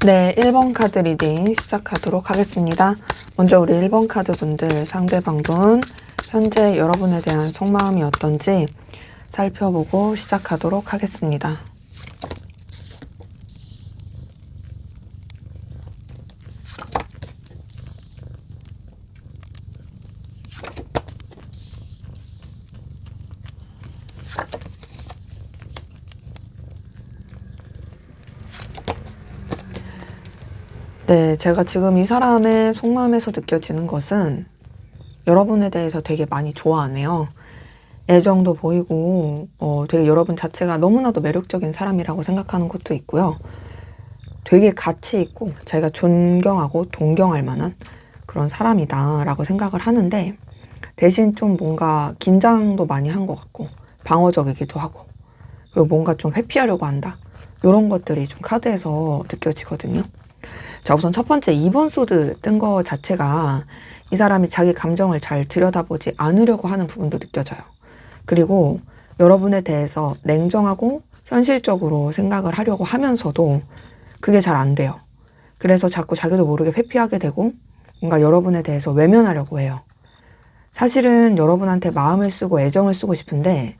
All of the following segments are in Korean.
네, 1번 카드 리딩 시작하도록 하겠습니다. 먼저 우리 1번 카드 분들 상대방분 현재 여러분에 대한 속마음이 어떤지 살펴보고 시작하도록 하겠습니다. 네, 제가 지금 이 사람의 속마음에서 느껴지는 것은 여러분에 대해서 되게 많이 좋아하네요. 애정도 보이고 되게 여러분 자체가 너무나도 매력적인 사람이라고 생각하는 것도 있고요. 되게 가치 있고 자기가 존경하고 동경할 만한 그런 사람이다 라고 생각을 하는데, 대신 좀 뭔가 긴장도 많이 한 것 같고 방어적이기도 하고, 그리고 뭔가 좀 회피하려고 한다, 이런 것들이 좀 카드에서 느껴지거든요. 자, 우선 첫 번째 2번 소드 뜬 거 자체가 이 사람이 자기 감정을 잘 들여다보지 않으려고 하는 부분도 느껴져요. 그리고 여러분에 대해서 냉정하고 현실적으로 생각을 하려고 하면서도 그게 잘 안 돼요. 그래서 자꾸 자기도 모르게 회피하게 되고 뭔가 여러분에 대해서 외면하려고 해요. 사실은 여러분한테 마음을 쓰고 애정을 쓰고 싶은데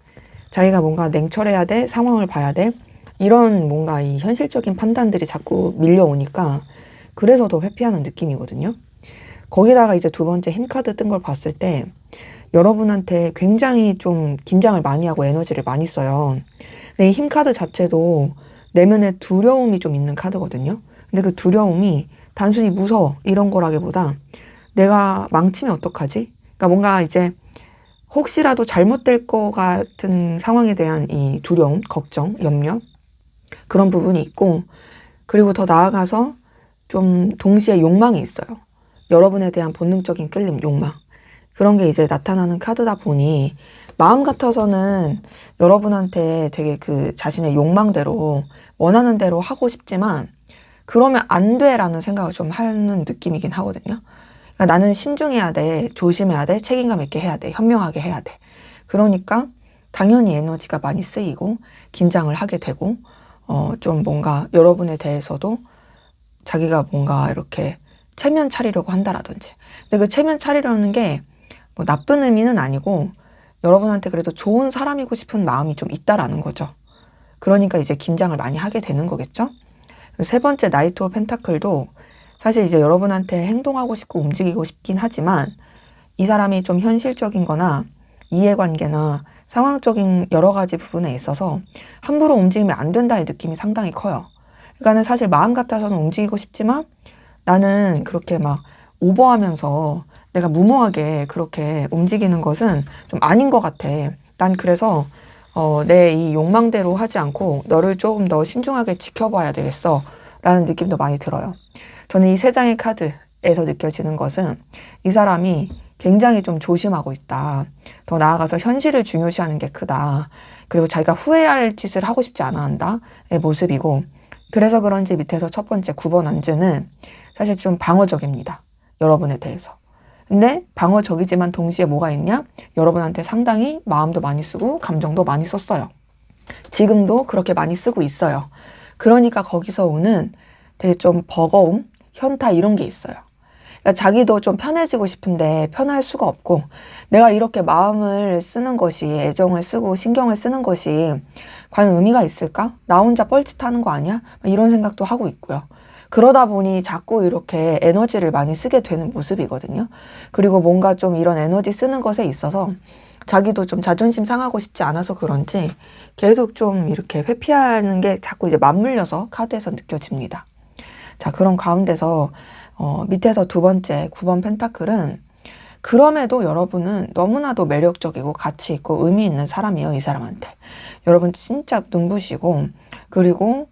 자기가 뭔가 냉철해야 돼, 상황을 봐야 돼, 이런 뭔가 이 현실적인 판단들이 자꾸 밀려오니까 그래서 더 회피하는 느낌이거든요. 거기다가 이제 두 번째 힘카드 뜬 걸 봤을 때 여러분한테 굉장히 좀 긴장을 많이 하고 에너지를 많이 써요. 근데 이 힘카드 자체도 내면에 두려움이 좀 있는 카드거든요. 근데 그 두려움이 단순히 무서워 이런 거라기보다 내가 망치면 어떡하지? 그러니까 뭔가 이제 혹시라도 잘못될 것 같은 상황에 대한 이 두려움, 걱정, 염려, 그런 부분이 있고, 그리고 더 나아가서 좀 동시에 욕망이 있어요. 여러분에 대한 본능적인 끌림, 욕망. 그런 게 이제 나타나는 카드다 보니 마음 같아서는 여러분한테 되게 그 자신의 욕망대로 원하는 대로 하고 싶지만 그러면 안 돼라는 생각을 좀 하는 느낌이긴 하거든요. 그러니까 나는 신중해야 돼, 조심해야 돼, 책임감 있게 해야 돼, 현명하게 해야 돼. 그러니까 당연히 에너지가 많이 쓰이고 긴장을 하게 되고 좀 뭔가 여러분에 대해서도 자기가 뭔가 이렇게 체면 차리려고 한다라든지. 근데 그 체면 차리려는 게 뭐 나쁜 의미는 아니고 여러분한테 그래도 좋은 사람이고 싶은 마음이 좀 있다라는 거죠. 그러니까 이제 긴장을 많이 하게 되는 거겠죠. 세 번째 나이트 오브 펜타클도 사실 이제 여러분한테 행동하고 싶고 움직이고 싶긴 하지만 이 사람이 좀 현실적인 거나 이해관계나 상황적인 여러 가지 부분에 있어서 함부로 움직이면 안 된다의 느낌이 상당히 커요. 그러니까는 사실 마음 같아서는 움직이고 싶지만 나는 그렇게 막 오버하면서 내가 무모하게 그렇게 움직이는 것은 좀 아닌 것 같아. 난 그래서 내 이 욕망대로 하지 않고 너를 조금 더 신중하게 지켜봐야 되겠어 라는 느낌도 많이 들어요. 저는 이 세 장의 카드에서 느껴지는 것은 이 사람이 굉장히 좀 조심하고 있다. 더 나아가서 현실을 중요시하는 게 크다. 그리고 자기가 후회할 짓을 하고 싶지 않아 한다의 모습이고, 그래서 그런지 밑에서 첫 번째 9번 안즈는 사실 좀 방어적입니다. 여러분에 대해서. 근데 방어적이지만 동시에 뭐가 있냐? 여러분한테 상당히 마음도 많이 쓰고 감정도 많이 썼어요. 지금도 그렇게 많이 쓰고 있어요. 그러니까 거기서 오는 되게 좀 버거움, 현타 이런 게 있어요. 그러니까 자기도 좀 편해지고 싶은데 편할 수가 없고, 내가 이렇게 마음을 쓰는 것이, 애정을 쓰고 신경을 쓰는 것이 과연 의미가 있을까? 나 혼자 뻘짓하는 거 아니야? 이런 생각도 하고 있고요. 그러다 보니 자꾸 이렇게 에너지를 많이 쓰게 되는 모습이거든요. 그리고 뭔가 좀 이런 에너지 쓰는 것에 있어서 자기도 좀 자존심 상하고 싶지 않아서 그런지 계속 좀 이렇게 회피하는 게 자꾸 이제 맞물려서 카드에서 느껴집니다. 자, 그런 가운데서 밑에서 두 번째 9번 펜타클은 그럼에도 여러분은 너무나도 매력적이고 가치 있고 의미 있는 사람이에요. 이 사람한테. 여러분 진짜 눈부시고, 그리고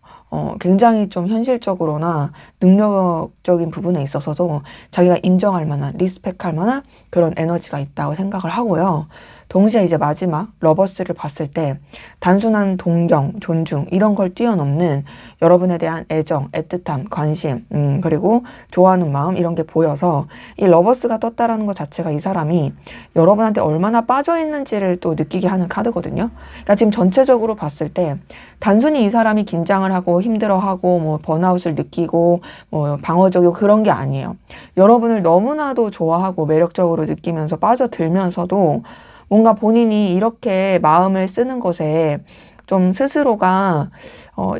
굉장히 좀 현실적으로나 능력적인 부분에 있어서도 자기가 인정할 만한, 리스펙할 만한 그런 에너지가 있다고 생각을 하고요. 동시에 이제 마지막 러버스를 봤을 때 단순한 동경, 존중 이런 걸 뛰어넘는 여러분에 대한 애정, 애틋함, 관심, 그리고 좋아하는 마음 이런 게 보여서 이 러버스가 떴다라는 것 자체가 이 사람이 여러분한테 얼마나 빠져있는지를 또 느끼게 하는 카드거든요. 그러니까 지금 전체적으로 봤을 때 단순히 이 사람이 긴장을 하고 힘들어하고 뭐 번아웃을 느끼고 뭐 방어적이고 그런 게 아니에요. 여러분을 너무나도 좋아하고 매력적으로 느끼면서 빠져들면서도 뭔가 본인이 이렇게 마음을 쓰는 것에 좀 스스로가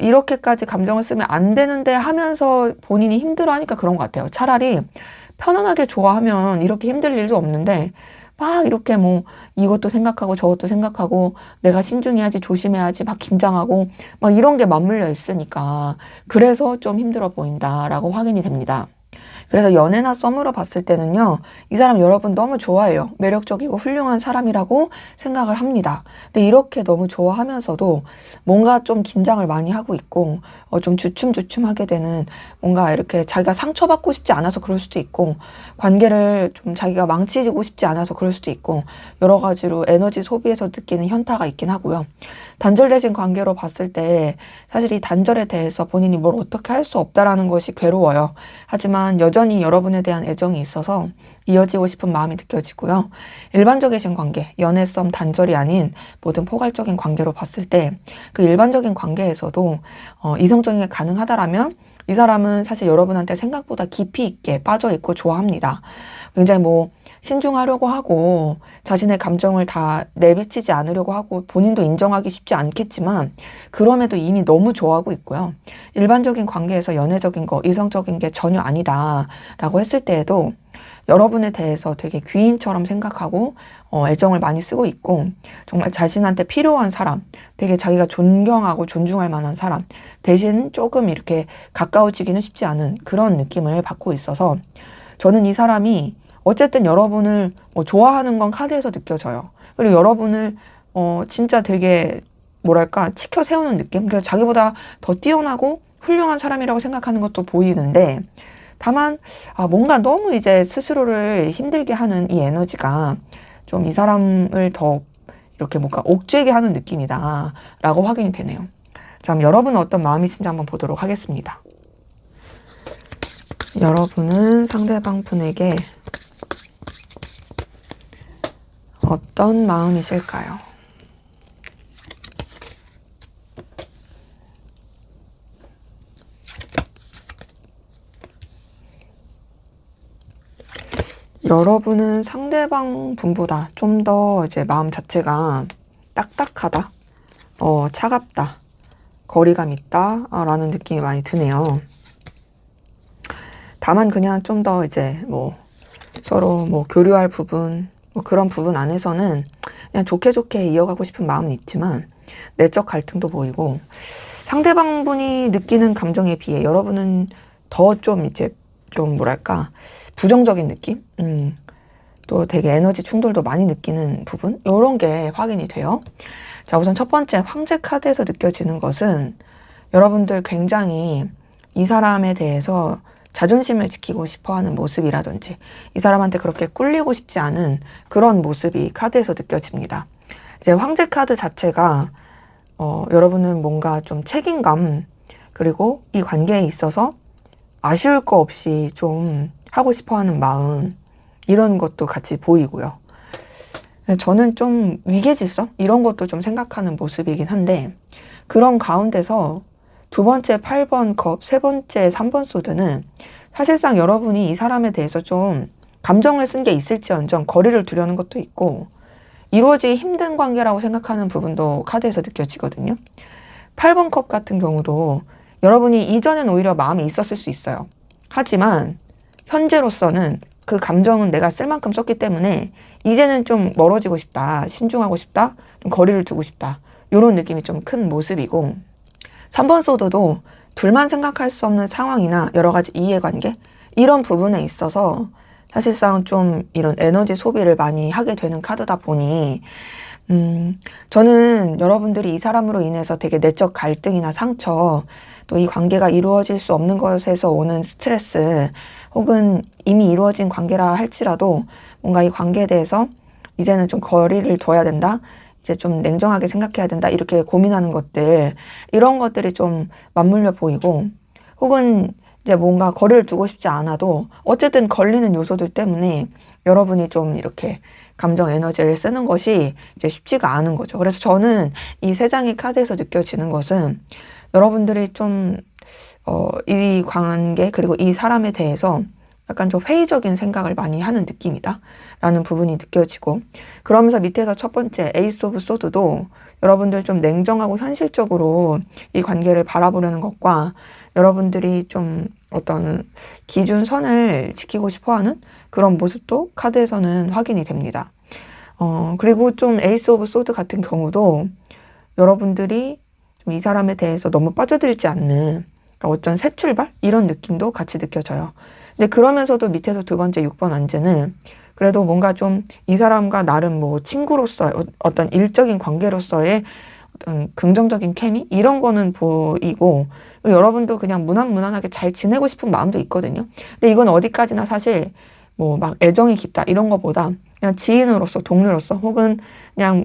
이렇게까지 감정을 쓰면 안 되는데 하면서 본인이 힘들어하니까 그런 것 같아요. 차라리 편안하게 좋아하면 이렇게 힘들 일도 없는데 막 이렇게 뭐 이것도 생각하고 저것도 생각하고 내가 신중해야지 조심해야지 막 긴장하고 막 이런 게 맞물려 있으니까 그래서 좀 힘들어 보인다라고 확인이 됩니다. 그래서 연애나 썸으로 봤을 때는요, 이 사람 여러분 너무 좋아해요. 매력적이고 훌륭한 사람이라고 생각을 합니다. 근데 이렇게 너무 좋아하면서도 뭔가 좀 긴장을 많이 하고 있고, 좀 주춤주춤하게 되는 뭔가 이렇게 자기가 상처받고 싶지 않아서 그럴 수도 있고, 관계를 좀 자기가 망치고 싶지 않아서 그럴 수도 있고, 여러 가지로 에너지 소비에서 느끼는 현타가 있긴 하고요. 단절되신 관계로 봤을 때 사실 이 단절에 대해서 본인이 뭘 어떻게 할 수 없다라는 것이 괴로워요. 하지만 여전히 여러분에 대한 애정이 있어서 이어지고 싶은 마음이 느껴지고요. 일반적이신 관계, 연애 썸 단절이 아닌 모든 포괄적인 관계로 봤을 때 그 일반적인 관계에서도 이성적인 게 가능하다라면 이 사람은 사실 여러분한테 생각보다 깊이 있게 빠져있고 좋아합니다. 굉장히 뭐 신중하려고 하고 자신의 감정을 다 내비치지 않으려고 하고 본인도 인정하기 쉽지 않겠지만 그럼에도 이미 너무 좋아하고 있고요. 일반적인 관계에서 연애적인 거, 이성적인 게 전혀 아니다라고 했을 때에도 여러분에 대해서 되게 귀인처럼 생각하고 애정을 많이 쓰고 있고 정말 자신한테 필요한 사람, 되게 자기가 존경하고 존중할 만한 사람 대신 조금 이렇게 가까워지기는 쉽지 않은 그런 느낌을 받고 있어서 저는 이 사람이 어쨌든 여러분을 좋아하는 건 카드에서 느껴져요. 그리고 여러분을 진짜 되게 뭐랄까 치켜 세우는 느낌? 그래서 자기보다 더 뛰어나고 훌륭한 사람이라고 생각하는 것도 보이는데 다만 뭔가 너무 이제 스스로를 힘들게 하는 이 에너지가 좀 이 사람을 더 이렇게 뭔가 옥죄게 하는 느낌이다 라고 확인이 되네요. 자, 그럼 여러분은 어떤 마음이신지 한번 보도록 하겠습니다. 여러분은 상대방 분에게 어떤 마음이실까요? 여러분은 상대방 분보다 좀 더 이제 마음 자체가 딱딱하다, 차갑다, 거리감 있다, 라는 느낌이 많이 드네요. 다만 그냥 좀 더 이제 뭐 서로 뭐 교류할 부분, 뭐 그런 부분 안에서는 그냥 좋게 좋게 이어가고 싶은 마음은 있지만 내적 갈등도 보이고 상대방 분이 느끼는 감정에 비해 여러분은 더 좀 이제 좀 뭐랄까 부정적인 느낌? 또 되게 에너지 충돌도 많이 느끼는 부분? 이런 게 확인이 돼요. 자, 우선 첫 번째 황제 카드에서 느껴지는 것은 여러분들 굉장히 이 사람에 대해서 자존심을 지키고 싶어하는 모습이라든지 이 사람한테 그렇게 꿀리고 싶지 않은 그런 모습이 카드에서 느껴집니다. 이제 황제 카드 자체가 여러분은 뭔가 좀 책임감 그리고 이 관계에 있어서 아쉬울 거 없이 좀 하고 싶어하는 마음 이런 것도 같이 보이고요. 저는 좀 위계질서 이런 것도 좀 생각하는 모습이긴 한데 그런 가운데서 두 번째 8번 컵, 세 번째 3번 소드는 사실상 여러분이 이 사람에 대해서 좀 감정을 쓴 게 있을지언정 거리를 두려는 것도 있고 이루어지기 힘든 관계라고 생각하는 부분도 카드에서 느껴지거든요. 8번 컵 같은 경우도 여러분이 이전엔 오히려 마음이 있었을 수 있어요. 하지만 현재로서는 그 감정은 내가 쓸 만큼 썼기 때문에 이제는 좀 멀어지고 싶다, 신중하고 싶다, 좀 거리를 두고 싶다 이런 느낌이 좀 큰 모습이고 3번 소드도 둘만 생각할 수 없는 상황이나 여러 가지 이해관계 이런 부분에 있어서 사실상 좀 이런 에너지 소비를 많이 하게 되는 카드다 보니 저는 여러분들이 이 사람으로 인해서 되게 내적 갈등이나 상처 또 이 관계가 이루어질 수 없는 것에서 오는 스트레스 혹은 이미 이루어진 관계라 할지라도 뭔가 이 관계에 대해서 이제는 좀 거리를 둬야 된다. 이제 좀 냉정하게 생각해야 된다. 이렇게 고민하는 것들, 이런 것들이 좀 맞물려 보이고, 혹은 이제 뭔가 거리를 두고 싶지 않아도 어쨌든 걸리는 요소들 때문에 여러분이 좀 이렇게 감정 에너지를 쓰는 것이 이제 쉽지가 않은 거죠. 그래서 저는 이 세 장의 카드에서 느껴지는 것은 여러분들이 좀 이 관계 그리고 이 사람에 대해서 약간 좀 회의적인 생각을 많이 하는 느낌이다 라는 부분이 느껴지고, 그러면서 밑에서 첫 번째 에이스 오브 소드도 여러분들 좀 냉정하고 현실적으로 이 관계를 바라보려는 것과 여러분들이 좀 어떤 기준선을 지키고 싶어하는 그런 모습도 카드에서는 확인이 됩니다. 그리고 좀 에이스 오브 소드 같은 경우도 여러분들이 좀 이 사람에 대해서 너무 빠져들지 않는, 그러니까 어떤 새 출발? 이런 느낌도 같이 느껴져요. 근데 그러면서도 밑에서 두 번째 6번 안제는 그래도 뭔가 좀 이 사람과 나름 뭐 친구로서 어떤 일적인 관계로서의 어떤 긍정적인 케미? 이런 거는 보이고, 여러분도 그냥 무난무난하게 잘 지내고 싶은 마음도 있거든요. 근데 이건 어디까지나 사실 뭐 막 애정이 깊다 이런 거보다 그냥 지인으로서, 동료로서, 혹은 그냥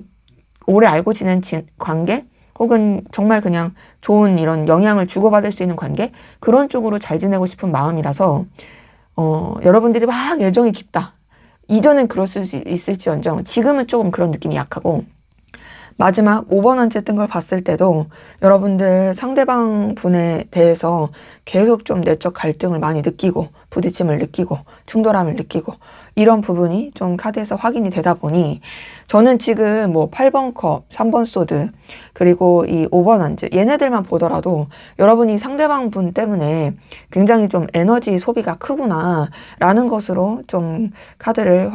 오래 알고 지낸 관계, 혹은 정말 그냥 좋은 이런 영향을 주고받을 수 있는 관계, 그런 쪽으로 잘 지내고 싶은 마음이라서 여러분들이 막 애정이 깊다. 이전엔 그럴 수 있을지언정 지금은 조금 그런 느낌이 약하고, 마지막 5번 원째 뜬 걸 봤을 때도 여러분들 상대방 분에 대해서 계속 좀 내적 갈등을 많이 느끼고, 부딪힘을 느끼고, 충돌함을 느끼고, 이런 부분이 좀 카드에서 확인이 되다 보니 저는 지금 뭐 8번 컵, 3번 소드, 그리고 이 5번 안즈, 얘네들만 보더라도 여러분이 상대방 분 때문에 굉장히 좀 에너지 소비가 크구나 라는 것으로 좀 카드를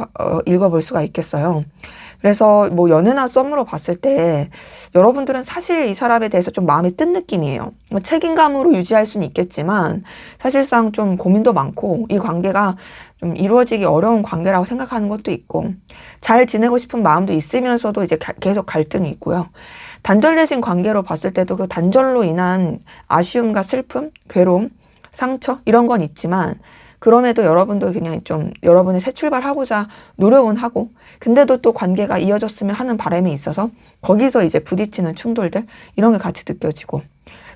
읽어볼 수가 있겠어요. 그래서 뭐 연애나 썸으로 봤을 때 여러분들은 사실 이 사람에 대해서 좀 마음이 뜬 느낌이에요. 책임감으로 유지할 수는 있겠지만 사실상 좀 고민도 많고, 이 관계가 좀 이루어지기 어려운 관계라고 생각하는 것도 있고, 잘 지내고 싶은 마음도 있으면서도 이제 계속 갈등이 있고요. 단절되신 관계로 봤을 때도 그 단절로 인한 아쉬움과 슬픔, 괴로움, 상처 이런 건 있지만, 그럼에도 여러분도 그냥 좀 여러분이 새 출발하고자 노력은 하고, 근데도 또 관계가 이어졌으면 하는 바람이 있어서 거기서 이제 부딪히는 충돌들, 이런 게 같이 느껴지고,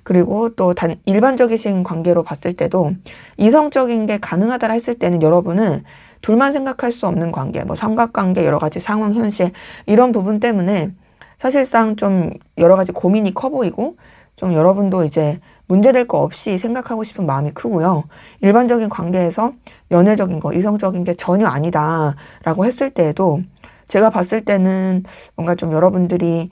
그리고 또 일반적이신 관계로 봤을 때도 이성적인 게 가능하다 했을 때는 여러분은 둘만 생각할 수 없는 관계, 뭐 삼각관계, 여러 가지 상황, 현실, 이런 부분 때문에 사실상 좀 여러 가지 고민이 커 보이고, 좀 여러분도 이제 문제될 거 없이 생각하고 싶은 마음이 크고요. 일반적인 관계에서 연애적인 거, 이성적인 게 전혀 아니다라고 했을 때에도 제가 봤을 때는 뭔가 좀 여러분들이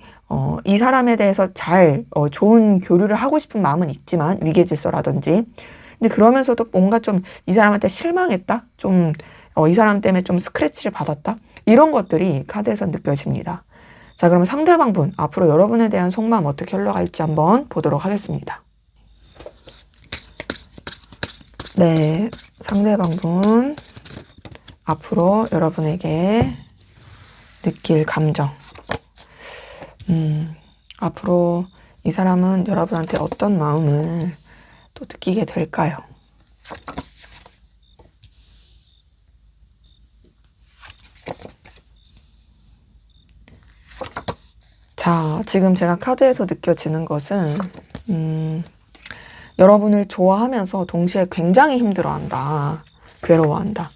이 사람에 대해서 잘 좋은 교류를 하고 싶은 마음은 있지만, 위계질서라든지, 근데 그러면서도 뭔가 좀 이 사람한테 실망했다, 좀 이 사람 때문에 좀 스크래치를 받았다, 이런 것들이 카드에서 느껴집니다. 자, 그럼 상대방 분 앞으로 여러분에 대한 속마음 어떻게 흘러갈지 한번 보도록 하겠습니다. 네, 상대방 분 앞으로 여러분에게 느낄 감정, 앞으로 이 사람은 여러분한테 어떤 마음을 또 느끼게 될까요? 자, 지금 제가 카드에서 느껴지는 것은 여러분을 좋아하면서 동시에 굉장히 힘들어한다, 괴로워한다.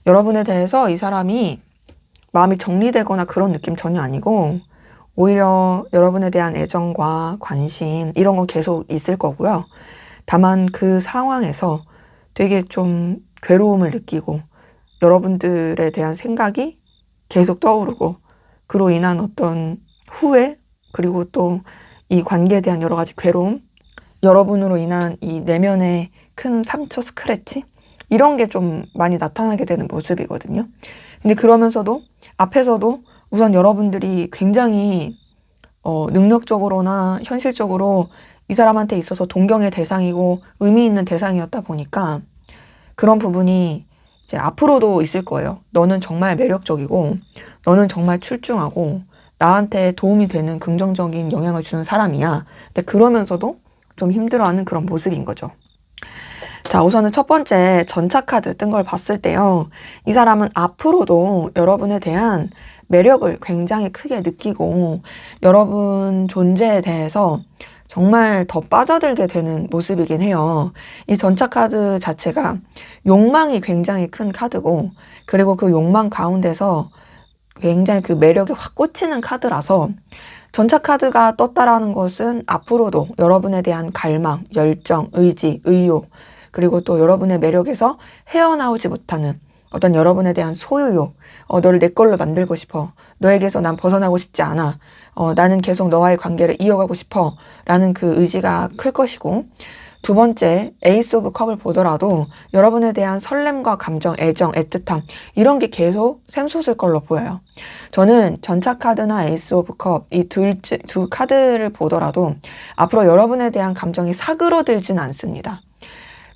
여러분에 대해서 이 사람이 마음이 정리되거나 그런 느낌 전혀 아니고, 오히려 여러분에 대한 애정과 관심, 이런 건 계속 있을 거고요. 다만 그 상황에서 되게 좀 괴로움을 느끼고, 여러분들에 대한 생각이 계속 떠오르고, 그로 인한 어떤 후회, 그리고 또 이 관계에 대한 여러 가지 괴로움, 여러분으로 인한 이 내면의 큰 상처, 스크래치, 이런 게 좀 많이 나타나게 되는 모습이거든요. 근데 그러면서도 앞에서도 우선 여러분들이 굉장히 능력적으로나 현실적으로 이 사람한테 있어서 동경의 대상이고 의미 있는 대상이었다 보니까 그런 부분이 이제 앞으로도 있을 거예요. 너는 정말 매력적이고, 너는 정말 출중하고, 나한테 도움이 되는 긍정적인 영향을 주는 사람이야. 근데 그러면서도 좀 힘들어하는 그런 모습인 거죠. 자, 우선은 첫 번째 전차 카드 뜬 걸 봤을 때요. 이 사람은 앞으로도 여러분에 대한 매력을 굉장히 크게 느끼고 여러분 존재에 대해서 정말 더 빠져들게 되는 모습이긴 해요. 이 전차 카드 자체가 욕망이 굉장히 큰 카드고, 그리고 그 욕망 가운데서 굉장히 그 매력에 확 꽂히는 카드라서, 전차 카드가 떴다라는 것은 앞으로도 여러분에 대한 갈망, 열정, 의지, 의욕, 그리고 또 여러분의 매력에서 헤어나오지 못하는 어떤 여러분에 대한 소유욕, 너를 내 걸로 만들고 싶어. 너에게서 난 벗어나고 싶지 않아. 나는 계속 너와의 관계를 이어가고 싶어. 라는 그 의지가 클 것이고, 두 번째, 에이스 오브 컵을 보더라도 여러분에 대한 설렘과 감정, 애정, 애틋함 이런 게 계속 샘솟을 걸로 보여요. 저는 전차 카드나 에이스 오브 컵 이 두 카드를 보더라도 앞으로 여러분에 대한 감정이 사그러들진 않습니다.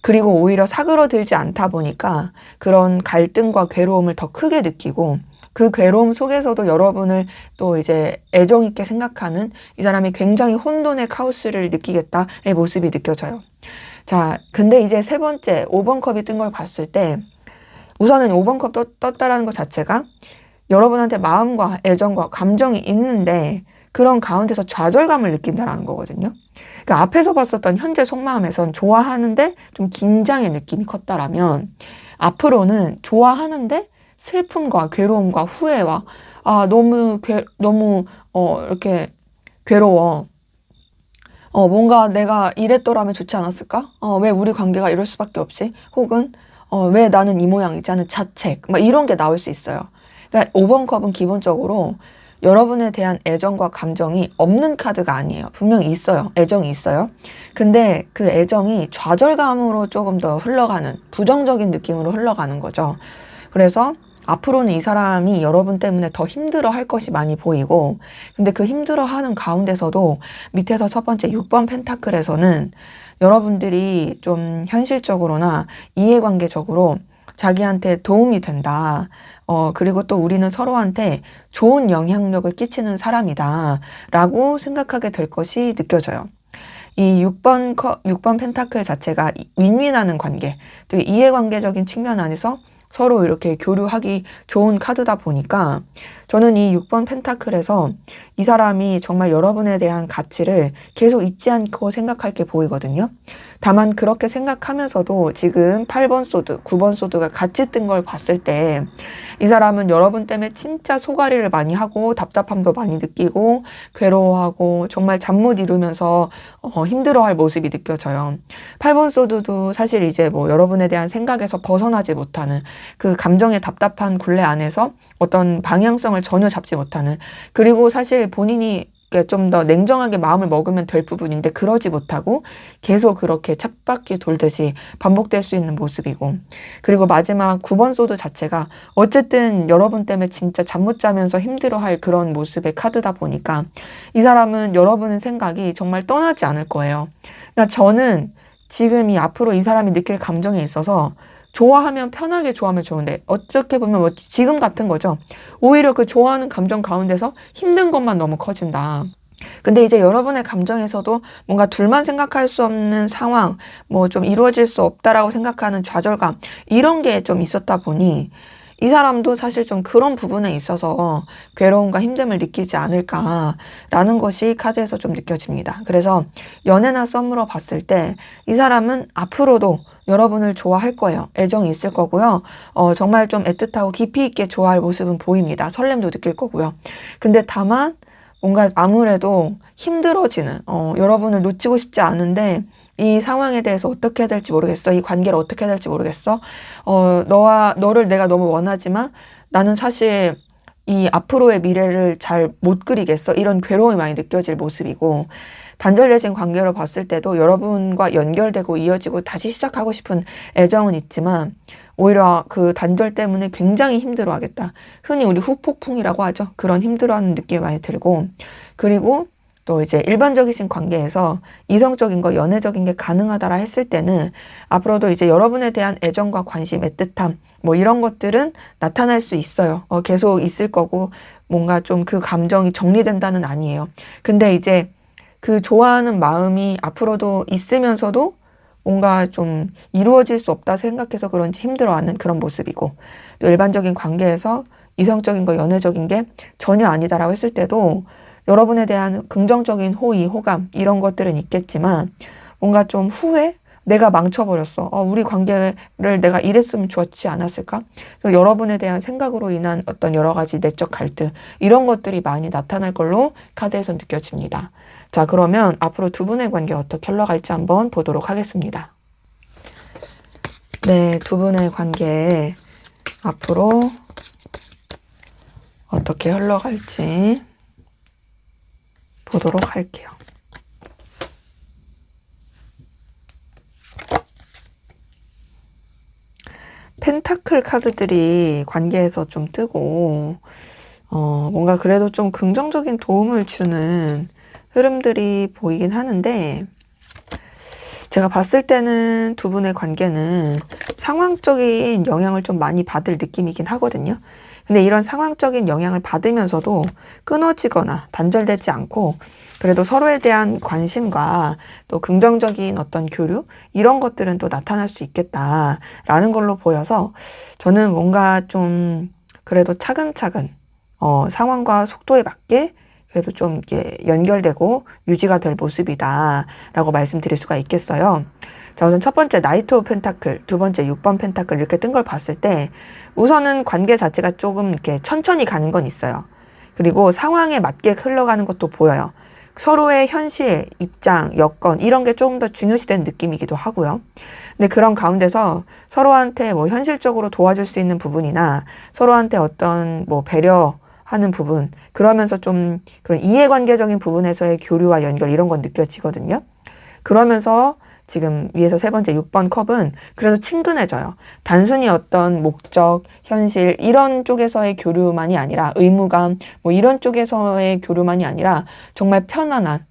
그리고 오히려 사그러들지 않다 보니까 그런 갈등과 괴로움을 더 크게 느끼고, 그 괴로움 속에서도 여러분을 또 이제 애정 있게 생각하는 이 사람이 굉장히 혼돈의 카오스를 느끼겠다의 모습이 느껴져요. 자, 근데 이제 세 번째 5번 컵이 뜬 걸 봤을 때, 우선은 5번 컵 떴다라는 것 자체가 여러분한테 마음과 애정과 감정이 있는데 그런 가운데서 좌절감을 느낀다라는 거거든요. 그러니까 앞에서 봤었던 현재 속마음에선 좋아하는데 좀 긴장의 느낌이 컸다라면, 앞으로는 좋아하는데 슬픔과 괴로움과 후회와 너무 이렇게 괴로워. 뭔가 내가 이랬더라면 좋지 않았을까? 왜 우리 관계가 이럴 수밖에 없지? 혹은 왜 나는 이 모양이지 하는 자책, 막 이런 게 나올 수 있어요. 그러니까 5번 컵은 기본적으로 여러분에 대한 애정과 감정이 없는 카드가 아니에요. 분명히 있어요. 애정이 있어요. 근데 그 애정이 좌절감으로 조금 더 흘러가는, 부정적인 느낌으로 흘러가는 거죠. 그래서 앞으로는 이 사람이 여러분 때문에 더 힘들어 할 것이 많이 보이고, 근데 그 힘들어 하는 가운데서도 밑에서 첫 번째 6번 펜타클에서는 여러분들이 좀 현실적으로나 이해관계적으로 자기한테 도움이 된다. 그리고 또 우리는 서로한테 좋은 영향력을 끼치는 사람이다. 라고 생각하게 될 것이 느껴져요. 이 6번 펜타클 자체가 윈윈하는 관계, 또 이해관계적인 측면 안에서 서로 이렇게 교류하기 좋은 카드다 보니까, 저는 이 6번 펜타클에서 이 사람이 정말 여러분에 대한 가치를 계속 잊지 않고 생각할 게 보이거든요. 다만 그렇게 생각하면서도 지금 8번 소드, 9번 소드가 같이 뜬 걸 봤을 때 이 사람은 여러분 때문에 진짜 소가리를 많이 하고 답답함도 많이 느끼고 괴로워하고 정말 잠 못 이루면서 힘들어할 모습이 느껴져요. 8번 소드도 사실 이제 뭐 여러분에 대한 생각에서 벗어나지 못하는 그 감정의 답답한 굴레 안에서 어떤 방향성을 전혀 잡지 못하는, 그리고 사실 본인이 좀 더 냉정하게 마음을 먹으면 될 부분인데 그러지 못하고 계속 그렇게 쳇바퀴 돌듯이 반복될 수 있는 모습이고, 그리고 마지막 9번 소드 자체가 어쨌든 여러분 때문에 진짜 잠 못 자면서 힘들어할 그런 모습의 카드다 보니까 이 사람은 여러분의 생각이 정말 떠나지 않을 거예요. 그러니까 저는 지금 이 앞으로 이 사람이 느낄 감정에 있어서 좋아하면 편하게 좋아하면 좋은데, 어떻게 보면 뭐 지금 같은 거죠. 오히려 그 좋아하는 감정 가운데서 힘든 것만 너무 커진다. 근데 이제 여러분의 감정에서도 뭔가 둘만 생각할 수 없는 상황, 뭐 좀 이루어질 수 없다라고 생각하는 좌절감, 이런 게 좀 있었다 보니 이 사람도 사실 좀 그런 부분에 있어서 괴로움과 힘듦을 느끼지 않을까라는 것이 카드에서 좀 느껴집니다. 그래서 연애나 썸으로 봤을 때 이 사람은 앞으로도 여러분을 좋아할 거예요. 애정이 있을 거고요. 정말 좀 애틋하고 깊이 있게 좋아할 모습은 보입니다. 설렘도 느낄 거고요. 근데 다만 뭔가 아무래도 힘들어지는, 여러분을 놓치고 싶지 않은데 이 상황에 대해서 어떻게 해야 될지 모르겠어. 이 관계를 어떻게 해야 될지 모르겠어. 너를 내가 너무 원하지만 나는 사실 이 앞으로의 미래를 잘 못 그리겠어. 이런 괴로움이 많이 느껴질 모습이고, 단절되신 관계로 봤을 때도 여러분과 연결되고 이어지고 다시 시작하고 싶은 애정은 있지만 오히려 그 단절 때문에 굉장히 힘들어하겠다. 흔히 우리 후폭풍이라고 하죠. 그런 힘들어하는 느낌이 많이 들고, 그리고 또 이제 일반적이신 관계에서 이성적인 거, 연애적인 게 가능하다라 했을 때는 앞으로도 이제 여러분에 대한 애정과 관심, 애틋함 뭐 이런 것들은 나타날 수 있어요. 계속 있을 거고 뭔가 좀 그 감정이 정리된다는 아니에요. 근데 이제 그 좋아하는 마음이 앞으로도 있으면서도 뭔가 좀 이루어질 수 없다 생각해서 그런지 힘들어하는 그런 모습이고, 또 일반적인 관계에서 이성적인 거, 연애적인 게 전혀 아니다라고 했을 때도 여러분에 대한 긍정적인 호의, 호감 이런 것들은 있겠지만 뭔가 좀 후회? 내가 망쳐버렸어. 우리 관계를 내가 이랬으면 좋지 않았을까? 여러분에 대한 생각으로 인한 어떤 여러 가지 내적 갈등 이런 것들이 많이 나타날 걸로 카드에서 느껴집니다. 자, 그러면 앞으로 두 분의 관계 어떻게 흘러갈지 한번 보도록 하겠습니다. 네, 두 분의 관계 앞으로 어떻게 흘러갈지 보도록 할게요. 펜타클 카드들이 관계에서 좀 뜨고 뭔가 그래도 좀 긍정적인 도움을 주는 흐름들이 보이긴 하는데 제가 봤을 때는 두 분의 관계는 상황적인 영향을 좀 많이 받을 느낌이긴 하거든요. 근데 이런 상황적인 영향을 받으면서도 끊어지거나 단절되지 않고 그래도 서로에 대한 관심과 또 긍정적인 어떤 교류 이런 것들은 또 나타날 수 있겠다라는 걸로 보여서 저는 뭔가 좀 그래도 차근차근 상황과 속도에 맞게 그래도 좀 이렇게 연결되고 유지가 될 모습이다라고 말씀드릴 수가 있겠어요. 자, 우선 첫 번째 나이트 오브 펜타클, 두 번째 6번 펜타클 이렇게 뜬 걸 봤을 때 우선은 관계 자체가 조금 이렇게 천천히 가는 건 있어요. 그리고 상황에 맞게 흘러가는 것도 보여요. 서로의 현실, 입장, 여건 이런 게 조금 더 중요시되는 느낌이기도 하고요. 근데 그런 가운데서 서로한테 뭐 현실적으로 도와줄 수 있는 부분이나 서로한테 어떤 뭐 배려하는 부분 그러면서 좀 그런 이해관계적인 부분에서의 교류와 연결 이런 건 느껴지거든요. 그러면서 지금 위에서 세 번째 6번 컵은 그래도 친근해져요. 단순히 어떤 목적, 현실 이런 쪽에서의 교류만이 아니라 의무감 뭐 이런 쪽에서의 교류만이 아니라 정말 편안한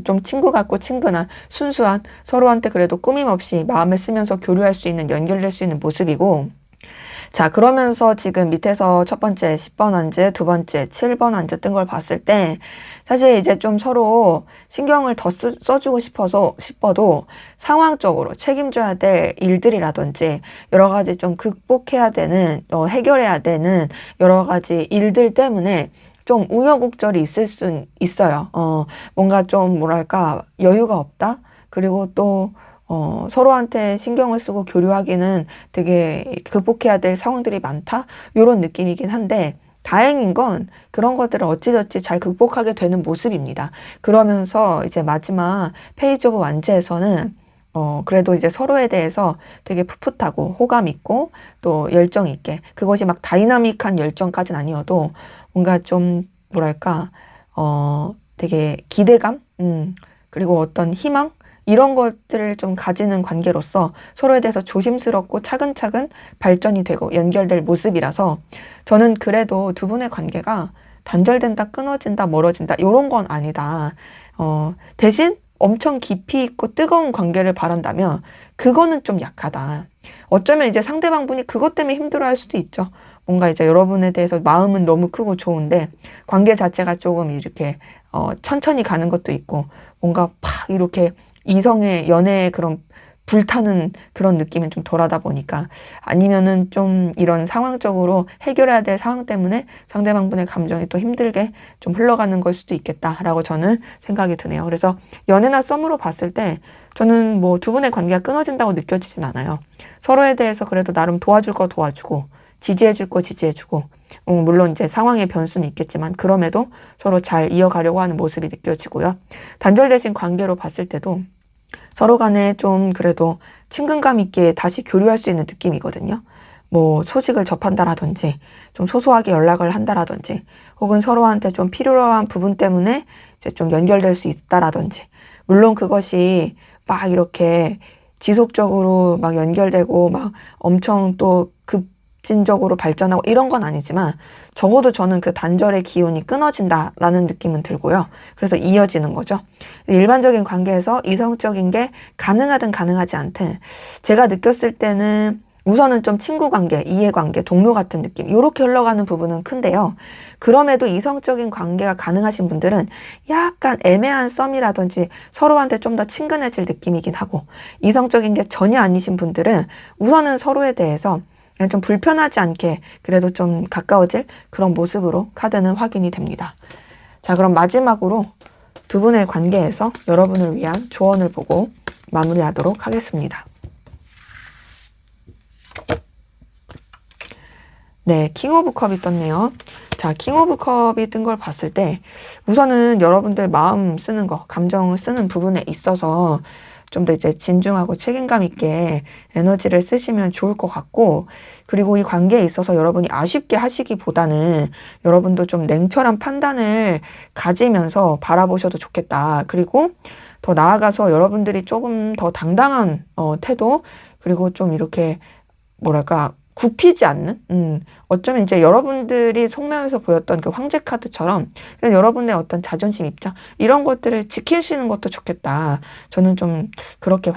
좀 친구 같고 친근한 순수한 서로한테 그래도 꾸밈없이 마음을 쓰면서 교류할 수 있는 연결될 수 있는 모습이고 자, 그러면서 지금 밑에서 첫 번째 10번 완즈, 두 번째 7번 완즈 뜬 걸 봤을 때 사실 이제 좀 서로 신경을 더 써주고 싶어도 상황적으로 책임져야 될 일들이라든지 여러 가지 좀 극복해야 되는, 해결해야 되는 여러 가지 일들 때문에 좀 우여곡절이 있을 수 있어요. 뭔가 좀 뭐랄까 여유가 없다? 그리고 또 서로한테 신경을 쓰고 교류하기는 되게 극복해야 될 상황들이 많다? 이런 느낌이긴 한데 다행인 건 그런 것들을 어찌저찌 잘 극복하게 되는 모습입니다. 그러면서 이제 마지막 페이지 오브 완즈에서는 그래도 이제 서로에 대해서 되게 풋풋하고 호감 있고 또 열정 있게 그것이 막 다이나믹한 열정까지는 아니어도 뭔가 좀 뭐랄까 되게 기대감 그리고 어떤 희망 이런 것들을 좀 가지는 관계로서 서로에 대해서 조심스럽고 차근차근 발전이 되고 연결될 모습이라서 저는 그래도 두 분의 관계가 단절된다, 끊어진다, 멀어진다 이런 건 아니다. 대신 엄청 깊이 있고 뜨거운 관계를 바란다면 그거는 좀 약하다. 어쩌면 이제 상대방 분이 그것 때문에 힘들어할 수도 있죠. 뭔가 이제 여러분에 대해서 마음은 너무 크고 좋은데 관계 자체가 조금 이렇게 천천히 가는 것도 있고 뭔가 팍 이렇게 이성의 연애의 그런 불타는 그런 느낌이 좀 덜하다 보니까 아니면은 좀 이런 상황적으로 해결해야 될 상황 때문에 상대방분의 감정이 또 힘들게 좀 흘러가는 걸 수도 있겠다라고 저는 생각이 드네요. 그래서 연애나 썸으로 봤을 때 저는 뭐 두 분의 관계가 끊어진다고 느껴지진 않아요. 서로에 대해서 그래도 나름 도와줄 거 도와주고 지지해줄 거 지지해주고 물론 이제 상황의 변수는 있겠지만 그럼에도 서로 잘 이어가려고 하는 모습이 느껴지고요. 단절되신 관계로 봤을 때도 서로 간에 좀 그래도 친근감 있게 다시 교류할 수 있는 느낌이거든요. 뭐 소식을 접한다라든지 좀 소소하게 연락을 한다라든지 혹은 서로한테 좀 필요한 부분 때문에 이제 좀 연결될 수 있다라든지 물론 그것이 막 이렇게 지속적으로 막 연결되고 막 엄청 또 급진적으로 발전하고 이런 건 아니지만 적어도 저는 그 단절의 기운이 끊어진다라는 느낌은 들고요. 그래서 이어지는 거죠. 일반적인 관계에서 이성적인 게 가능하든 가능하지 않든 제가 느꼈을 때는 우선은 좀 친구 관계, 이해관계, 동료 같은 느낌 이렇게 흘러가는 부분은 큰데요. 그럼에도 이성적인 관계가 가능하신 분들은 약간 애매한 썸이라든지 서로한테 좀 더 친근해질 느낌이긴 하고 이성적인 게 전혀 아니신 분들은 우선은 서로에 대해서 그냥 좀 불편하지 않게 그래도 좀 가까워질 그런 모습으로 카드는 확인이 됩니다. 자, 그럼 마지막으로 두 분의 관계에서 여러분을 위한 조언을 보고 마무리하도록 하겠습니다. 네, 킹 오브 컵이 떴네요. 자, 킹 오브 컵이 뜬 걸 봤을 때 우선은 여러분들 마음 쓰는 거, 감정을 쓰는 부분에 있어서 좀 더 이제 진중하고 책임감 있게 에너지를 쓰시면 좋을 것 같고, 그리고 이 관계에 있어서 여러분이 아쉽게 하시기보다는 여러분도 좀 냉철한 판단을 가지면서 바라보셔도 좋겠다. 그리고 더 나아가서 여러분들이 조금 더 당당한 태도, 그리고 좀 이렇게 뭐랄까 굽히지 않는 어쩌면 이제 여러분들이 속마음에서 보였던 그 황제 카드처럼 그냥 여러분의 어떤 자존심 입장 이런 것들을 지키시는 것도 좋겠다. 저는 좀 그렇게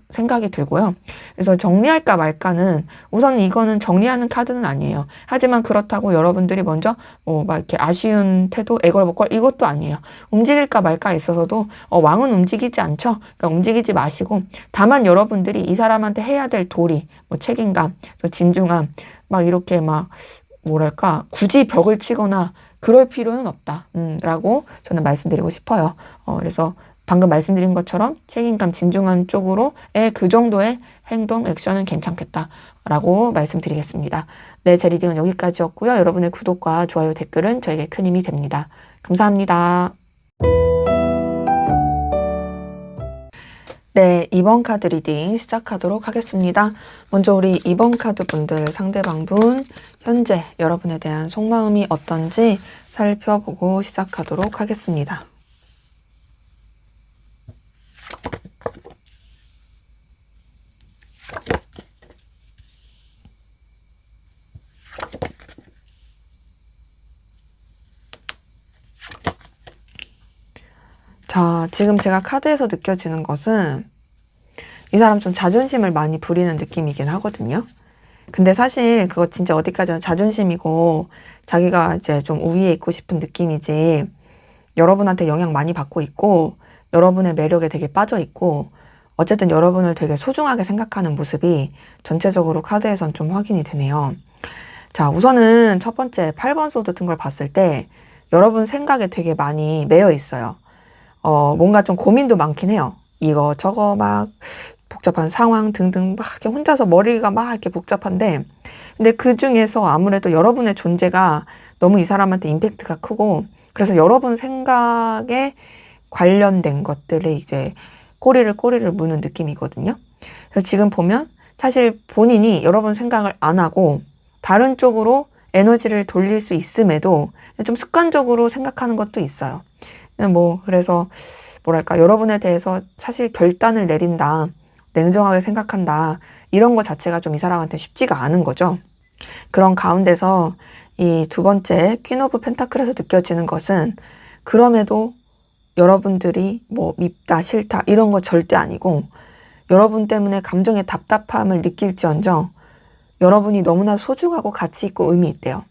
생각이 들고요. 그래서 정리할까 말까는 우선 이거는 정리하는 카드는 아니에요. 하지만 그렇다고 여러분들이 먼저 막 이렇게 아쉬운 태도, 애걸복걸 이것도 아니에요. 움직일까 말까 있어서도 왕은 움직이지 않죠. 그러니까 움직이지 마시고 다만 여러분들이 이 사람한테 해야 될 도리, 뭐 책임감, 또 진중함 막 이렇게 막 뭐랄까 굳이 벽을 치거나 그럴 필요는 없다 라고 저는 말씀드리고 싶어요. 그래서 방금 말씀드린 것처럼 책임감 진중한 쪽으로의 그 정도의 행동 액션은 괜찮겠다 라고 말씀드리겠습니다. 네, 제 리딩은 여기까지였고요. 여러분의 구독과 좋아요 댓글은 저에게 큰 힘이 됩니다. 감사합니다. 네, 2번 카드 리딩 시작하도록 하겠습니다. 먼저 우리 2번 카드 분들 상대방분 현재 여러분에 대한 속마음이 어떤지 살펴보고 시작하도록 하겠습니다. 자, 지금 제가 카드에서 느껴지는 것은 이 사람 좀 자존심을 많이 부리는 느낌이긴 하거든요. 근데 사실 그거 진짜 어디까지나 자존심이고 자기가 이제 좀 우위에 있고 싶은 느낌이지 여러분한테 영향 많이 받고 있고 여러분의 매력에 되게 빠져 있고 어쨌든 여러분을 되게 소중하게 생각하는 모습이 전체적으로 카드에선 좀 확인이 되네요. 자, 우선은 첫 번째 8번 소드 든 걸 봤을 때 여러분 생각에 되게 많이 매여 있어요. 뭔가 좀 고민도 많긴 해요. 이거 저거 막 복잡한 상황 등등 막 이렇게 혼자서 머리가 막 이렇게 복잡한데 근데 그 중에서 아무래도 여러분의 존재가 너무 이 사람한테 임팩트가 크고 그래서 여러분 생각에 관련된 것들을 이제 꼬리를 무는 느낌이거든요. 그래서 지금 보면 사실 본인이 여러분 생각을 안 하고 다른 쪽으로 에너지를 돌릴 수 있음에도 좀 습관적으로 생각하는 것도 있어요. 뭐 그래서 뭐랄까 여러분에 대해서 사실 결단을 내린다, 냉정하게 생각한다 이런 거 자체가 좀 이 사람한테 쉽지가 않은 거죠. 그런 가운데서 이 두 번째 퀸 오브 펜타클에서 느껴지는 것은 그럼에도 여러분들이 뭐 밉다 싫다 이런 거 절대 아니고 여러분 때문에 감정의 답답함을 느낄지언정 여러분이 너무나 소중하고 가치 있고 의미 있대요.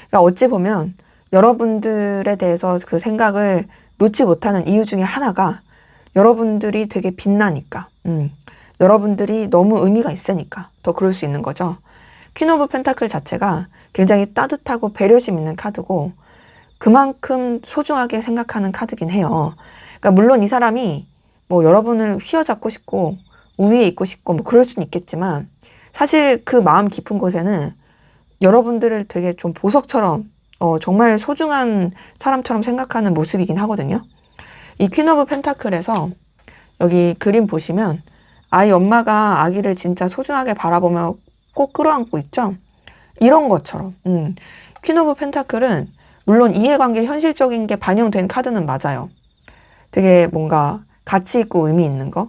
그러니까 어찌 보면 여러분들에 대해서 그 생각을 놓지 못하는 이유 중에 하나가 여러분들이 되게 빛나니까 여러분들이 너무 의미가 있으니까 더 그럴 수 있는 거죠. 퀸 오브 펜타클 자체가 굉장히 따뜻하고 배려심 있는 카드고 그만큼 소중하게 생각하는 카드긴 해요. 그러니까 물론 이 사람이 뭐 여러분을 휘어잡고 싶고 우위에 있고 싶고 뭐 그럴 수는 있겠지만 사실 그 마음 깊은 곳에는 여러분들을 되게 좀 보석처럼 정말 소중한 사람처럼 생각하는 모습이긴 하거든요. 이 퀸 오브 펜타클에서 여기 그림 보시면 아이 엄마가 아기를 진짜 소중하게 바라보며 꼭 끌어안고 있죠. 이런 것처럼 퀸 오브 펜타클은 물론 이해관계 현실적인 게 반영된 카드는 맞아요. 되게 뭔가 가치 있고 의미 있는 거.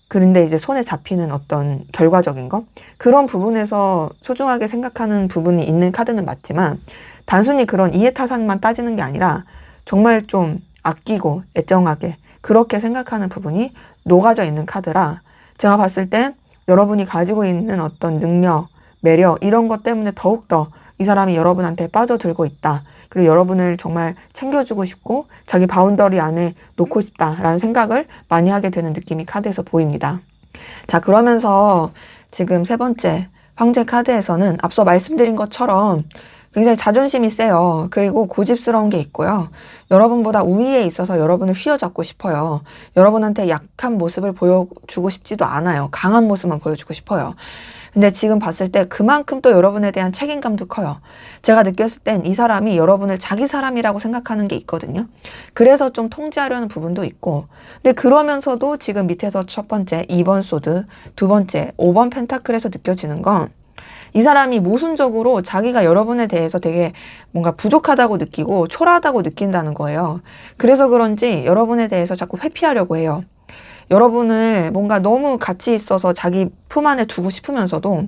그런데 이제 손에 잡히는 어떤 결과적인 거. 그런 부분에서 소중하게 생각하는 부분이 있는 카드는 맞지만 단순히 그런 이해타산만 따지는 게 아니라 정말 좀 아끼고 애정하게 그렇게 생각하는 부분이 녹아져 있는 카드라 제가 봤을 땐 여러분이 가지고 있는 어떤 능력, 매력 이런 것 때문에 더욱더 이 사람이 여러분한테 빠져들고 있다. 그리고 여러분을 정말 챙겨주고 싶고 자기 바운더리 안에 놓고 싶다라는 생각을 많이 하게 되는 느낌이 카드에서 보입니다. 자, 그러면서 지금 세 번째 황제 카드에서는 앞서 말씀드린 것처럼 굉장히 자존심이 세요. 그리고 고집스러운 게 있고요. 여러분보다 우위에 있어서 여러분을 휘어잡고 싶어요. 여러분한테 약한 모습을 보여주고 싶지도 않아요. 강한 모습만 보여주고 싶어요. 근데 지금 봤을 때 그만큼 또 여러분에 대한 책임감도 커요. 제가 느꼈을 땐 이 사람이 여러분을 자기 사람이라고 생각하는 게 있거든요. 그래서 좀 통제하려는 부분도 있고, 근데 그러면서도 지금 밑에서 첫 번째 2번 소드, 두 번째 5번 펜타클에서 느껴지는 건 이 사람이 모순적으로 자기가 여러분에 대해서 되게 뭔가 부족하다고 느끼고 초라하다고 느낀다는 거예요. 그래서 그런지 여러분에 대해서 자꾸 회피하려고 해요. 여러분을 뭔가 너무 같이 있어서 자기 품 안에 두고 싶으면서도,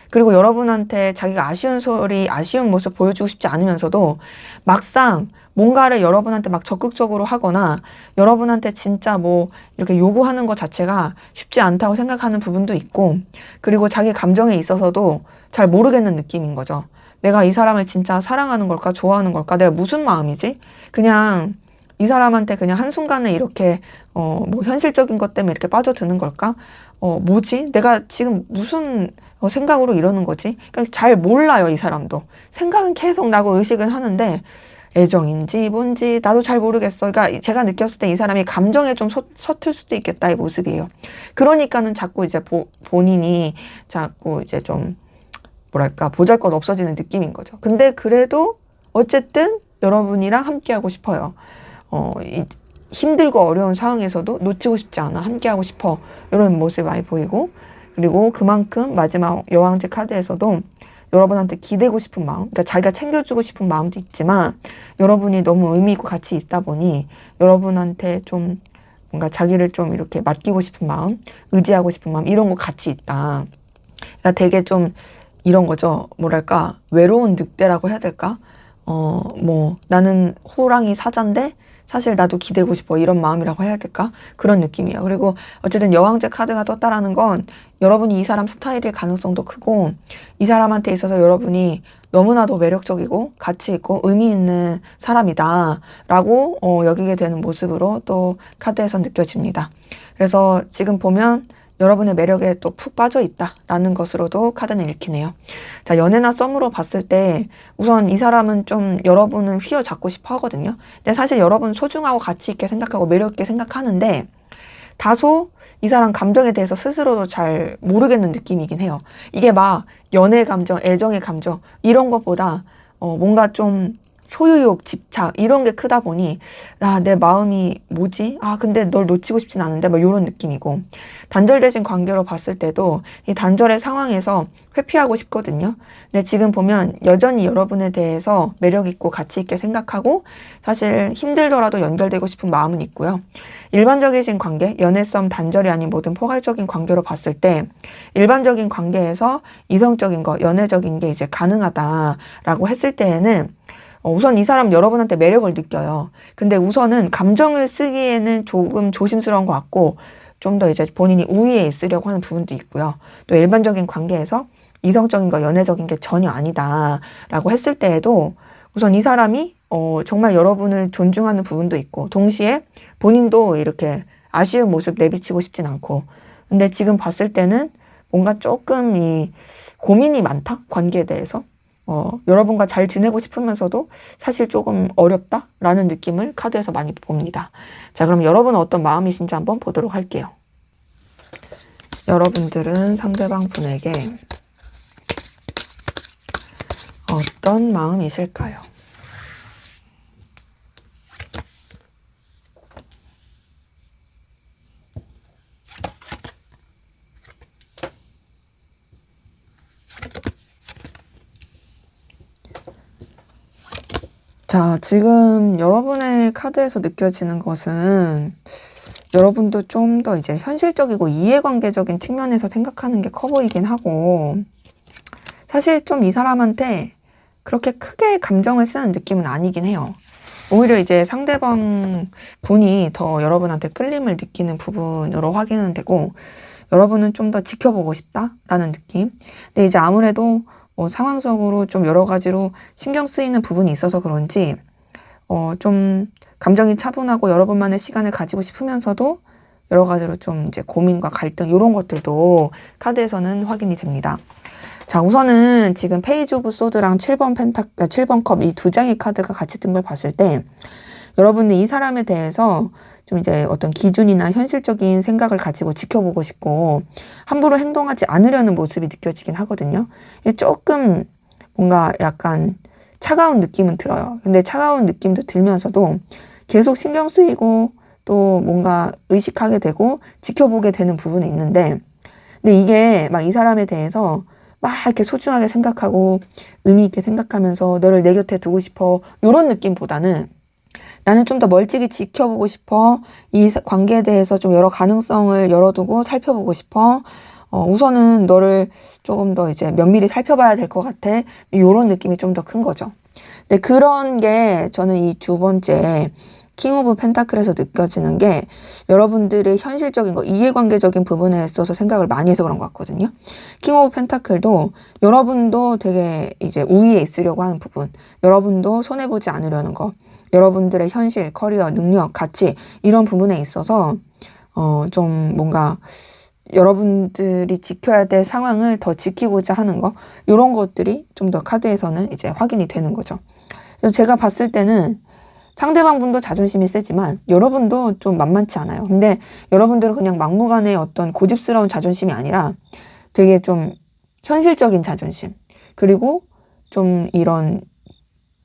그리고 여러분한테 자기가 아쉬운 소리, 아쉬운 모습 보여주고 싶지 않으면서도 막상 뭔가를 여러분한테 막 적극적으로 하거나 여러분한테 진짜 뭐 이렇게 요구하는 것 자체가 쉽지 않다고 생각하는 부분도 있고, 그리고 자기 감정에 있어서도 잘 모르겠는 느낌인 거죠. 내가 이 사람을 진짜 사랑하는 걸까? 좋아하는 걸까? 내가 무슨 마음이지? 그냥 이 사람한테 그냥 한순간에 이렇게 뭐 현실적인 것 때문에 이렇게 빠져드는 걸까? 뭐지? 내가 지금 무슨 생각으로 이러는 거지? 그러니까 잘 몰라요, 이 사람도. 생각은 계속 나고 의식은 하는데 애정인지 뭔지 나도 잘 모르겠어. 그러니까 제가 느꼈을 때 이 사람이 감정에 좀 서툴 수도 있겠다, 이 모습이에요. 그러니까는 자꾸 이제 본인이 자꾸 이제 좀 뭐랄까 보잘것 없어지는 느낌인 거죠. 근데 그래도 어쨌든 여러분이랑 함께하고 싶어요. 힘들고 어려운 상황에서도 놓치고 싶지 않아. 함께하고 싶어. 이런 모습이 많이 보이고, 그리고 그만큼 마지막 여왕제 카드에서도 여러분한테 기대고 싶은 마음, 그러니까 자기가 챙겨주고 싶은 마음도 있지만 여러분이 너무 의미 있고 같이 있다 보니 여러분한테 좀 뭔가 자기를 좀 이렇게 맡기고 싶은 마음, 의지하고 싶은 마음, 이런 거 같이 있다. 그러니까 되게 좀 이런 거죠. 뭐랄까, 외로운 늑대라고 해야 될까? 뭐 나는 호랑이 사자인데 사실 나도 기대고 싶어, 이런 마음이라고 해야 될까? 그런 느낌이에요. 그리고 어쨌든 여왕제 카드가 떴다라는 건 여러분이 이 사람 스타일일 가능성도 크고, 이 사람한테 있어서 여러분이 너무나도 매력적이고 가치 있고 의미 있는 사람이다 라고 여기게 되는 모습으로 또 카드에서 느껴집니다. 그래서 지금 보면 여러분의 매력에 또 푹 빠져 있다라는 것으로도 카드는 읽히네요. 자, 연애나 썸으로 봤을 때 우선 이 사람은 좀 여러분을 휘어잡고 싶어 하거든요. 근데 사실 여러분 소중하고 가치 있게 생각하고 매력 있게 생각하는데 다소 이 사람 감정에 대해서 스스로도 잘 모르겠는 느낌이긴 해요. 이게 막 연애 감정, 애정의 감정 이런 것보다 뭔가 좀 소유욕, 집착 이런 게 크다 보니 내 마음이 뭐지? 근데 널 놓치고 싶진 않은데 막 이런 느낌이고, 단절되신 관계로 봤을 때도 이 단절의 상황에서 회피하고 싶거든요. 근데 지금 보면 여전히 여러분에 대해서 매력 있고 가치 있게 생각하고 사실 힘들더라도 연결되고 싶은 마음은 있고요. 일반적이신 관계, 연애썸 단절이 아닌 모든 포괄적인 관계로 봤을 때 일반적인 관계에서 이성적인 거, 연애적인 게 이제 가능하다라고 했을 때에는 우선 이 사람 여러분한테 매력을 느껴요. 근데 우선은 감정을 쓰기에는 조금 조심스러운 것 같고 좀 더 이제 본인이 우위에 있으려고 하는 부분도 있고요. 또 일반적인 관계에서 이성적인 거, 연애적인 게 전혀 아니다라고 했을 때에도 우선 이 사람이 정말 여러분을 존중하는 부분도 있고, 동시에 본인도 이렇게 아쉬운 모습 내비치고 싶진 않고, 근데 지금 봤을 때는 뭔가 조금 이 고민이 많다? 관계에 대해서. 여러분과 잘 지내고 싶으면서도 사실 조금 어렵다라는 느낌을 카드에서 많이 봅니다. 자, 그럼 여러분은 어떤 마음이신지 한번 보도록 할게요. 여러분들은 상대방 분에게 어떤 마음이실까요? 자, 지금 여러분의 카드에서 느껴지는 것은 여러분도 좀 더 이제 현실적이고 이해관계적인 측면에서 생각하는 게 커 보이긴 하고, 사실 좀 이 사람한테 그렇게 크게 감정을 쓰는 느낌은 아니긴 해요. 오히려 이제 상대방 분이 더 여러분한테 끌림을 느끼는 부분으로 확인은 되고, 여러분은 좀 더 지켜보고 싶다라는 느낌. 근데 이제 아무래도 상황적으로 좀 여러 가지로 신경 쓰이는 부분이 있어서 그런지 좀 감정이 차분하고 여러분만의 시간을 가지고 싶으면서도 여러 가지로 좀 이제 고민과 갈등 이런 것들도 카드에서는 확인이 됩니다. 자, 우선은 지금 페이지 오브 소드랑 7번 컵 이 두 장의 카드가 같이 뜬 걸 봤을 때 여러분은 이 사람에 대해서 좀 이제 어떤 기준이나 현실적인 생각을 가지고 지켜보고 싶고 함부로 행동하지 않으려는 모습이 느껴지긴 하거든요. 이게 조금 뭔가 약간 차가운 느낌은 들어요. 근데 차가운 느낌도 들면서도 계속 신경 쓰이고 또 뭔가 의식하게 되고 지켜보게 되는 부분이 있는데 근데 이게 막 이 사람에 대해서 막 이렇게 소중하게 생각하고 의미 있게 생각하면서 너를 내 곁에 두고 싶어 이런 느낌보다는 나는 좀 더 멀찍이 지켜보고 싶어. 이 관계에 대해서 좀 여러 가능성을 열어두고 살펴보고 싶어. 우선은 너를 조금 더 이제 면밀히 살펴봐야 될 것 같아. 이런 느낌이 좀 더 큰 거죠. 근데 그런 게 저는 이 두 번째 킹 오브 펜타클에서 느껴지는 게 여러분들의 현실적인 거, 이해관계적인 부분에 있어서 생각을 많이 해서 그런 것 같거든요. 킹 오브 펜타클도 여러분도 되게 이제 우위에 있으려고 하는 부분, 여러분도 손해보지 않으려는 거, 여러분들의 현실, 커리어, 능력, 가치 이런 부분에 있어서 좀 뭔가 여러분들이 지켜야 될 상황을 더 지키고자 하는 거 이런 것들이 좀 더 카드에서는 이제 확인이 되는 거죠. 그래서 제가 봤을 때는 상대방 분도 자존심이 세지만 여러분도 좀 만만치 않아요. 근데 여러분들은 그냥 막무가내 어떤 고집스러운 자존심이 아니라 되게 좀 현실적인 자존심 그리고 좀 이런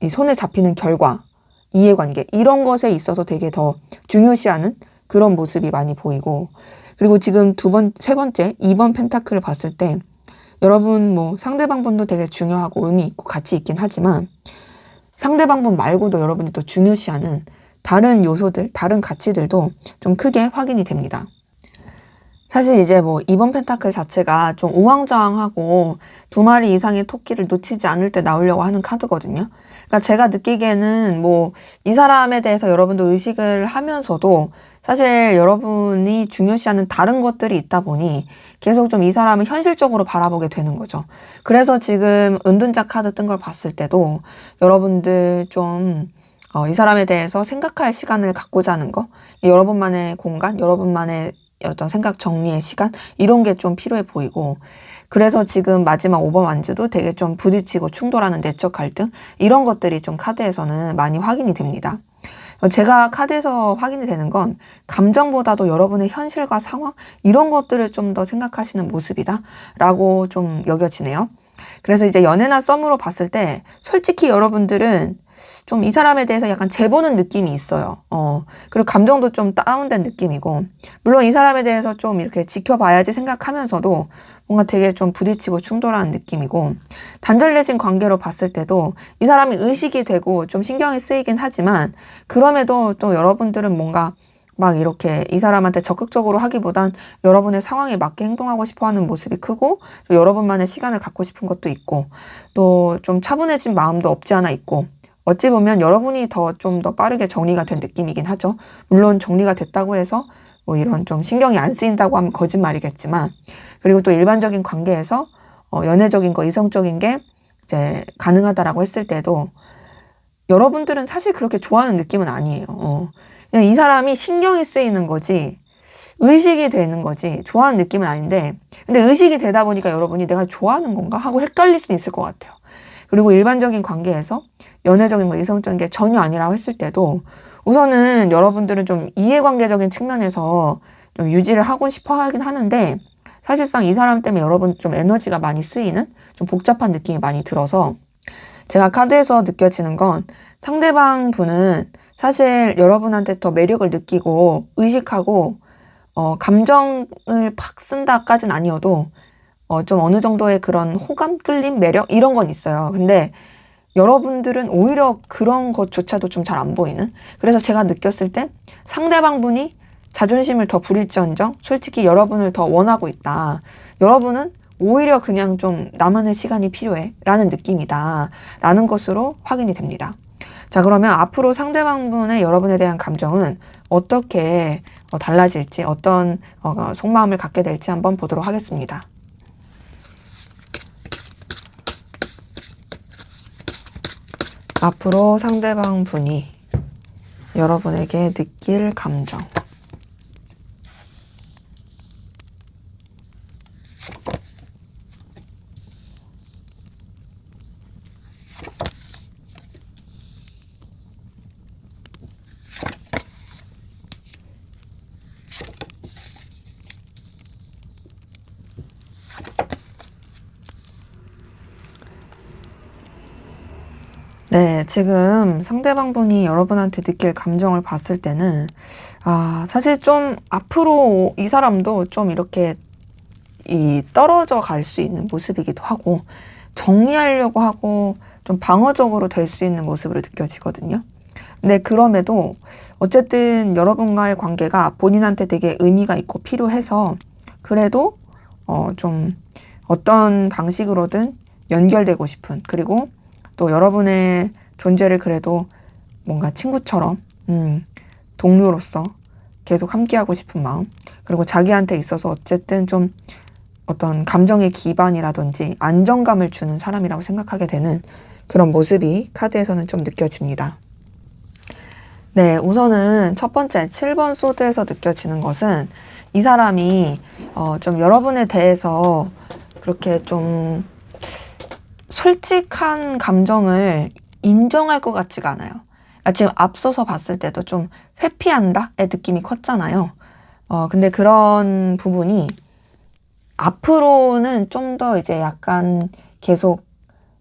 이 손에 잡히는 결과 이해관계 이런 것에 있어서 되게 더 중요시하는 그런 모습이 많이 보이고 그리고 지금 세 번째 2번 펜타클을 봤을 때 여러분 뭐 상대방 분도 되게 중요하고 의미 있고 가치 있긴 하지만 상대방 분 말고도 여러분이 또 중요시하는 다른 요소들, 다른 가치들도 좀 크게 확인이 됩니다. 사실 이제 뭐 2번 펜타클 자체가 좀 우왕좌왕하고 두 마리 이상의 토끼를 놓치지 않을 때 나오려고 하는 카드거든요. 그러니까 제가 느끼기에는 뭐 이 사람에 대해서 여러분도 의식을 하면서도 사실 여러분이 중요시하는 다른 것들이 있다 보니 계속 좀 이 사람을 현실적으로 바라보게 되는 거죠. 그래서 지금 은둔자 카드 뜬 걸 봤을 때도 여러분들 좀 이 사람에 대해서 생각할 시간을 갖고자 하는 거, 여러분만의 공간, 여러분만의 어떤 생각 정리의 시간 이런 게 좀 필요해 보이고 그래서 지금 마지막 5번 완주도 되게 좀 부딪히고 충돌하는 내적 갈등 이런 것들이 좀 카드에서는 많이 확인이 됩니다. 제가 카드에서 확인이 되는 건 감정보다도 여러분의 현실과 상황 이런 것들을 좀 더 생각하시는 모습이다 라고 좀 여겨지네요. 그래서 이제 연애나 썸으로 봤을 때 솔직히 여러분들은 좀 이 사람에 대해서 약간 재보는 느낌이 있어요. 그리고 감정도 좀 다운된 느낌이고 물론 이 사람에 대해서 좀 이렇게 지켜봐야지 생각하면서도 뭔가 되게 좀 부딪히고 충돌하는 느낌이고 단절되신 관계로 봤을 때도 이 사람이 의식이 되고 좀 신경이 쓰이긴 하지만 그럼에도 또 여러분들은 뭔가 막 이렇게 이 사람한테 적극적으로 하기보단 여러분의 상황에 맞게 행동하고 싶어 하는 모습이 크고 또 여러분만의 시간을 갖고 싶은 것도 있고 또 좀 차분해진 마음도 없지 않아 있고 어찌 보면 여러분이 좀 더 빠르게 정리가 된 느낌이긴 하죠. 물론 정리가 됐다고 해서 뭐 이런 좀 신경이 안 쓰인다고 하면 거짓말이겠지만 그리고 또 일반적인 관계에서 연애적인 거, 이성적인 게 이제 가능하다라고 했을 때도 여러분들은 사실 그렇게 좋아하는 느낌은 아니에요. 그냥 이 사람이 신경이 쓰이는 거지 의식이 되는 거지 좋아하는 느낌은 아닌데 근데 의식이 되다 보니까 여러분이 내가 좋아하는 건가 하고 헷갈릴 수 있을 것 같아요. 그리고 일반적인 관계에서 연애적인 거, 이성적인 게 전혀 아니라고 했을 때도 우선은 여러분들은 좀 이해관계적인 측면에서 좀 유지를 하고 싶어 하긴 하는데 사실상 이 사람 때문에 여러분 좀 에너지가 많이 쓰이는 좀 복잡한 느낌이 많이 들어서 제가 카드에서 느껴지는 건 상대방 분은 사실 여러분한테 더 매력을 느끼고 의식하고 감정을 팍 쓴다까진 아니어도 좀 어느 정도의 그런 호감, 끌림, 매력 이런 건 있어요. 근데 여러분들은 오히려 그런 것조차도 좀 잘 안 보이는 그래서 제가 느꼈을 때 상대방 분이 자존심을 더 부릴지언정 솔직히 여러분을 더 원하고 있다. 여러분은 오히려 그냥 좀 나만의 시간이 필요해 라는 느낌이다 라는 것으로 확인이 됩니다. 자, 그러면 앞으로 상대방 분의 여러분에 대한 감정은 어떻게 달라질지 어떤 속마음을 갖게 될지 한번 보도록 하겠습니다. 앞으로 상대방 분이 여러분에게 느낄 감정. 네, 지금 상대방분이 여러분한테 느낄 감정을 봤을 때는, 사실 좀 앞으로 이 사람도 좀 이렇게 떨어져 갈 수 있는 모습이기도 하고, 정리하려고 하고, 좀 방어적으로 될 수 있는 모습으로 느껴지거든요. 근데 그럼에도 어쨌든 여러분과의 관계가 본인한테 되게 의미가 있고 필요해서, 그래도 좀 어떤 방식으로든 연결되고 싶은, 그리고 또 여러분의 존재를 그래도 뭔가 친구처럼, 동료로서 계속 함께하고 싶은 마음, 그리고 자기한테 있어서 어쨌든 좀 어떤 감정의 기반이라든지 안정감을 주는 사람이라고 생각하게 되는 그런 모습이 카드에서는 좀 느껴집니다. 네, 우선은 첫 번째 7번 소드에서 느껴지는 것은 이 사람이 좀 여러분에 대해서 그렇게 좀 솔직한 감정을 인정할 것 같지가 않아요. 그러니까 지금 앞서서 봤을 때도 좀 회피한다의 느낌이 컸잖아요. 근데 그런 부분이 앞으로는 좀 더 이제 약간 계속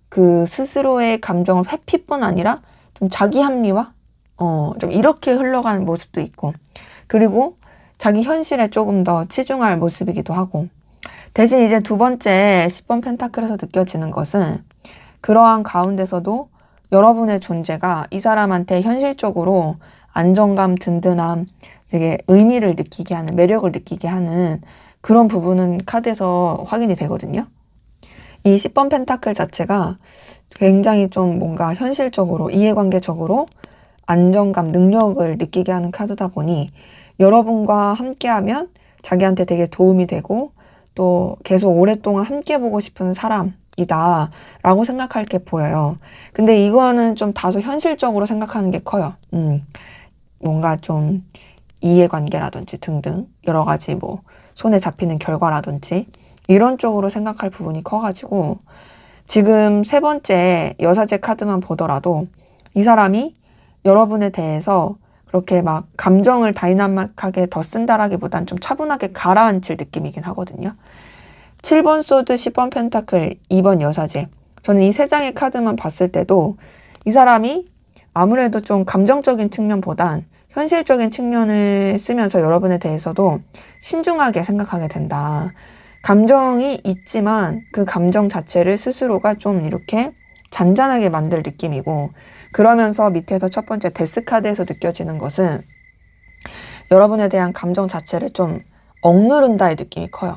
그 스스로의 감정을 회피뿐 아니라 좀 자기 합리화? 좀 이렇게 흘러가는 모습도 있고, 그리고 자기 현실에 조금 더 치중할 모습이기도 하고, 대신 이제 두 번째 10번 펜타클에서 느껴지는 것은 그러한 가운데서도 여러분의 존재가 이 사람한테 현실적으로 안정감, 든든함, 되게 의미를 느끼게 하는, 매력을 느끼게 하는 그런 부분은 카드에서 확인이 되거든요. 이 10번 펜타클 자체가 굉장히 좀 뭔가 현실적으로, 이해관계적으로 안정감, 능력을 느끼게 하는 카드다 보니 여러분과 함께하면 자기한테 되게 도움이 되고 또 계속 오랫동안 함께 보고 싶은 사람이다 라고 생각할 게 보여요. 근데 이거는 좀 다소 현실적으로 생각하는 게 커요. 뭔가 좀 이해관계라든지 등등 여러 가지 뭐 손에 잡히는 결과라든지 이런 쪽으로 생각할 부분이 커가지고 지금 세 번째 여사제 카드만 보더라도 이 사람이 여러분에 대해서 그렇게 막 감정을 다이나믹하게 더 쓴다라기보단 좀 차분하게 가라앉힐 느낌이긴 하거든요. 7번 소드, 10번 펜타클, 2번 여사제. 저는 이 세 장의 카드만 봤을 때도 이 사람이 아무래도 좀 감정적인 측면보단 현실적인 측면을 쓰면서 여러분에 대해서도 신중하게 생각하게 된다. 감정이 있지만 그 감정 자체를 스스로가 좀 이렇게 잔잔하게 만들 느낌이고, 그러면서 밑에서 첫 번째 데스 카드에서 느껴지는 것은 여러분에 대한 감정 자체를 좀 억누른다의 느낌이 커요.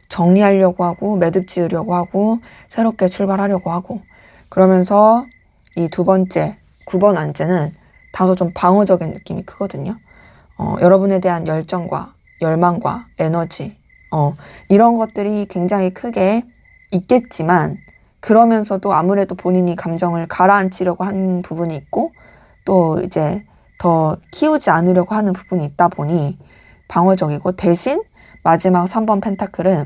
정리하려고 하고 매듭 지으려고 하고 새롭게 출발하려고 하고, 그러면서 이 두 번째 9번 안제는 다소 좀 방어적인 느낌이 크거든요. 여러분에 대한 열정과 열망과 에너지 이런 것들이 굉장히 크게 있겠지만, 그러면서도 아무래도 본인이 감정을 가라앉히려고 하는 부분이 있고 또 이제 더 키우지 않으려고 하는 부분이 있다 보니 방어적이고, 대신 마지막 3번 펜타클은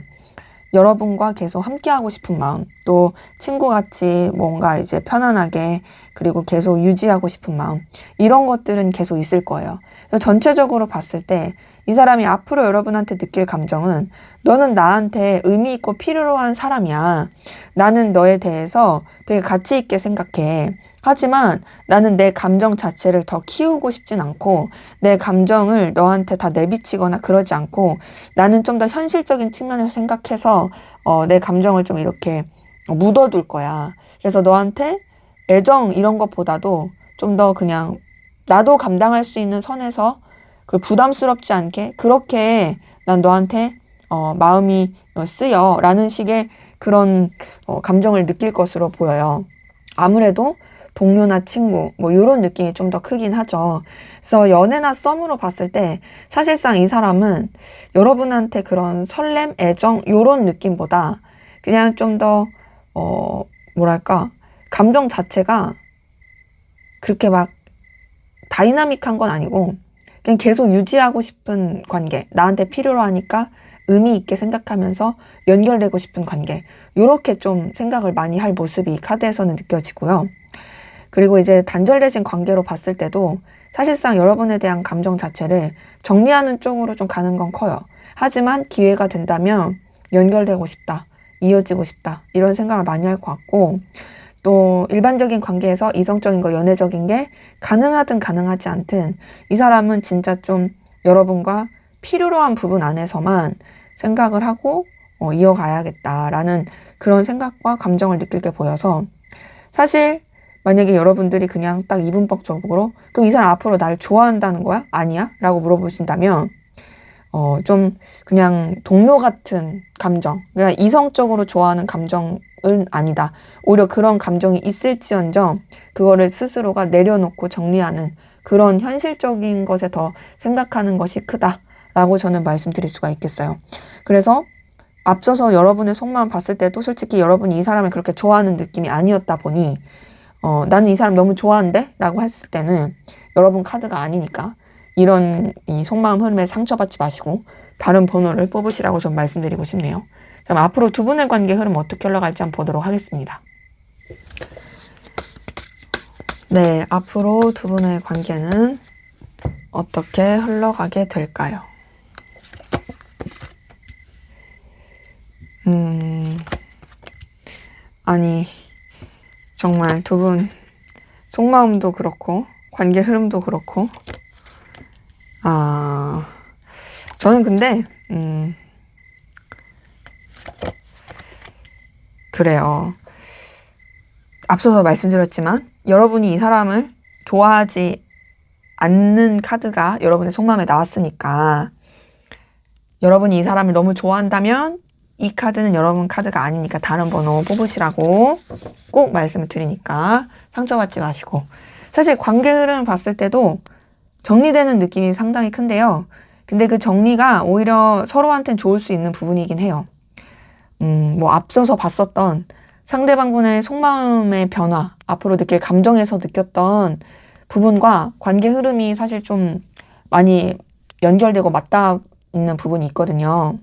여러분과 계속 함께하고 싶은 마음, 또 친구같이 뭔가 이제 편안하게 그리고 계속 유지하고 싶은 마음, 이런 것들은 계속 있을 거예요. 그래서 전체적으로 봤을 때 이 사람이 앞으로 여러분한테 느낄 감정은 너는 나한테 의미 있고 필요로 한 사람이야. 나는 너에 대해서 되게 가치 있게 생각해. 하지만 나는 내 감정 자체를 더 키우고 싶진 않고 내 감정을 너한테 다 내비치거나 그러지 않고 나는 좀 더 현실적인 측면에서 생각해서 내 감정을 좀 이렇게 묻어둘 거야. 그래서 너한테 애정 이런 것보다도 좀 더 그냥 나도 감당할 수 있는 선에서 그 부담스럽지 않게 그렇게 난 너한테 마음이 쓰여 라는 식의 그런 감정을 느낄 것으로 보여요. 아무래도 동료나 친구 뭐 이런 느낌이 좀 더 크긴 하죠. 그래서 연애나 썸으로 봤을 때 사실상 이 사람은 여러분한테 그런 설렘, 애정 이런 느낌보다 그냥 좀 더 뭐랄까 감정 자체가 그렇게 막 다이나믹한 건 아니고 그냥 계속 유지하고 싶은 관계, 나한테 필요로 하니까 의미 있게 생각하면서 연결되고 싶은 관계, 이렇게 좀 생각을 많이 할 모습이 카드에서는 느껴지고요. 그리고 이제 단절되신 관계로 봤을 때도 사실상 여러분에 대한 감정 자체를 정리하는 쪽으로 좀 가는 건 커요. 하지만 기회가 된다면 연결되고 싶다, 이어지고 싶다, 이런 생각을 많이 할 것 같고, 또 일반적인 관계에서 이성적인 거, 연애적인 게 가능하든 가능하지 않든 이 사람은 진짜 좀 여러분과 필요로 한 부분 안에서만 생각을 하고 이어가야겠다라는 그런 생각과 감정을 느끼게 보여서, 사실 만약에 여러분들이 그냥 딱 이분법적으로 그럼 이 사람 앞으로 나를 좋아한다는 거야? 아니야? 라고 물어보신다면 좀 그냥 동료 같은 감정, 그냥 이성적으로 좋아하는 감정은 아니다. 오히려 그런 감정이 있을지언정 그거를 스스로가 내려놓고 정리하는 그런 현실적인 것에 더 생각하는 것이 크다라고 저는 말씀드릴 수가 있겠어요. 그래서 앞서서 여러분의 속마음 봤을 때도 솔직히 여러분이 이 사람을 그렇게 좋아하는 느낌이 아니었다 보니 나는 이 사람 너무 좋아하는데? 라고 했을 때는 여러분 카드가 아니니까 이런 이 속마음 흐름에 상처받지 마시고 다른 번호를 뽑으시라고 좀 말씀드리고 싶네요. 그럼 앞으로 두 분의 관계 흐름 어떻게 흘러갈지 한번 보도록 하겠습니다. 네, 앞으로 두 분의 관계는 어떻게 흘러가게 될까요? 아니, 정말 두 분 속마음도 그렇고 관계 흐름도 그렇고 저는 근데 그래요. 앞서서 말씀드렸지만 여러분이 이 사람을 좋아하지 않는 카드가 여러분의 속마음에 나왔으니까, 여러분이 이 사람을 너무 좋아한다면 이 카드는 여러분 카드가 아니니까 다른 번호 뽑으시라고 꼭 말씀을 드리니까 상처받지 마시고, 사실 관계 흐름을 봤을 때도 정리되는 느낌이 상당히 큰데요. 근데 그 정리가 오히려 서로한테는 좋을 수 있는 부분이긴 해요. 뭐 앞서서 봤었던 상대방분의 속마음의 변화, 앞으로 느낄 감정에서 느꼈던 부분과 관계 흐름이 사실 좀 많이 연결되고 맞닿아 있는 부분이 있거든요.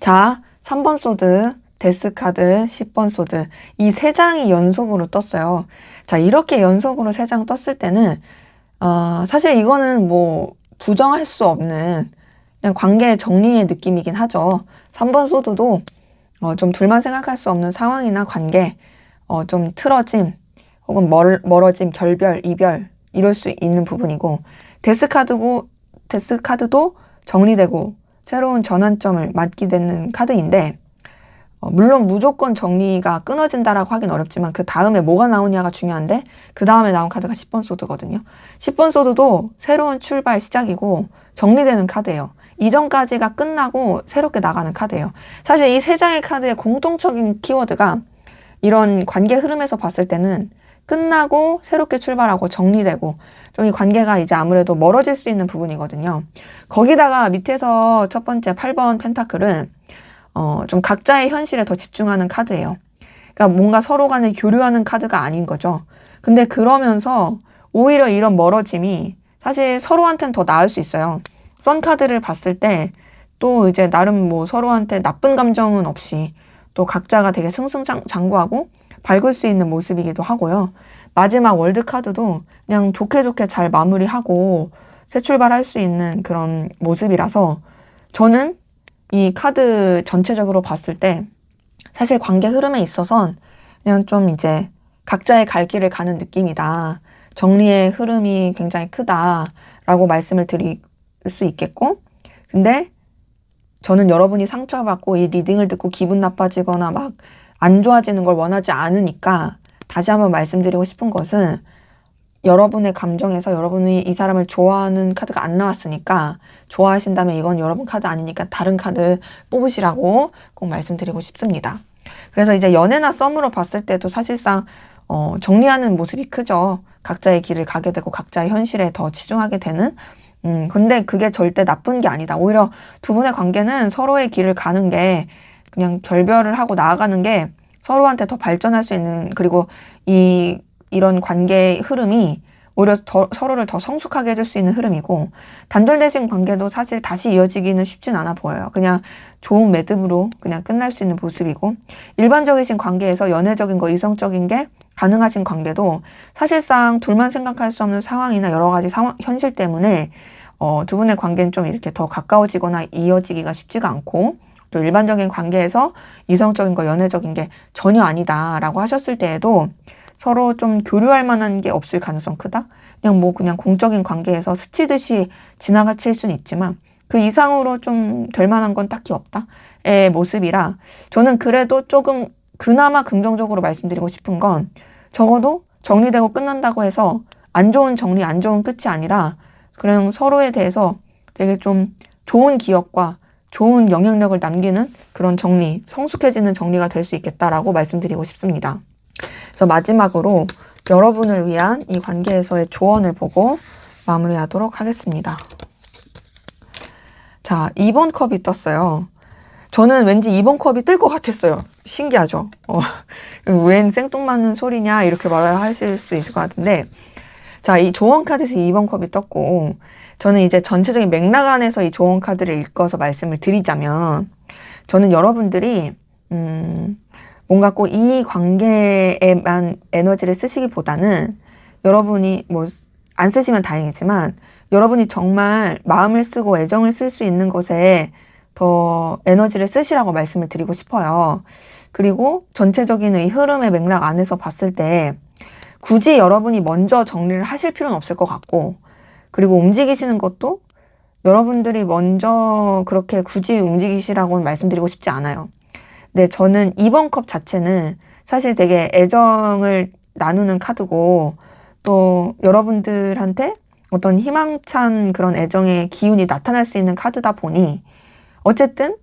자, 3번 소드, 데스카드, 10번 소드, 이 세 장이 연속으로 떴어요. 자, 이렇게 연속으로 세 장 떴을 때는 사실 이거는 뭐 부정할 수 없는 그냥 관계 정리의 느낌이긴 하죠. 3번 소드도 좀 둘만 생각할 수 없는 상황이나 관계, 좀 틀어짐, 혹은 멀어짐, 결별, 이별, 이럴 수 있는 부분이고, 데스카드도 정리되고 새로운 전환점을 맞게 되는 카드인데, 물론 무조건 정리가 끊어진다라고 하긴 어렵지만 그 다음에 뭐가 나오냐가 중요한데, 그 다음에 나온 카드가 10번 소드거든요. 10번 소드도 새로운 출발 시작이고 정리되는 카드예요. 이전까지가 끝나고 새롭게 나가는 카드예요. 사실 이 세 장의 카드의 공통적인 키워드가 이런 관계 흐름에서 봤을 때는 끝나고 새롭게 출발하고 정리되고 좀 이 관계가 이제 아무래도 멀어질 수 있는 부분이거든요. 거기다가 밑에서 첫 번째 8번 펜타클은 좀 각자의 현실에 더 집중하는 카드예요. 그러니까 뭔가 서로 간에 교류하는 카드가 아닌 거죠. 근데 그러면서 오히려 이런 멀어짐이 사실 서로한테는 더 나을 수 있어요. 선 카드를 봤을 때 또 이제 나름 뭐 서로한테 나쁜 감정은 없이 또 각자가 되게 승승장구하고 밝을 수 있는 모습이기도 하고요. 마지막 월드 카드도 그냥 좋게 좋게 잘 마무리하고 새 출발할 수 있는 그런 모습이라서, 저는 이 카드 전체적으로 봤을 때 사실 관계 흐름에 있어선 그냥 좀 이제 각자의 갈 길을 가는 느낌이다. 정리의 흐름이 굉장히 크다라고 말씀을 드릴 수 있겠고, 근데 저는 여러분이 상처받고 이 리딩을 듣고 기분 나빠지거나 막 안 좋아지는 걸 원하지 않으니까 다시 한번 말씀드리고 싶은 것은, 여러분의 감정에서 여러분이 이 사람을 좋아하는 카드가 안 나왔으니까, 좋아하신다면 이건 여러분 카드 아니니까 다른 카드 뽑으시라고 꼭 말씀드리고 싶습니다. 그래서 이제 연애나 썸으로 봤을 때도 사실상 정리하는 모습이 크죠. 각자의 길을 가게 되고 각자의 현실에 더 치중하게 되는. 근데 그게 절대 나쁜 게 아니다. 오히려 두 분의 관계는 서로의 길을 가는 게, 그냥 결별을 하고 나아가는 게 서로한테 더 발전할 수 있는, 그리고 이런 관계의 흐름이 오히려 서로를 더 성숙하게 해줄 수 있는 흐름이고, 단절되신 관계도 사실 다시 이어지기는 쉽진 않아 보여요. 그냥 좋은 매듭으로 그냥 끝날 수 있는 모습이고, 일반적이신 관계에서 연애적인 거, 이성적인 게 가능하신 관계도 사실상 둘만 생각할 수 없는 상황이나 여러 가지 현실 때문에 두 분의 관계는 좀 이렇게 더 가까워지거나 이어지기가 쉽지가 않고, 또 일반적인 관계에서 이성적인 거, 연애적인 게 전혀 아니다라고 하셨을 때에도 서로 좀 교류할 만한 게 없을 가능성 크다? 그냥 공적인 관계에서 스치듯이 지나가칠 수는 있지만 그 이상으로 좀 될 만한 건 딱히 없다의 모습이라 저는 그래도 조금 그나마 긍정적으로 말씀드리고 싶은 건 적어도 정리되고 끝난다고 해서 안 좋은 정리, 안 좋은 끝이 아니라 그냥 서로에 대해서 되게 좀 좋은 기억과 좋은 영향력을 남기는 그런 정리, 성숙해지는 정리가 될 수 있겠다라고 말씀드리고 싶습니다. 그래서 마지막으로 여러분을 위한 이 관계에서의 조언을 보고 마무리하도록 하겠습니다. 자, 2번 컵이 떴어요. 저는 왠지 2번 컵이 뜰 것 같았어요. 신기하죠? 웬 생뚱맞는 소리냐 이렇게 말을 하실 수 있을 것 같은데 자, 이 조언 카드에서 2번 컵이 떴고 저는 이제 전체적인 맥락 안에서 이 조언 카드를 읽어서 말씀을 드리자면 저는 여러분들이 뭔가 꼭 이 관계에만 에너지를 쓰시기보다는 여러분이 안 쓰시면 다행이지만 여러분이 정말 마음을 쓰고 애정을 쓸 수 있는 것에 더 에너지를 쓰시라고 말씀을 드리고 싶어요. 그리고 전체적인 이 흐름의 맥락 안에서 봤을 때 굳이 여러분이 먼저 정리를 하실 필요는 없을 것 같고 그리고 움직이시는 것도 여러분들이 먼저 그렇게 굳이 움직이시라고는 말씀드리고 싶지 않아요. 네, 저는 2번 컵 자체는 사실 되게 애정을 나누는 카드고 또 여러분들한테 어떤 희망찬 그런 애정의 기운이 나타날 수 있는 카드다 보니 어쨌든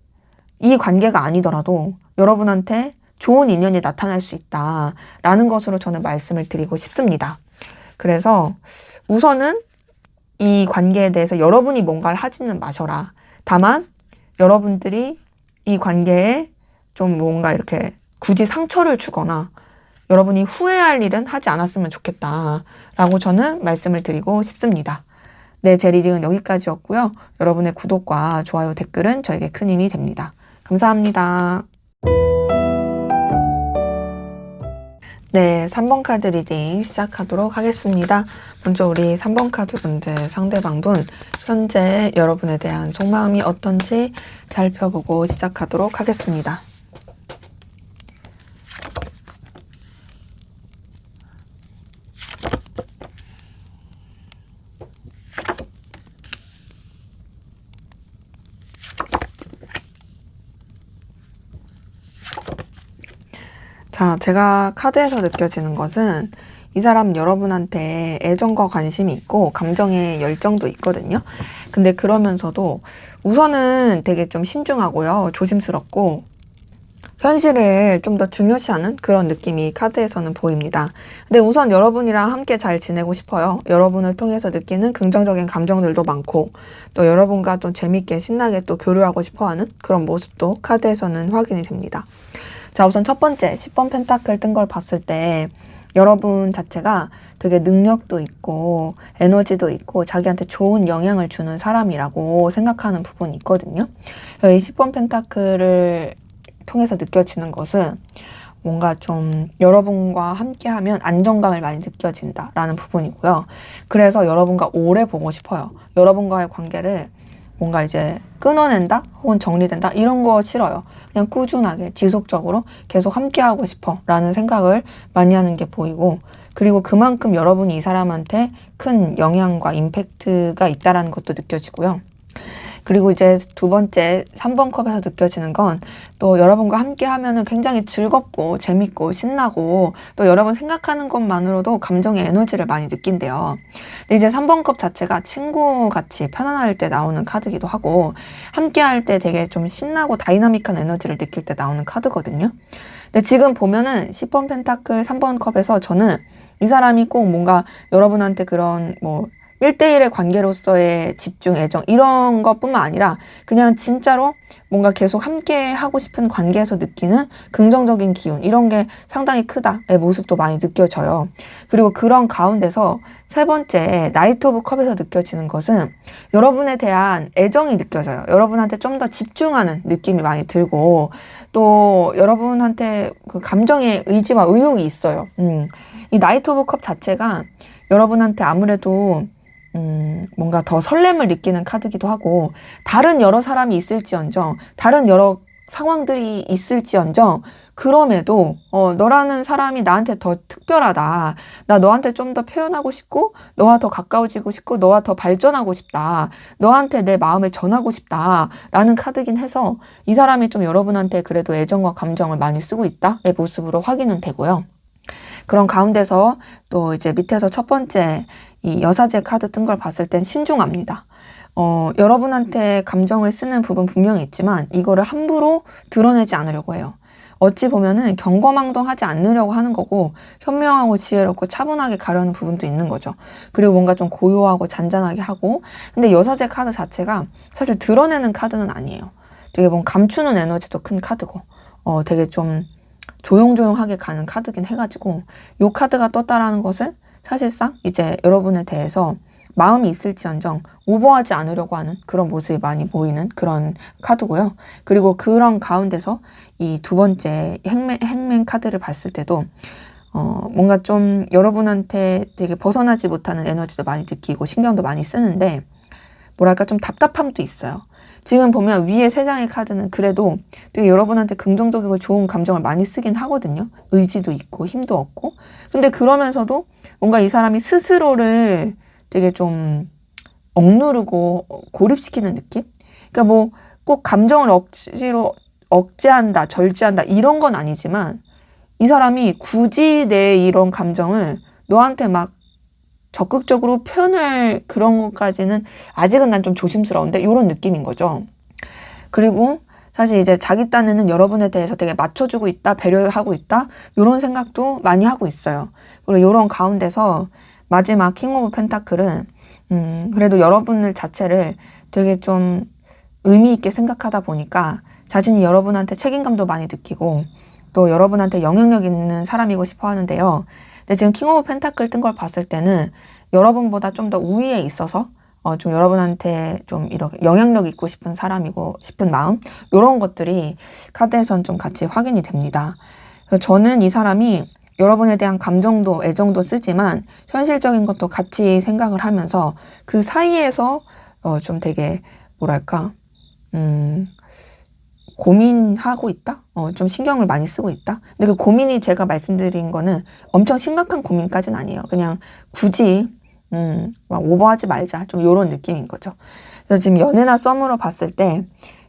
이 관계가 아니더라도 여러분한테 좋은 인연이 나타날 수 있다라는 것으로 저는 말씀을 드리고 싶습니다. 그래서 우선은 이 관계에 대해서 여러분이 뭔가를 하지는 마셔라. 다만 여러분들이 이 관계에 좀 뭔가 이렇게 굳이 상처를 주거나 여러분이 후회할 일은 하지 않았으면 좋겠다라고 저는 말씀을 드리고 싶습니다. 네, 제 리딩은 여기까지였고요. 여러분의 구독과 좋아요, 댓글은 저에게 큰 힘이 됩니다. 감사합니다. 네, 3번 카드 리딩 시작하도록 하겠습니다. 먼저 우리 3번 카드 분들 상대방분 현재 여러분에 대한 속마음이 어떤지 살펴보고 시작하도록 하겠습니다. 자, 제가 카드에서 느껴지는 것은 이 사람 여러분한테 애정과 관심이 있고 감정의 열정도 있거든요. 근데 그러면서도 우선은 되게 좀 신중하고요. 조심스럽고 현실을 좀 더 중요시하는 그런 느낌이 카드에서는 보입니다. 근데 우선 여러분이랑 함께 잘 지내고 싶어요. 여러분을 통해서 느끼는 긍정적인 감정들도 많고 또 여러분과 또 재밌게 신나게 또 교류하고 싶어하는 그런 모습도 카드에서는 확인이 됩니다. 자, 우선 첫 번째 10번 펜타클 뜬 걸 봤을 때 여러분 자체가 되게 능력도 있고 에너지도 있고 자기한테 좋은 영향을 주는 사람이라고 생각하는 부분이 있거든요. 이 10번 펜타클을 통해서 느껴지는 것은 뭔가 좀 여러분과 함께하면 안정감을 많이 느껴진다라는 부분이고요. 그래서 여러분과 오래 보고 싶어요. 여러분과의 관계를 뭔가 이제 끊어낸다 혹은 정리된다 이런 거 싫어요. 그냥 꾸준하게 지속적으로 계속 함께하고 싶어 라는 생각을 많이 하는 게 보이고 그리고 그만큼 여러분이 이 사람한테 큰 영향과 임팩트가 있다는 것도 느껴지고요. 그리고 이제 두 번째 3번 컵에서 느껴지는 건 또 여러분과 함께 하면은 굉장히 즐겁고 재밌고 신나고 또 여러분 생각하는 것만으로도 감정의 에너지를 많이 느낀대요. 근데 이제 3번 컵 자체가 친구같이 편안할 때 나오는 카드기도 하고 함께 할 때 되게 좀 신나고 다이나믹한 에너지를 느낄 때 나오는 카드거든요. 근데 지금 보면은 10번 펜타클 3번 컵에서 저는 이 사람이 꼭 뭔가 여러분한테 그런 1대1의 관계로서의 집중, 애정 이런 것뿐만 아니라 그냥 진짜로 뭔가 계속 함께 하고 싶은 관계에서 느끼는 긍정적인 기운 이런 게 상당히 크다의 모습도 많이 느껴져요. 그리고 그런 가운데서 세 번째 나이트 오브 컵에서 느껴지는 것은 여러분에 대한 애정이 느껴져요. 여러분한테 좀 더 집중하는 느낌이 많이 들고 또 여러분한테 그 감정의 의지와 의욕이 있어요. 이 나이트 오브 컵 자체가 여러분한테 아무래도 뭔가 더 설렘을 느끼는 카드기도 하고 다른 여러 사람이 있을지언정 다른 여러 상황들이 있을지언정 그럼에도 너라는 사람이 나한테 더 특별하다. 나 너한테 좀 더 표현하고 싶고 너와 더 가까워지고 싶고 너와 더 발전하고 싶다. 너한테 내 마음을 전하고 싶다. 라는 카드긴 해서 이 사람이 좀 여러분한테 그래도 애정과 감정을 많이 쓰고 있다의 모습으로 확인은 되고요. 그런 가운데서 또 이제 밑에서 첫 번째 이 여사제 카드 뜬 걸 봤을 땐 신중합니다. 여러분한테 감정을 쓰는 부분 분명히 있지만 이거를 함부로 드러내지 않으려고 해요. 어찌 보면은 경거망동하지 않으려고 하는 거고 현명하고 지혜롭고 차분하게 가려는 부분도 있는 거죠. 그리고 뭔가 좀 고요하고 잔잔하게 하고 근데 여사제 카드 자체가 사실 드러내는 카드는 아니에요. 되게 뭔가 감추는 에너지도 큰 카드고 되게 좀 조용조용하게 가는 카드긴 해가지고 요 카드가 떴다라는 것은 사실상 이제 여러분에 대해서 마음이 있을지언정 오버하지 않으려고 하는 그런 모습이 많이 보이는 그런 카드고요. 그리고 그런 가운데서 이 두 번째 행맨 카드를 봤을 때도 뭔가 좀 여러분한테 되게 벗어나지 못하는 에너지도 많이 느끼고 신경도 많이 쓰는데 뭐랄까 좀 답답함도 있어요. 지금 보면 위에 세 장의 카드는 그래도 되게 여러분한테 긍정적이고 좋은 감정을 많이 쓰긴 하거든요. 의지도 있고 힘도 얻고. 근데 그러면서도 뭔가 이 사람이 스스로를 되게 좀 억누르고 고립시키는 느낌? 그러니까 뭐 꼭 감정을 억지로 억제한다, 절제한다 이런 건 아니지만 이 사람이 굳이 내 이런 감정을 너한테 막 적극적으로 표현할 그런 것까지는 아직은 난 좀 조심스러운데 이런 느낌인 거죠. 그리고 사실 이제 자기 딴에는 여러분에 대해서 되게 맞춰주고 있다, 배려하고 있다 이런 생각도 많이 하고 있어요. 그리고 이런 가운데서 마지막 킹 오브 펜타클은 그래도 여러분들 자체를 되게 좀 의미 있게 생각하다 보니까 자신이 여러분한테 책임감도 많이 느끼고 또 여러분한테 영향력 있는 사람이고 싶어 하는데요. 근데 지금 킹 오브 펜타클 뜬 걸 봤을 때는 여러분보다 좀 더 우위에 있어서 좀 여러분한테 좀 이렇게 영향력 있고 싶은 사람이고 싶은 마음 이런 것들이 카드에선 좀 같이 확인이 됩니다. 그래서 저는 이 사람이 여러분에 대한 감정도 애정도 쓰지만 현실적인 것도 같이 생각을 하면서 그 사이에서 좀 되게 뭐랄까 고민하고 있다? 좀 신경을 많이 쓰고 있다? 근데 그 고민이 제가 말씀드린 거는 엄청 심각한 고민까지는 아니에요. 그냥 굳이 막 오버하지 말자. 좀 이런 느낌인 거죠. 그래서 지금 연애나 썸으로 봤을 때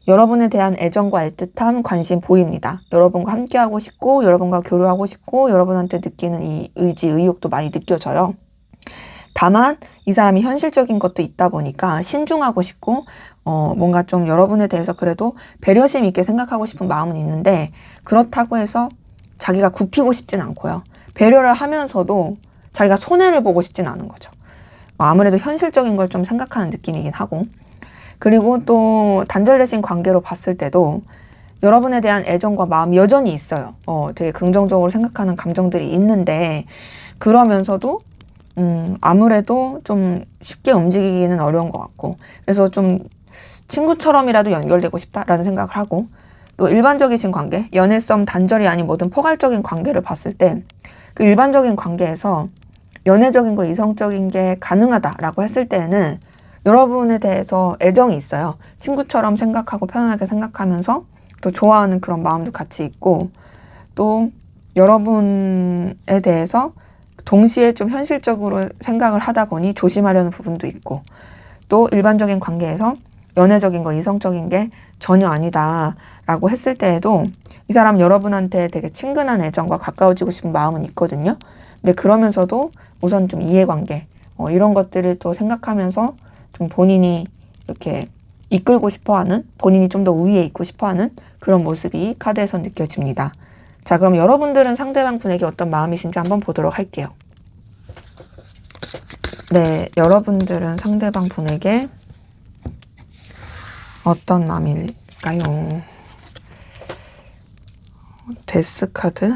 여러분에 대한 애정과 애틋함, 관심 보입니다. 여러분과 함께하고 싶고 여러분과 교류하고 싶고 여러분한테 느끼는 이 의지, 의욕도 많이 느껴져요. 다만 이 사람이 현실적인 것도 있다 보니까 신중하고 싶고 뭔가 좀 여러분에 대해서 그래도 배려심 있게 생각하고 싶은 마음은 있는데 그렇다고 해서 자기가 굽히고 싶진 않고요. 배려를 하면서도 자기가 손해를 보고 싶진 않은 거죠. 아무래도 현실적인 걸 좀 생각하는 느낌이긴 하고 그리고 또 단절되신 관계로 봤을 때도 여러분에 대한 애정과 마음이 여전히 있어요. 되게 긍정적으로 생각하는 감정들이 있는데 그러면서도 아무래도 좀 쉽게 움직이기는 어려운 것 같고 그래서 좀 친구처럼이라도 연결되고 싶다라는 생각을 하고 또 일반적이신 관계, 연애썸 단절이 아닌 모든 포괄적인 관계를 봤을 때 그 일반적인 관계에서 연애적인 거 이성적인 게 가능하다라고 했을 때에는 여러분에 대해서 애정이 있어요. 친구처럼 생각하고 편안하게 생각하면서 또 좋아하는 그런 마음도 같이 있고 또 여러분에 대해서 동시에 좀 현실적으로 생각을 하다 보니 조심하려는 부분도 있고 또 일반적인 관계에서 연애적인 거 이성적인 게 전혀 아니다라고 했을 때에도 이 사람 여러분한테 되게 친근한 애정과 가까워지고 싶은 마음은 있거든요. 근데 그러면서도 우선 좀 이해관계 이런 것들을 또 생각하면서 좀 본인이 이렇게 이끌고 싶어하는 본인이 좀 더 우위에 있고 싶어하는 그런 모습이 카드에서 느껴집니다. 자, 그럼 여러분들은 상대방 분에게 어떤 마음이신지 한번 보도록 할게요. 네, 여러분들은 상대방 분에게 어떤 마음일까요? 데스 카드?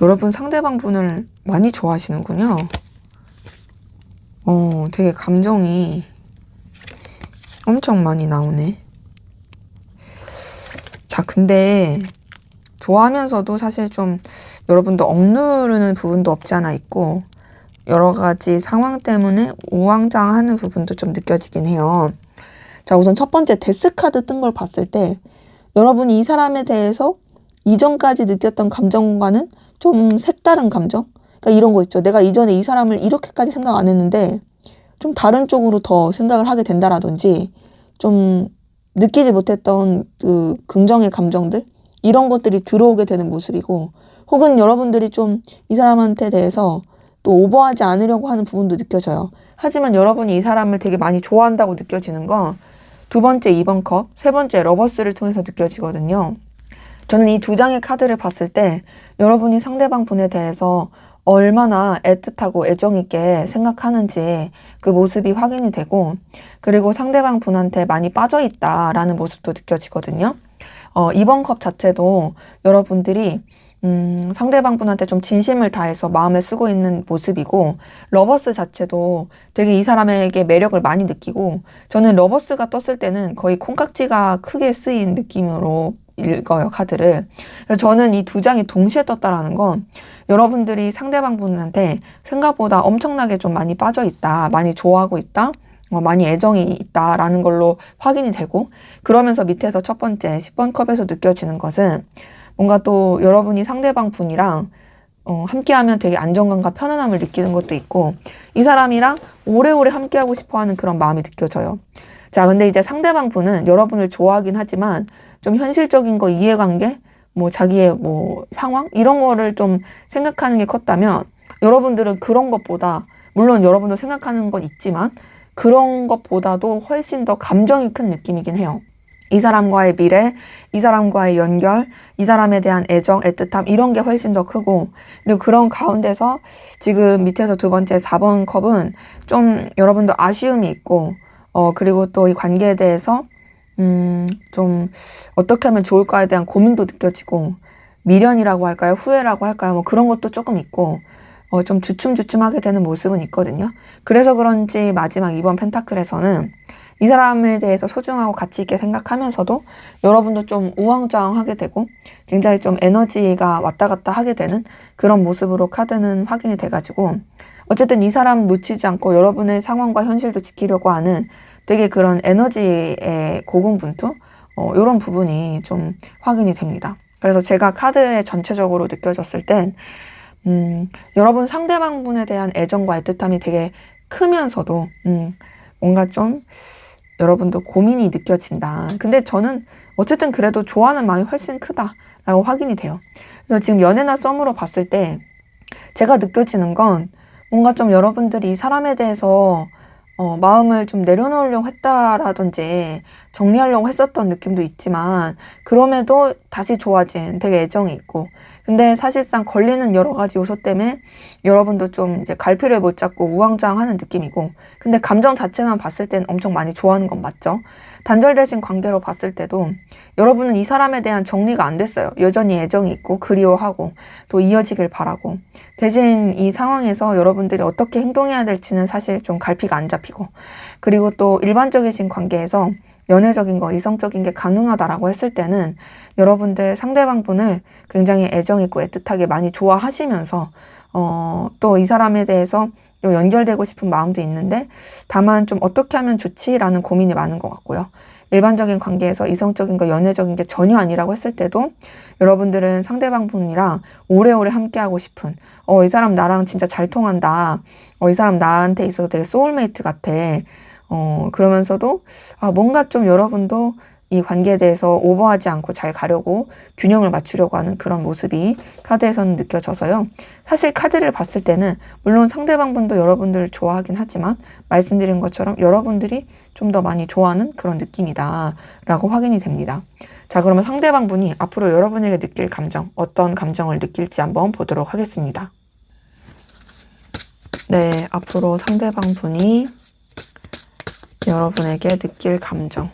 여러분 상대방 분을 많이 좋아하시는군요. 되게 감정이 엄청 많이 나오네. 자, 근데 좋아하면서도 사실 좀 여러분도 억누르는 부분도 없지 않아 있고 여러 가지 상황 때문에 우왕좌왕하는 부분도 좀 느껴지긴 해요. 자, 우선 첫 번째 데스 카드 뜬 걸 봤을 때 여러분이 이 사람에 대해서 이전까지 느꼈던 감정과는 좀 색다른 감정? 그러니까 이런 거 있죠. 내가 이전에 이 사람을 이렇게까지 생각 안 했는데 좀 다른 쪽으로 더 생각을 하게 된다라든지 좀 느끼지 못했던 그 긍정의 감정들? 이런 것들이 들어오게 되는 모습이고, 혹은 여러분들이 좀 이 사람한테 대해서 또 오버하지 않으려고 하는 부분도 느껴져요. 하지만 여러분이 이 사람을 되게 많이 좋아한다고 느껴지는 건 두 번째 2번 컵, 세 번째 러버스를 통해서 느껴지거든요. 저는 이 두 장의 카드를 봤을 때 여러분이 상대방 분에 대해서 얼마나 애틋하고 애정있게 생각하는지 그 모습이 확인이 되고, 그리고 상대방 분한테 많이 빠져있다라는 모습도 느껴지거든요. 2번 컵 자체도 여러분들이 상대방 분한테 좀 진심을 다해서 마음에 쓰고 있는 모습이고, 러버스 자체도 되게 이 사람에게 매력을 많이 느끼고, 저는 러버스가 떴을 때는 거의 콩깍지가 크게 쓰인 느낌으로 읽어요, 카드를. 그래서 저는 이 두 장이 동시에 떴다라는 건 여러분들이 상대방 분한테 생각보다 엄청나게 좀 많이 빠져 있다, 많이 좋아하고 있다, 많이 애정이 있다라는 걸로 확인이 되고, 그러면서 밑에서 첫 번째 10번 컵에서 느껴지는 것은 뭔가 또 여러분이 상대방 분이랑 함께하면 되게 안정감과 편안함을 느끼는 것도 있고, 이 사람이랑 오래오래 함께하고 싶어하는 그런 마음이 느껴져요. 자, 근데 이제 상대방 분은 여러분을 좋아하긴 하지만 좀 현실적인 거, 이해관계, 뭐 자기의 뭐 상황 이런 거를 좀 생각하는 게 컸다면, 여러분들은 그런 것보다, 물론 여러분도 생각하는 건 있지만 그런 것보다도 훨씬 더 감정이 큰 느낌이긴 해요. 이 사람과의 미래, 이 사람과의 연결, 이 사람에 대한 애정, 애틋함 이런 게 훨씬 더 크고, 그리고 그런 가운데서 지금 밑에서 두 번째 4번 컵은 좀 여러분도 아쉬움이 있고, 그리고 또 이 관계에 대해서 좀 어떻게 하면 좋을까에 대한 고민도 느껴지고, 미련이라고 할까요? 후회라고 할까요? 뭐 그런 것도 조금 있고, 좀 주춤주춤하게 되는 모습은 있거든요. 그래서 그런지 마지막 2번 펜타클에서는 이 사람에 대해서 소중하고 가치 있게 생각하면서도 여러분도 좀 우왕좌왕하게 되고 굉장히 좀 에너지가 왔다 갔다 하게 되는 그런 모습으로 카드는 확인이 돼가지고, 어쨌든 이 사람 놓치지 않고 여러분의 상황과 현실도 지키려고 하는 되게 그런 에너지의 고군분투? 이런 부분이 좀 확인이 됩니다. 그래서 제가 카드에 전체적으로 느껴졌을 땐 여러분 상대방 분에 대한 애정과 애틋함이 되게 크면서도 뭔가 좀 여러분도 고민이 느껴진다. 근데 저는 어쨌든 그래도 좋아하는 마음이 훨씬 크다라고 확인이 돼요. 그래서 지금 연애나 썸으로 봤을 때 제가 느껴지는 건 뭔가 좀 여러분들이 이 사람에 대해서 마음을 좀 내려놓으려고 했다라든지 정리하려고 했었던 느낌도 있지만, 그럼에도 다시 좋아진 되게 애정이 있고, 근데 사실상 걸리는 여러 가지 요소 때문에 여러분도 좀 이제 갈피를 못 잡고 우왕좌왕하는 느낌이고, 근데 감정 자체만 봤을 땐 엄청 많이 좋아하는 건 맞죠. 단절되신 관계로 봤을 때도 여러분은 이 사람에 대한 정리가 안 됐어요. 여전히 애정이 있고 그리워하고 또 이어지길 바라고, 대신 이 상황에서 여러분들이 어떻게 행동해야 될지는 사실 좀 갈피가 안 잡히고, 그리고 또 일반적이신 관계에서 연애적인 거, 이성적인 게 가능하다라고 했을 때는 여러분들 상대방 분을 굉장히 애정 있고 애틋하게 많이 좋아하시면서 또 이 사람에 대해서 좀 연결되고 싶은 마음도 있는데, 다만 좀 어떻게 하면 좋지라는 고민이 많은 것 같고요. 일반적인 관계에서 이성적인 거, 연애적인 게 전혀 아니라고 했을 때도 여러분들은 상대방 분이랑 오래오래 함께하고 싶은, 이 사람 나랑 진짜 잘 통한다, 이 사람 나한테 있어서 되게 소울메이트 같아, 그러면서도 뭔가 좀 여러분도 이 관계에 대해서 오버하지 않고 잘 가려고 균형을 맞추려고 하는 그런 모습이 카드에서는 느껴져서요. 사실 카드를 봤을 때는 물론 상대방 분도 여러분들을 좋아하긴 하지만 말씀드린 것처럼 여러분들이 좀 더 많이 좋아하는 그런 느낌이다 라고 확인이 됩니다. 자, 그러면 상대방 분이 앞으로 여러분에게 느낄 감정, 어떤 감정을 느낄지 한번 보도록 하겠습니다. 네, 앞으로 상대방 분이 여러분에게 느낄 감정.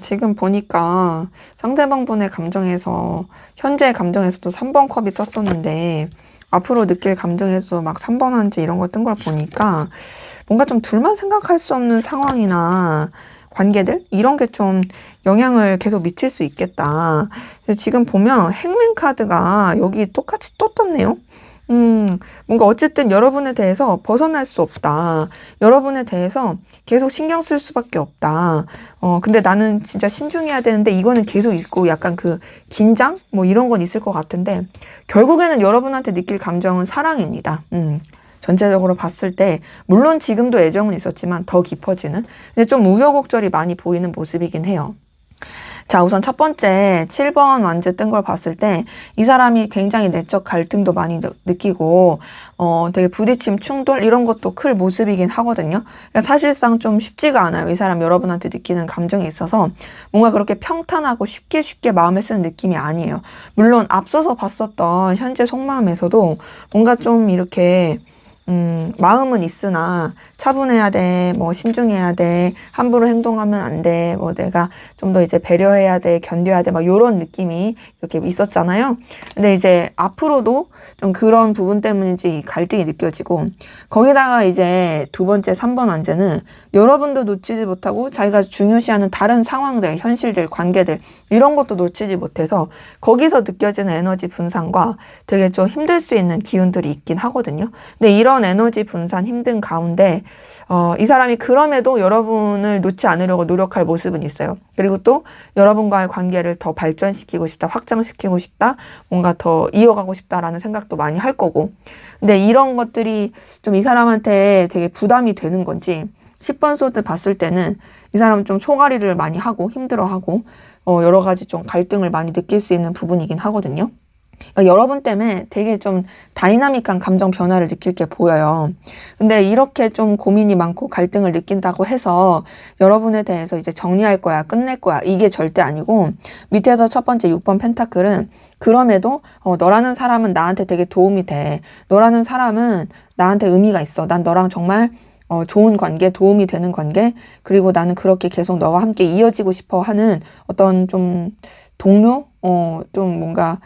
지금 보니까 상대방 분의 감정에서, 현재 감정에서도 3번 컵이 떴었는데 앞으로 느낄 감정에서 막 3번 한지 이런 거 뜬 걸 보니까 뭔가 좀 둘만 생각할 수 없는 상황이나 관계들 이런 게 좀 영향을 계속 미칠 수 있겠다. 그래서 지금 보면 행맨 카드가 여기 똑같이 또 떴네요. 뭔가 어쨌든 여러분에 대해서 벗어날 수 없다. 여러분에 대해서 계속 신경 쓸 수밖에 없다. 근데 나는 진짜 신중해야 되는데 이거는 계속 있고 약간 그 긴장? 뭐 이런 건 있을 것 같은데 결국에는 여러분한테 느낄 감정은 사랑입니다. 전체적으로 봤을 때 물론 지금도 애정은 있었지만 더 깊어지는 근데 좀 우여곡절이 많이 보이는 모습이긴 해요. 자, 우선 첫 번째 7번 완즈 뜬 걸 봤을 때 이 사람이 굉장히 내적 갈등도 많이 느끼고 되게 부딪힘, 충돌 이런 것도 클 모습이긴 하거든요. 그러니까 사실상 좀 쉽지가 않아요. 이 사람 여러분한테 느끼는 감정이 있어서 뭔가 그렇게 평탄하고 쉽게 마음을 쓰는 느낌이 아니에요. 물론 앞서서 봤었던 현재 속마음에서도 뭔가 좀 이렇게 마음은 있으나 차분해야 돼, 뭐 신중해야 돼, 함부로 행동하면 안 돼, 뭐 내가 좀 더 이제 배려해야 돼, 견뎌야 돼, 막 요런 느낌이 이렇게 있었잖아요. 근데 이제 앞으로도 좀 그런 부분 때문인지 이 갈등이 느껴지고, 거기다가 이제 두 번째 3번 완제는 여러분도 놓치지 못하고 자기가 중요시하는 다른 상황들, 현실들, 관계들, 이런 것도 놓치지 못해서 거기서 느껴지는 에너지 분산과 되게 좀 힘들 수 있는 기운들이 있긴 하거든요. 근데 이런 에너지 분산 힘든 가운데 이 사람이 그럼에도 여러분을 놓지 않으려고 노력할 모습은 있어요. 그리고 또 여러분과의 관계를 더 발전시키고 싶다, 확장시키고 싶다, 뭔가 더 이어가고 싶다라는 생각도 많이 할 거고. 근데 이런 것들이 좀 이 사람한테 되게 부담이 되는 건지 10번 소드 봤을 때는 이 사람은 좀 소가리를 많이 하고 힘들어하고 여러 가지 좀 갈등을 많이 느낄 수 있는 부분이긴 하거든요. 그러니까 여러분 때문에 되게 좀 다이나믹한 감정 변화를 느낄 게 보여요. 근데 이렇게 좀 고민이 많고 갈등을 느낀다고 해서 여러분에 대해서 이제 정리할 거야, 끝낼 거야, 이게 절대 아니고 밑에서 첫 번째 6번 펜타클은 그럼에도 너라는 사람은 나한테 되게 도움이 돼. 너라는 사람은 나한테 의미가 있어. 난 너랑 정말 좋은 관계, 도움이 되는 관계, 그리고 나는 그렇게 계속 너와 함께 이어지고 싶어 하는 어떤 좀 동료? 좀 뭔가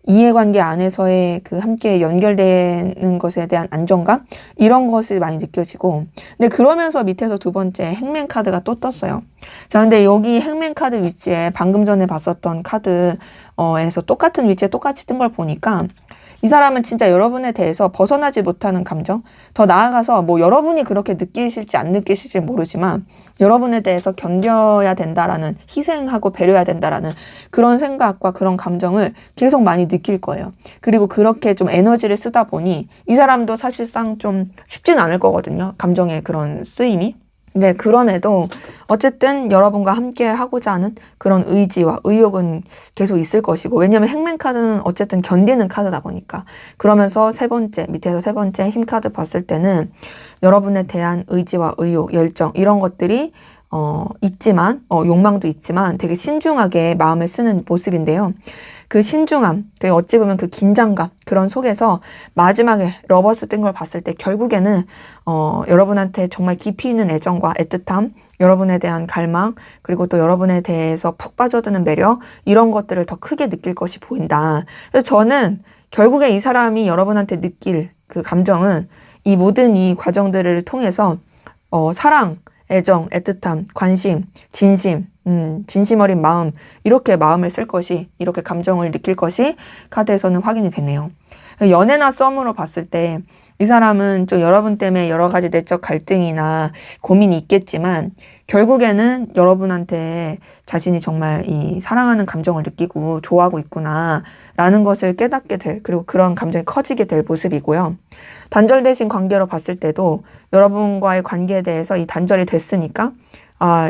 이해관계 안에서의 그 함께 연결되는 것에 대한 안정감? 이런 것을 많이 느껴지고. 근데 그러면서 밑에서 두 번째 행맨 카드가 또 떴어요. 자, 근데 여기 행맨 카드 위치에 방금 전에 봤었던 카드에서 똑같은 위치에 똑같이 뜬 걸 보니까 이 사람은 진짜 여러분에 대해서 벗어나지 못하는 감정? 더 나아가서 뭐 여러분이 그렇게 느끼실지 안 느끼실지 모르지만 여러분에 대해서 견뎌야 된다라는, 희생하고 배려해야 된다라는 그런 생각과 그런 감정을 계속 많이 느낄 거예요. 그리고 그렇게 좀 에너지를 쓰다 보니 이 사람도 사실상 좀 쉽지는 않을 거거든요. 감정의 그런 쓰임이. 네, 그럼에도 어쨌든 여러분과 함께 하고자 하는 그런 의지와 의욕은 계속 있을 것이고, 왜냐면 행맨 카드는 어쨌든 견디는 카드다 보니까. 그러면서 세 번째, 밑에서 세 번째 힘 카드 봤을 때는 여러분에 대한 의지와 의욕, 열정 이런 것들이 있지만 욕망도 있지만 되게 신중하게 마음을 쓰는 모습인데요. 그 신중함, 어찌 보면 그 긴장감, 그런 속에서 마지막에 러버스 뜬 걸 봤을 때 결국에는 여러분한테 정말 깊이 있는 애정과 애틋함, 여러분에 대한 갈망, 그리고 또 여러분에 대해서 푹 빠져드는 매력, 이런 것들을 더 크게 느낄 것이 보인다. 그래서 저는 결국에 이 사람이 여러분한테 느낄 그 감정은 이 모든 이 과정들을 통해서 사랑, 애정, 애틋함, 관심, 진심, 진심 어린 마음, 이렇게 마음을 쓸 것이, 이렇게 감정을 느낄 것이 카드에서는 확인이 되네요. 연애나 썸으로 봤을 때 이 사람은 좀 여러분 때문에 여러 가지 내적 갈등이나 고민이 있겠지만 결국에는 여러분한테 자신이 정말 이 사랑하는 감정을 느끼고 좋아하고 있구나 라는 것을 깨닫게 될, 그리고 그런 감정이 커지게 될 모습이고요. 단절되신 관계로 봤을 때도 여러분과의 관계에 대해서 이 단절이 됐으니까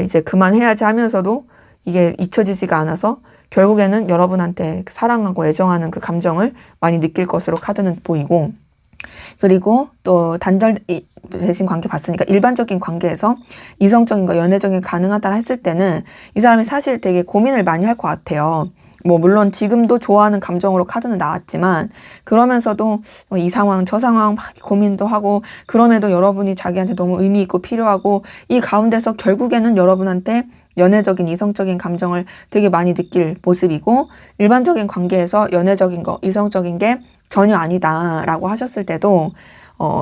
이제 그만해야지 하면서도 이게 잊혀지지가 않아서 결국에는 여러분한테 사랑하고 애정하는 그 감정을 많이 느낄 것으로 카드는 보이고, 그리고 또 단절되신 관계 봤으니까 일반적인 관계에서 이성적인 거, 연애적인 게 가능하다 했을 때는 이 사람이 사실 되게 고민을 많이 할 것 같아요. 뭐 물론 지금도 좋아하는 감정으로 카드는 나왔지만 그러면서도 이 상황 저 상황 막 고민도 하고, 그럼에도 여러분이 자기한테 너무 의미 있고 필요하고, 이 가운데서 결국에는 여러분한테 연애적인 이성적인 감정을 되게 많이 느낄 모습이고, 일반적인 관계에서 연애적인 거, 이성적인 게 전혀 아니다라고 하셨을 때도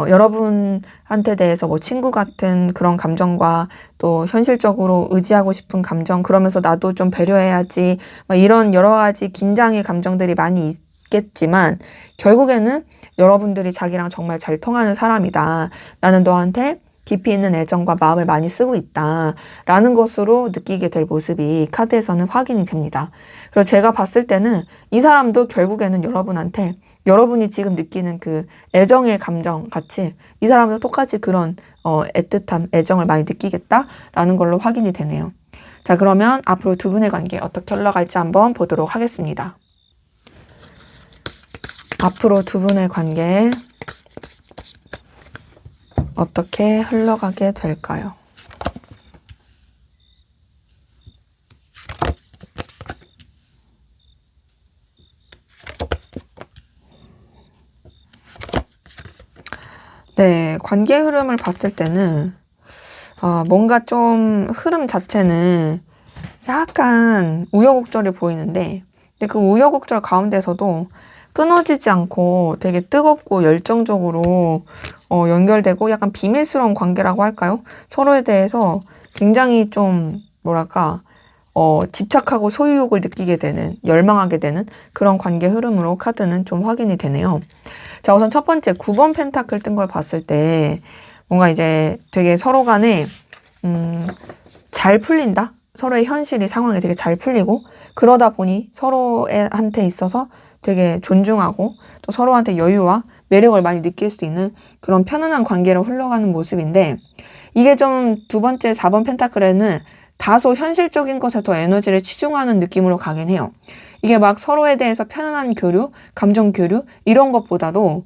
여러분한테 대해서 뭐 친구 같은 그런 감정과 또 현실적으로 의지하고 싶은 감정, 그러면서 나도 좀 배려해야지, 막 이런 여러 가지 긴장의 감정들이 많이 있겠지만, 결국에는 여러분들이 자기랑 정말 잘 통하는 사람이다. 나는 너한테 깊이 있는 애정과 마음을 많이 쓰고 있다. 라는 것으로 느끼게 될 모습이 카드에서는 확인이 됩니다. 그리고 제가 봤을 때는 이 사람도 결국에는 여러분한테 여러분이 지금 느끼는 그 애정의 감정 같이 이 사람도 똑같이 그런 애틋함, 애정을 많이 느끼겠다라는 걸로 확인이 되네요. 자, 그러면 앞으로 두 분의 관계 어떻게 흘러갈지 한번 보도록 하겠습니다. 앞으로 두 분의 관계 어떻게 흘러가게 될까요? 네, 관계 흐름을 봤을 때는 뭔가 좀 흐름 자체는 약간 우여곡절이 보이는데, 근데 그 우여곡절 가운데서도 끊어지지 않고 되게 뜨겁고 열정적으로 연결되고 약간 비밀스러운 관계라고 할까요? 서로에 대해서 굉장히 좀 뭐랄까 집착하고 소유욕을 느끼게 되는, 열망하게 되는 그런 관계 흐름으로 카드는 좀 확인이 되네요. 자, 우선 첫 번째 9번 펜타클 뜬 걸 봤을 때 뭔가 이제 되게 서로 간에 잘 풀린다? 서로의 현실이 상황이 되게 잘 풀리고, 그러다 보니 서로한테 있어서 되게 존중하고 또 서로한테 여유와 매력을 많이 느낄 수 있는 그런 편안한 관계로 흘러가는 모습인데, 이게 좀 두 번째 4번 펜타클에는 다소 현실적인 것에 더 에너지를 치중하는 느낌으로 가긴 해요. 이게 막 서로에 대해서 편안한 교류, 감정 교류 이런 것보다도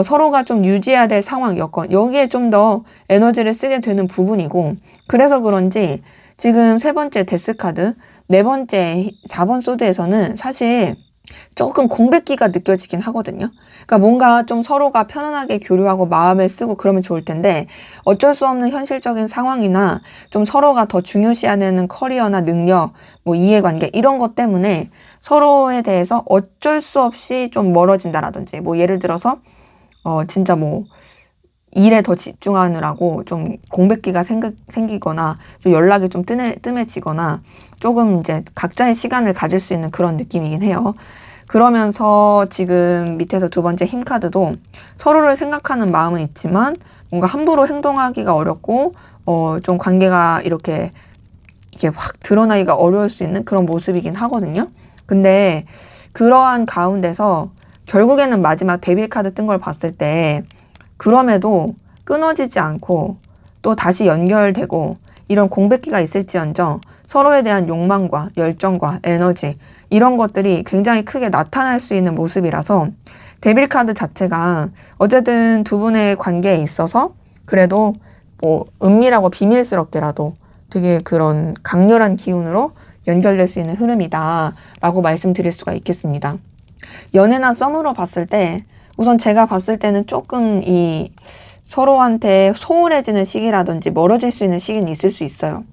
서로가 좀 유지해야 될 상황, 여건 여기에 좀 더 에너지를 쓰게 되는 부분이고, 그래서 그런지 지금 세 번째 데스카드, 네 번째 4번 소드에서는 사실 조금 공백기가 느껴지긴 하거든요. 그러니까 뭔가 좀 서로가 편안하게 교류하고 마음을 쓰고 그러면 좋을 텐데, 어쩔 수 없는 현실적인 상황이나 좀 서로가 더 중요시하는 커리어나 능력, 뭐 이해관계 이런 것 때문에 서로에 대해서 어쩔 수 없이 좀 멀어진다라든지, 뭐 예를 들어서 진짜 뭐 일에 더 집중하느라고 좀 공백기가 생기거나 좀 연락이 좀 뜸해지거나 조금 이제 각자의 시간을 가질 수 있는 그런 느낌이긴 해요. 그러면서 지금 밑에서 두 번째 힘 카드도 서로를 생각하는 마음은 있지만 뭔가 함부로 행동하기가 어렵고 좀 관계가 이렇게 확 드러나기가 어려울 수 있는 그런 모습이긴 하거든요. 근데 그러한 가운데서 결국에는 마지막 데빌 카드 뜬 걸 봤을 때 그럼에도 끊어지지 않고 또 다시 연결되고 이런 공백기가 있을지언정 서로에 대한 욕망과 열정과 에너지 이런 것들이 굉장히 크게 나타날 수 있는 모습이라서 데빌 카드 자체가 어쨌든 두 분의 관계에 있어서 그래도 뭐 은밀하고 비밀스럽게라도 되게 그런 강렬한 기운으로 연결될 수 있는 흐름이다 라고 말씀드릴 수가 있겠습니다. 연애나 썸으로 봤을 때 우선 제가 봤을 때는 조금 이 서로한테 소홀해지는 시기라든지 멀어질 수 있는 시기는 있을 수 있어요.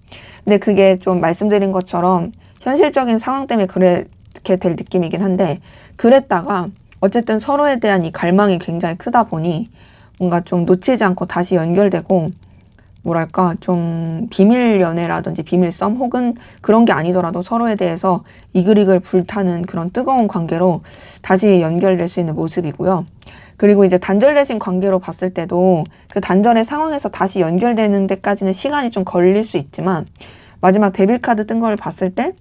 근데 그게 좀 말씀드린 것처럼 현실적인 상황 때문에 그렇게 될 느낌이긴 한데, 그랬다가 어쨌든 서로에 대한 이 갈망이 굉장히 크다 보니 뭔가 좀 놓치지 않고 다시 연결되고, 뭐랄까 좀 비밀 연애라든지 비밀 썸 혹은 그런 게 아니더라도 서로에 대해서 이글이글 불타는 그런 뜨거운 관계로 다시 연결될 수 있는 모습이고요. 그리고 이제 단절되신 관계로 봤을 때도 그 단절의 상황에서 다시 연결되는 데까지는 시간이 좀 걸릴 수 있지만, 마지막 데빌 카드 뜬 걸 봤을 때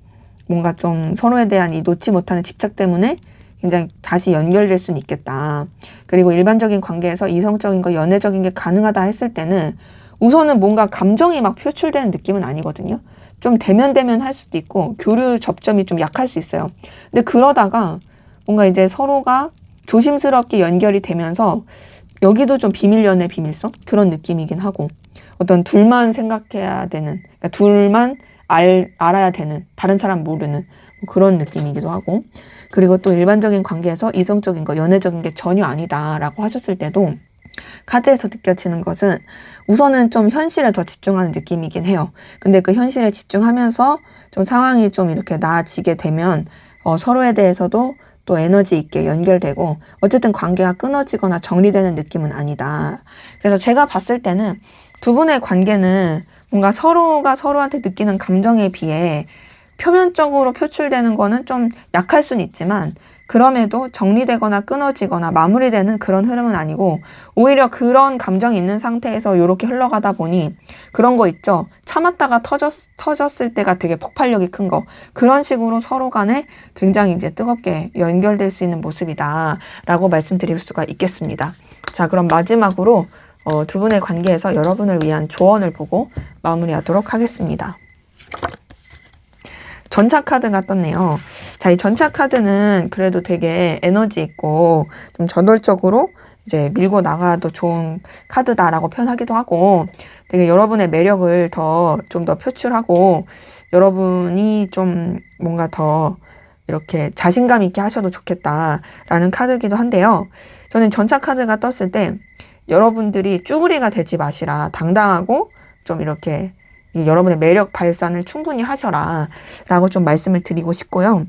뭔가 좀 서로에 대한 이 놓지 못하는 집착 때문에 굉장히 다시 연결될 수는 있겠다. 그리고 일반적인 관계에서 이성적인 거, 연애적인 게 가능하다 했을 때는 우선은 뭔가 감정이 막 표출되는 느낌은 아니거든요. 좀 대면 할 수도 있고 교류 접점이 좀 약할 수 있어요. 근데 그러다가 뭔가 이제 서로가 조심스럽게 연결이 되면서 여기도 좀 비밀 연애 비밀성 그런 느낌이긴 하고, 어떤 둘만 생각해야 되는, 그러니까 둘만 알아야 되는, 다른 사람 모르는 그런 느낌이기도 하고, 그리고 또 일반적인 관계에서 이성적인 거, 연애적인 게 전혀 아니다라고 하셨을 때도 카드에서 느껴지는 것은 우선은 좀 현실에 더 집중하는 느낌이긴 해요. 근데 그 현실에 집중하면서 좀 상황이 좀 이렇게 나아지게 되면 서로에 대해서도 또 에너지 있게 연결되고 어쨌든 관계가 끊어지거나 정리되는 느낌은 아니다. 그래서 제가 봤을 때는 두 분의 관계는 뭔가 서로가 서로한테 느끼는 감정에 비해 표면적으로 표출되는 거는 좀 약할 수는 있지만 그럼에도 정리되거나 끊어지거나 마무리되는 그런 흐름은 아니고 오히려 그런 감정이 있는 상태에서 이렇게 흘러가다 보니 그런 거 있죠. 참았다가 터졌을 때가 되게 폭발력이 큰 거. 그런 식으로 서로 간에 굉장히 이제 뜨겁게 연결될 수 있는 모습이다 라고 말씀드릴 수가 있겠습니다. 자, 그럼 마지막으로 두 분의 관계에서 여러분을 위한 조언을 보고 마무리하도록 하겠습니다. 전차 카드가 떴네요. 자, 이 전차 카드는 그래도 되게 에너지 있고 좀 저돌적으로 이제 밀고 나가도 좋은 카드다라고 표현하기도 하고 되게 여러분의 매력을 좀 더 표출하고 여러분이 좀 뭔가 더 이렇게 자신감 있게 하셔도 좋겠다라는 카드이기도 한데요. 저는 전차 카드가 떴을 때 여러분들이 쭈구리가 되지 마시라. 당당하고 좀 이렇게 여러분의 매력 발산을 충분히 하셔라 라고 좀 말씀을 드리고 싶고요.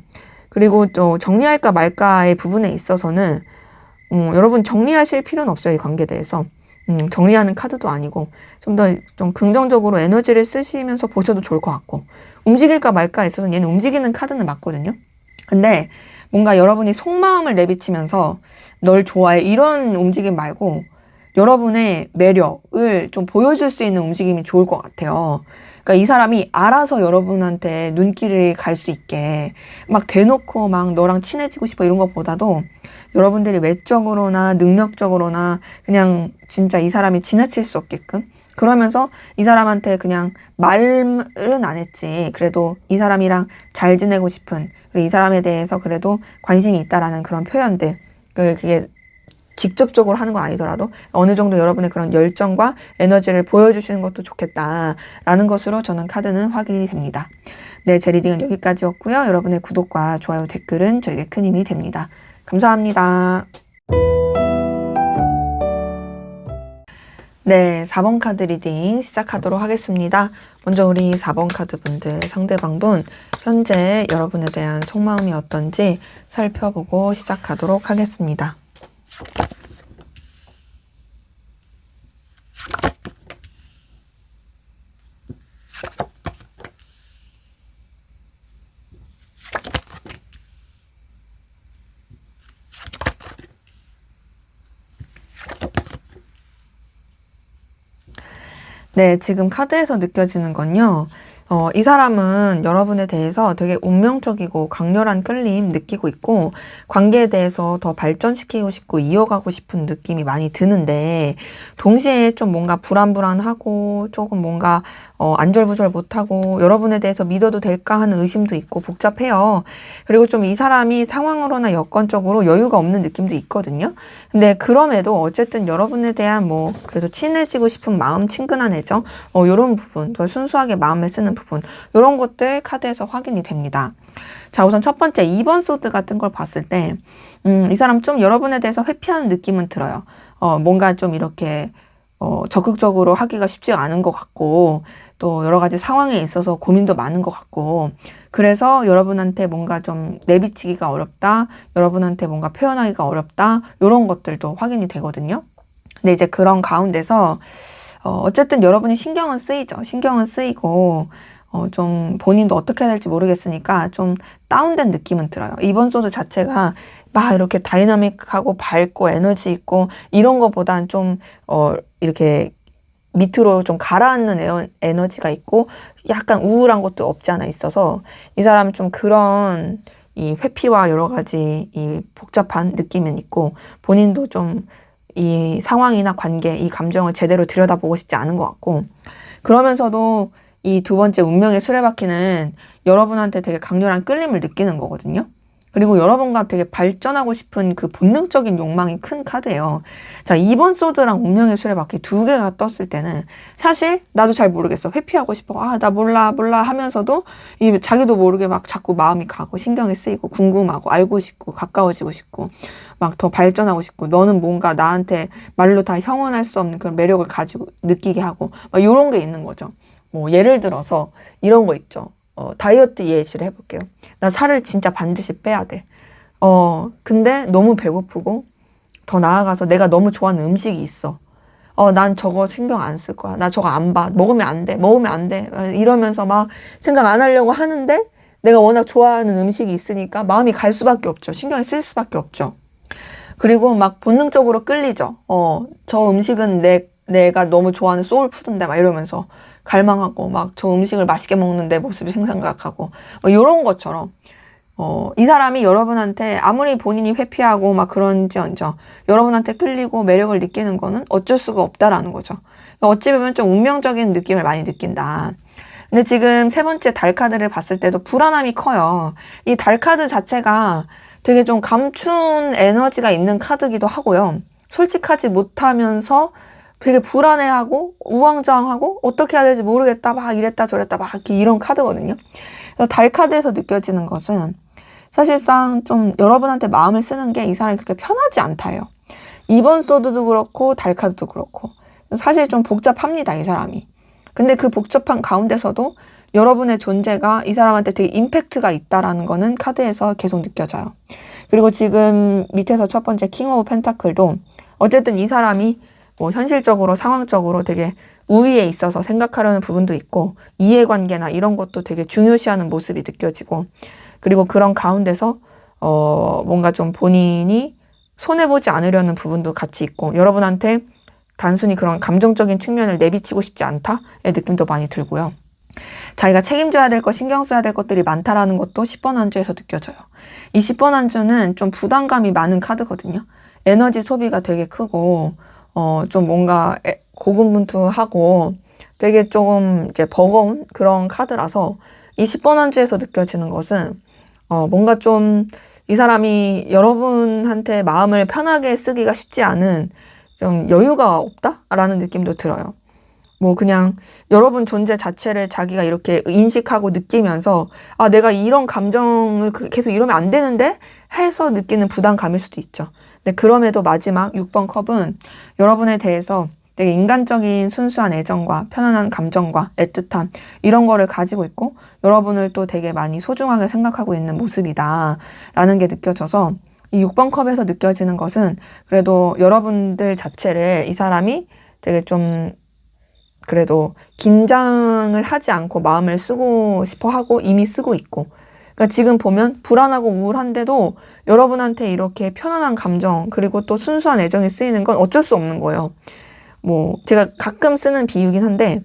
그리고 또 정리할까 말까의 부분에 있어서는 여러분 정리하실 필요는 없어요. 이 관계에 대해서. 정리하는 카드도 아니고 좀 더 좀 긍정적으로 에너지를 쓰시면서 보셔도 좋을 것 같고 움직일까 말까에 있어서는 얘는 움직이는 카드는 맞거든요. 근데 뭔가 여러분이 속마음을 내비치면서 널 좋아해 이런 움직임 말고 여러분의 매력을 좀 보여줄 수 있는 움직임이 좋을 것 같아요. 그러니까 이 사람이 알아서 여러분한테 눈길을 갈 수 있게 막 대놓고 막 너랑 친해지고 싶어 이런 것보다도 여러분들이 외적으로나 능력적으로나 그냥 진짜 이 사람이 지나칠 수 없게끔 그러면서 이 사람한테 그냥 말은 안 했지. 그래도 이 사람이랑 잘 지내고 싶은 그리고 이 사람에 대해서 그래도 관심이 있다라는 그런 표현들 그게 직접적으로 하는 건 아니더라도 어느 정도 여러분의 그런 열정과 에너지를 보여주시는 것도 좋겠다라는 것으로 저는 카드는 확인이 됩니다. 네, 제 리딩은 여기까지였고요. 여러분의 구독과 좋아요, 댓글은 저에게 큰 힘이 됩니다. 감사합니다. 네, 4번 카드 리딩 시작하도록 하겠습니다. 먼저 우리 4번 카드 분들, 상대방분 현재 여러분에 대한 속마음이 어떤지 살펴보고 시작하도록 하겠습니다. 네, 지금 카드에서 느껴지는 건요. 이 사람은 여러분에 대해서 되게 운명적이고 강렬한 끌림 느끼고 있고 관계에 대해서 더 발전시키고 싶고 이어가고 싶은 느낌이 많이 드는데 동시에 좀 뭔가 불안불안하고 조금 뭔가 안절부절 못하고 여러분에 대해서 믿어도 될까 하는 의심도 있고 복잡해요. 그리고 좀 이 사람이 상황으로나 여건적으로 여유가 없는 느낌도 있거든요. 근데 그럼에도 어쨌든 여러분에 대한 뭐 그래도 친해지고 싶은 마음, 친근한 애정 요런 부분, 더 순수하게 마음을 쓰는 부분 요런 것들 카드에서 확인이 됩니다. 자, 우선 첫 번째 2번 소드 같은 걸 봤을 때 이 사람 좀 여러분에 대해서 회피하는 느낌은 들어요. 뭔가 좀 이렇게 적극적으로 하기가 쉽지 않은 것 같고 또 여러 가지 상황에 있어서 고민도 많은 것 같고 그래서 여러분한테 뭔가 좀 내비치기가 어렵다, 여러분한테 뭔가 표현하기가 어렵다 이런 것들도 확인이 되거든요. 근데 이제 그런 가운데서 어쨌든 여러분이 신경은 쓰이죠. 신경은 쓰이고 좀 본인도 어떻게 해야 될지 모르겠으니까 좀 다운된 느낌은 들어요. 이번 소드 자체가 막 이렇게 다이나믹하고 밝고 에너지 있고 이런 것보단 좀 이렇게 밑으로 좀 가라앉는 에너지가 있고 약간 우울한 것도 없지 않아 있어서 이 사람은 좀 그런 이 회피와 여러 가지 이 복잡한 느낌은 있고 본인도 좀 이 상황이나 관계, 이 감정을 제대로 들여다보고 싶지 않은 것 같고 그러면서도 이 두 번째 운명의 수레바퀴는 여러분한테 되게 강렬한 끌림을 느끼는 거거든요. 그리고 여러분과 되게 발전하고 싶은 그 본능적인 욕망이 큰 카드예요. 자, 2번 소드랑 운명의 수레바퀴 두 개가 떴을 때는 사실 나도 잘 모르겠어. 회피하고 싶어. 나 몰라 하면서도 자기도 모르게 막 자꾸 마음이 가고 신경이 쓰이고 궁금하고 알고 싶고 가까워지고 싶고 막 더 발전하고 싶고 너는 뭔가 나한테 말로 다 형언할 수 없는 그런 매력을 가지고 느끼게 하고 막 이런 게 있는 거죠. 뭐 예를 들어서 이런 거 있죠. 다이어트 예시를 해볼게요. 나 살을 진짜 반드시 빼야 돼. 근데 너무 배고프고, 더 나아가서 내가 너무 좋아하는 음식이 있어. 난 저거 신경 안 쓸 거야. 나 저거 안 봐. 먹으면 안 돼. 먹으면 안 돼. 이러면서 막 생각 안 하려고 하는데 내가 워낙 좋아하는 음식이 있으니까 마음이 갈 수밖에 없죠. 신경이 쓸 수밖에 없죠. 그리고 막 본능적으로 끌리죠. 저 음식은 내가 너무 좋아하는 소울푸드인데 막 이러면서 갈망하고 막 저 음식을 맛있게 먹는 내 모습이 생각하고 이런 것처럼 이 사람이 여러분한테 아무리 본인이 회피하고 막 그런지언정 여러분한테 끌리고 매력을 느끼는 거는 어쩔 수가 없다라는 거죠. 그러니까 어찌 보면 좀 운명적인 느낌을 많이 느낀다. 근데 지금 세 번째 달 카드를 봤을 때도 불안함이 커요. 이 달 카드 자체가 되게 좀 감춘 에너지가 있는 카드기도 하고요. 솔직하지 못하면서 되게 불안해하고 우왕좌왕하고 어떻게 해야 될지 모르겠다 막 이랬다 저랬다 막 이렇게 이런 카드거든요. 그래서 달 카드에서 느껴지는 것은 사실상 좀 여러분한테 마음을 쓰는 게 이 사람이 그렇게 편하지 않다요. 2번 소드도 그렇고 달 카드도 그렇고 사실 좀 복잡합니다, 이 사람이. 근데 그 복잡한 가운데서도 여러분의 존재가 이 사람한테 되게 임팩트가 있다라는 거는 카드에서 계속 느껴져요. 그리고 지금 밑에서 첫 번째 킹 오브 펜타클도 어쨌든 이 사람이 뭐 현실적으로 상황적으로 되게 우위에 있어서 생각하려는 부분도 있고 이해관계나 이런 것도 되게 중요시하는 모습이 느껴지고 그리고 그런 가운데서 뭔가 좀 본인이 손해보지 않으려는 부분도 같이 있고 여러분한테 단순히 그런 감정적인 측면을 내비치고 싶지 않다의 느낌도 많이 들고요. 자기가 책임져야 될 것, 신경 써야 될 것들이 많다라는 것도 10번 한 주에서 느껴져요. 이 10번 한 주는 좀 부담감이 많은 카드거든요. 에너지 소비가 되게 크고 좀 뭔가 고군분투하고 되게 조금 이제 버거운 그런 카드라서 이 10번 한 주에서 느껴지는 것은 뭔가 좀 이 사람이 여러분한테 마음을 편하게 쓰기가 쉽지 않은 좀 여유가 없다라는 느낌도 들어요. 뭐 그냥 여러분 존재 자체를 자기가 이렇게 인식하고 느끼면서 아 내가 이런 감정을 계속 이러면 안 되는데 해서 느끼는 부담감일 수도 있죠. 근데 그럼에도 마지막 6번 컵은 여러분에 대해서 되게 인간적인 순수한 애정과 편안한 감정과 애틋함 이런 거를 가지고 있고 여러분을 또 되게 많이 소중하게 생각하고 있는 모습이다 라는 게 느껴져서 이 6번 컵에서 느껴지는 것은 그래도 여러분들 자체를 이 사람이 되게 좀 그래도 긴장을 하지 않고 마음을 쓰고 싶어 하고 이미 쓰고 있고 그러니까 지금 보면 불안하고 우울한데도 여러분한테 이렇게 편안한 감정 그리고 또 순수한 애정이 쓰이는 건 어쩔 수 없는 거예요. 뭐 제가 가끔 쓰는 비유긴 한데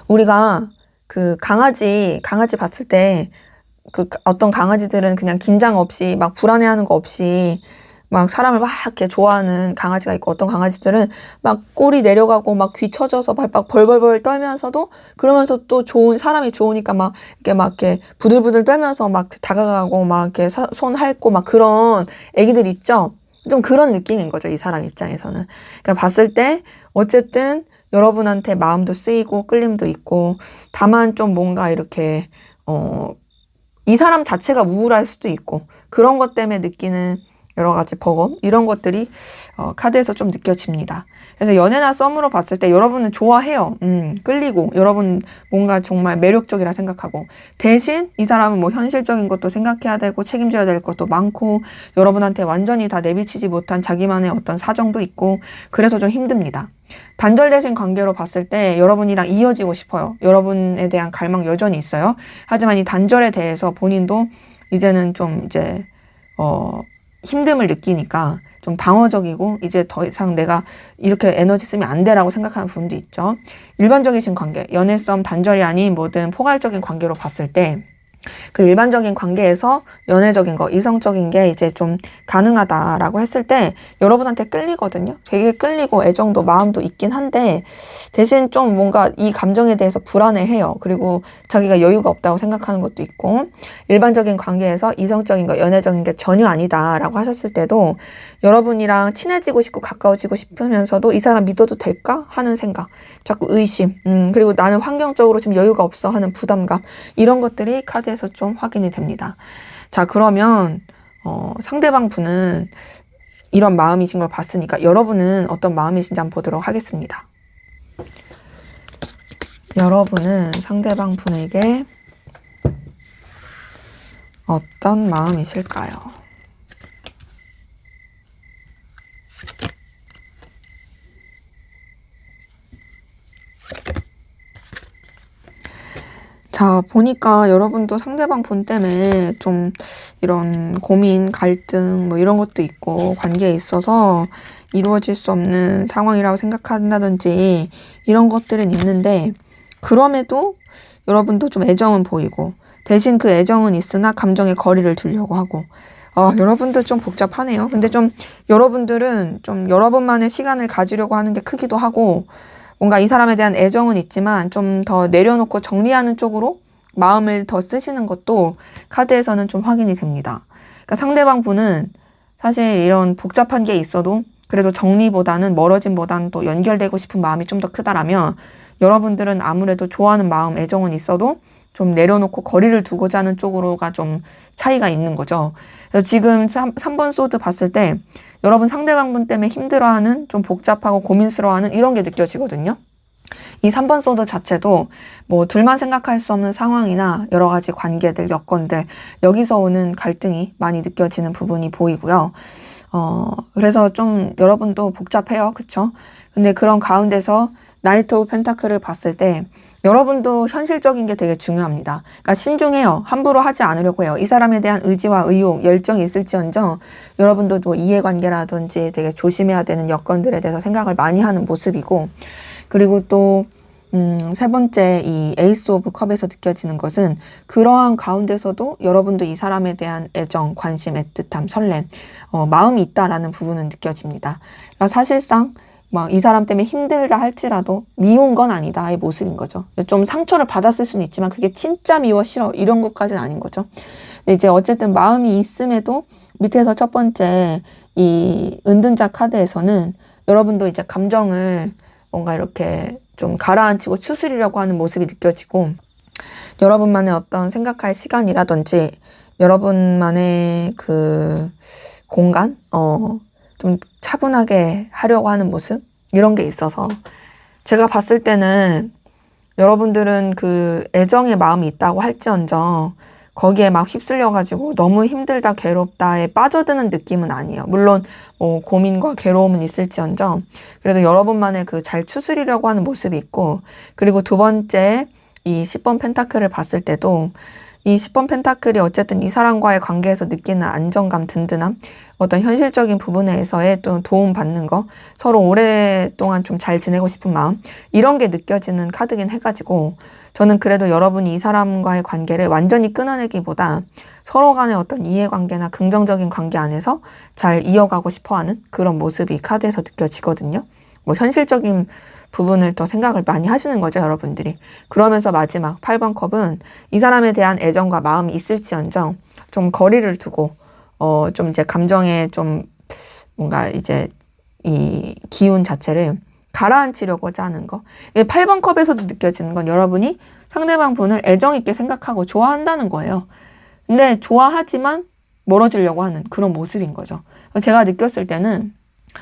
우리가 그 강아지 봤을 때 그 어떤 강아지들은 그냥 긴장 없이 막 불안해하는 거 없이 막 사람을 막 이렇게 좋아하는 강아지가 있고 어떤 강아지들은 막 꼬리 내려가고 막 귀 처져서 발박 벌벌벌 떨면서도 그러면서 또 사람이 좋으니까 이렇게 부들부들 떨면서 막 다가가고 막 이렇게 손 핥고 막 그런 애기들 있죠. 좀 그런 느낌인 거죠, 이 사람 입장에서는. 그러니까 봤을 때 어쨌든 여러분한테 마음도 쓰이고 끌림도 있고 다만 좀 뭔가 이렇게 이 사람 자체가 우울할 수도 있고 그런 것 때문에 느끼는 여러 가지 버거움 이런 것들이 카드에서 좀 느껴집니다. 그래서 연애나 썸으로 봤을 때 여러분은 좋아해요. 끌리고 여러분 뭔가 정말 매력적이라 생각하고 대신 이 사람은 뭐 현실적인 것도 생각해야 되고 책임져야 될 것도 많고 여러분한테 완전히 다 내비치지 못한 자기만의 어떤 사정도 있고 그래서 좀 힘듭니다. 단절되신 관계로 봤을 때 여러분이랑 이어지고 싶어요. 여러분에 대한 갈망 여전히 있어요. 하지만 이 단절에 대해서 본인도 이제는 좀 이제 힘듦을 느끼니까 좀 방어적이고 이제 더 이상 내가 이렇게 에너지 쓰면 안 돼라고 생각하는 부분도 있죠. 일반적이신 관계, 연애 썸 단절이 아닌 모든 포괄적인 관계로 봤을 때 그 일반적인 관계에서 연애적인 거, 이성적인 게 이제 좀 가능하다라고 했을 때 여러분한테 끌리거든요. 되게 끌리고 애정도 마음도 있긴 한데 대신 좀 뭔가 이 감정에 대해서 불안해해요. 그리고 자기가 여유가 없다고 생각하는 것도 있고 일반적인 관계에서 이성적인 거, 연애적인 게 전혀 아니다라고 하셨을 때도 여러분이랑 친해지고 싶고 가까워지고 싶으면서도 이 사람 믿어도 될까 하는 생각, 자꾸 의심, 그리고 나는 환경적으로 지금 여유가 없어 하는 부담감 이런 것들이 카드에서 좀 확인이 됩니다. 자, 그러면 상대방 분은 이런 마음이신 걸 봤으니까 여러분은 어떤 마음이신지 한번 보도록 하겠습니다. 여러분은 상대방 분에게 어떤 마음이실까요? 자, 보니까 여러분도 상대방 분 때문에 좀 이런 고민, 갈등 뭐 이런 것도 있고 관계에 있어서 이루어질 수 없는 상황이라고 생각한다든지 이런 것들은 있는데, 그럼에도 여러분도 좀 애정은 보이고 대신 그 애정은 있으나 감정의 거리를 두려고 하고, 여러분들 좀 복잡하네요. 근데 좀 여러분들은 좀 여러분만의 시간을 가지려고 하는 게 크기도 하고, 뭔가 이 사람에 대한 애정은 있지만 좀 더 내려놓고 정리하는 쪽으로 마음을 더 쓰시는 것도 카드에서는 좀 확인이 됩니다. 그러니까 상대방 분은 사실 이런 복잡한 게 있어도 그래도 정리보다는 멀어짐보다는 또 연결되고 싶은 마음이 좀 더 크다라면, 여러분들은 아무래도 좋아하는 마음, 애정은 있어도 좀 내려놓고 거리를 두고자 하는 쪽으로가 좀 차이가 있는 거죠. 그래서 지금 3번 소드 봤을 때 여러분 상대방분 때문에 힘들어하는, 좀 복잡하고 고민스러워하는 이런 게 느껴지거든요. 이 3번 소드 자체도 뭐 둘만 생각할 수 없는 상황이나 여러 가지 관계들, 여건들, 여기서 오는 갈등이 많이 느껴지는 부분이 보이고요. 그래서 좀 여러분도 복잡해요. 그쵸? 근데 그런 가운데서 나이트 오브 펜타클을 봤을 때 여러분도 현실적인 게 되게 중요합니다. 그러니까 신중해요. 함부로 하지 않으려고 해요. 이 사람에 대한 의지와 의욕, 열정이 있을지언정 여러분도 뭐 이해관계라든지 되게 조심해야 되는 여건들에 대해서 생각을 많이 하는 모습이고, 그리고 또 세 번째 이 에이스 오브 컵에서 느껴지는 것은 그러한 가운데서도 여러분도 이 사람에 대한 애정, 관심, 애틋함, 설렘, 마음이 있다라는 부분은 느껴집니다. 그러니까 사실상 막 이 사람 때문에 힘들다 할지라도 미운 건 아니다의 모습인 거죠. 좀 상처를 받았을 수는 있지만 그게 진짜 미워 싫어 이런 것까지는 아닌 거죠. 근데 이제 어쨌든 마음이 있음에도 밑에서 첫 번째 이 은둔자 카드에서는 여러분도 이제 감정을 뭔가 이렇게 좀 가라앉히고 추스리려고 하는 모습이 느껴지고, 여러분만의 어떤 생각할 시간이라든지 여러분만의 그 공간, 좀 차분하게 하려고 하는 모습, 이런 게 있어서 제가 봤을 때는 여러분들은 그 애정의 마음이 있다고 할지언정 거기에 막 휩쓸려가지고 너무 힘들다, 괴롭다에 빠져드는 느낌은 아니에요. 물론 뭐 고민과 괴로움은 있을지언정 그래도 여러분만의 그 잘 추스리려고 하는 모습이 있고, 그리고 두 번째 이 10번 펜타클을 봤을 때도 이 10번 펜타클이 어쨌든 이 사람과의 관계에서 느끼는 안정감, 든든함, 어떤 현실적인 부분에서의 또 도움받는 거, 서로 오랫동안 좀 잘 지내고 싶은 마음, 이런 게 느껴지는 카드긴 해가지고, 저는 그래도 여러분이 이 사람과의 관계를 완전히 끊어내기보다 서로 간의 어떤 이해관계나 긍정적인 관계 안에서 잘 이어가고 싶어하는 그런 모습이 카드에서 느껴지거든요. 뭐 현실적인 부분을 더 생각을 많이 하시는 거죠, 여러분들이. 그러면서 마지막 8번 컵은 이 사람에 대한 애정과 마음이 있을지언정 좀 거리를 두고 좀 이제 감정에 좀 뭔가 이제 이 기운 자체를 가라앉히려고자 하는 거. 8번 컵에서도 느껴지는 건 여러분이 상대방 분을 애정 있게 생각하고 좋아한다는 거예요. 근데 좋아하지만 멀어지려고 하는 그런 모습인 거죠. 제가 느꼈을 때는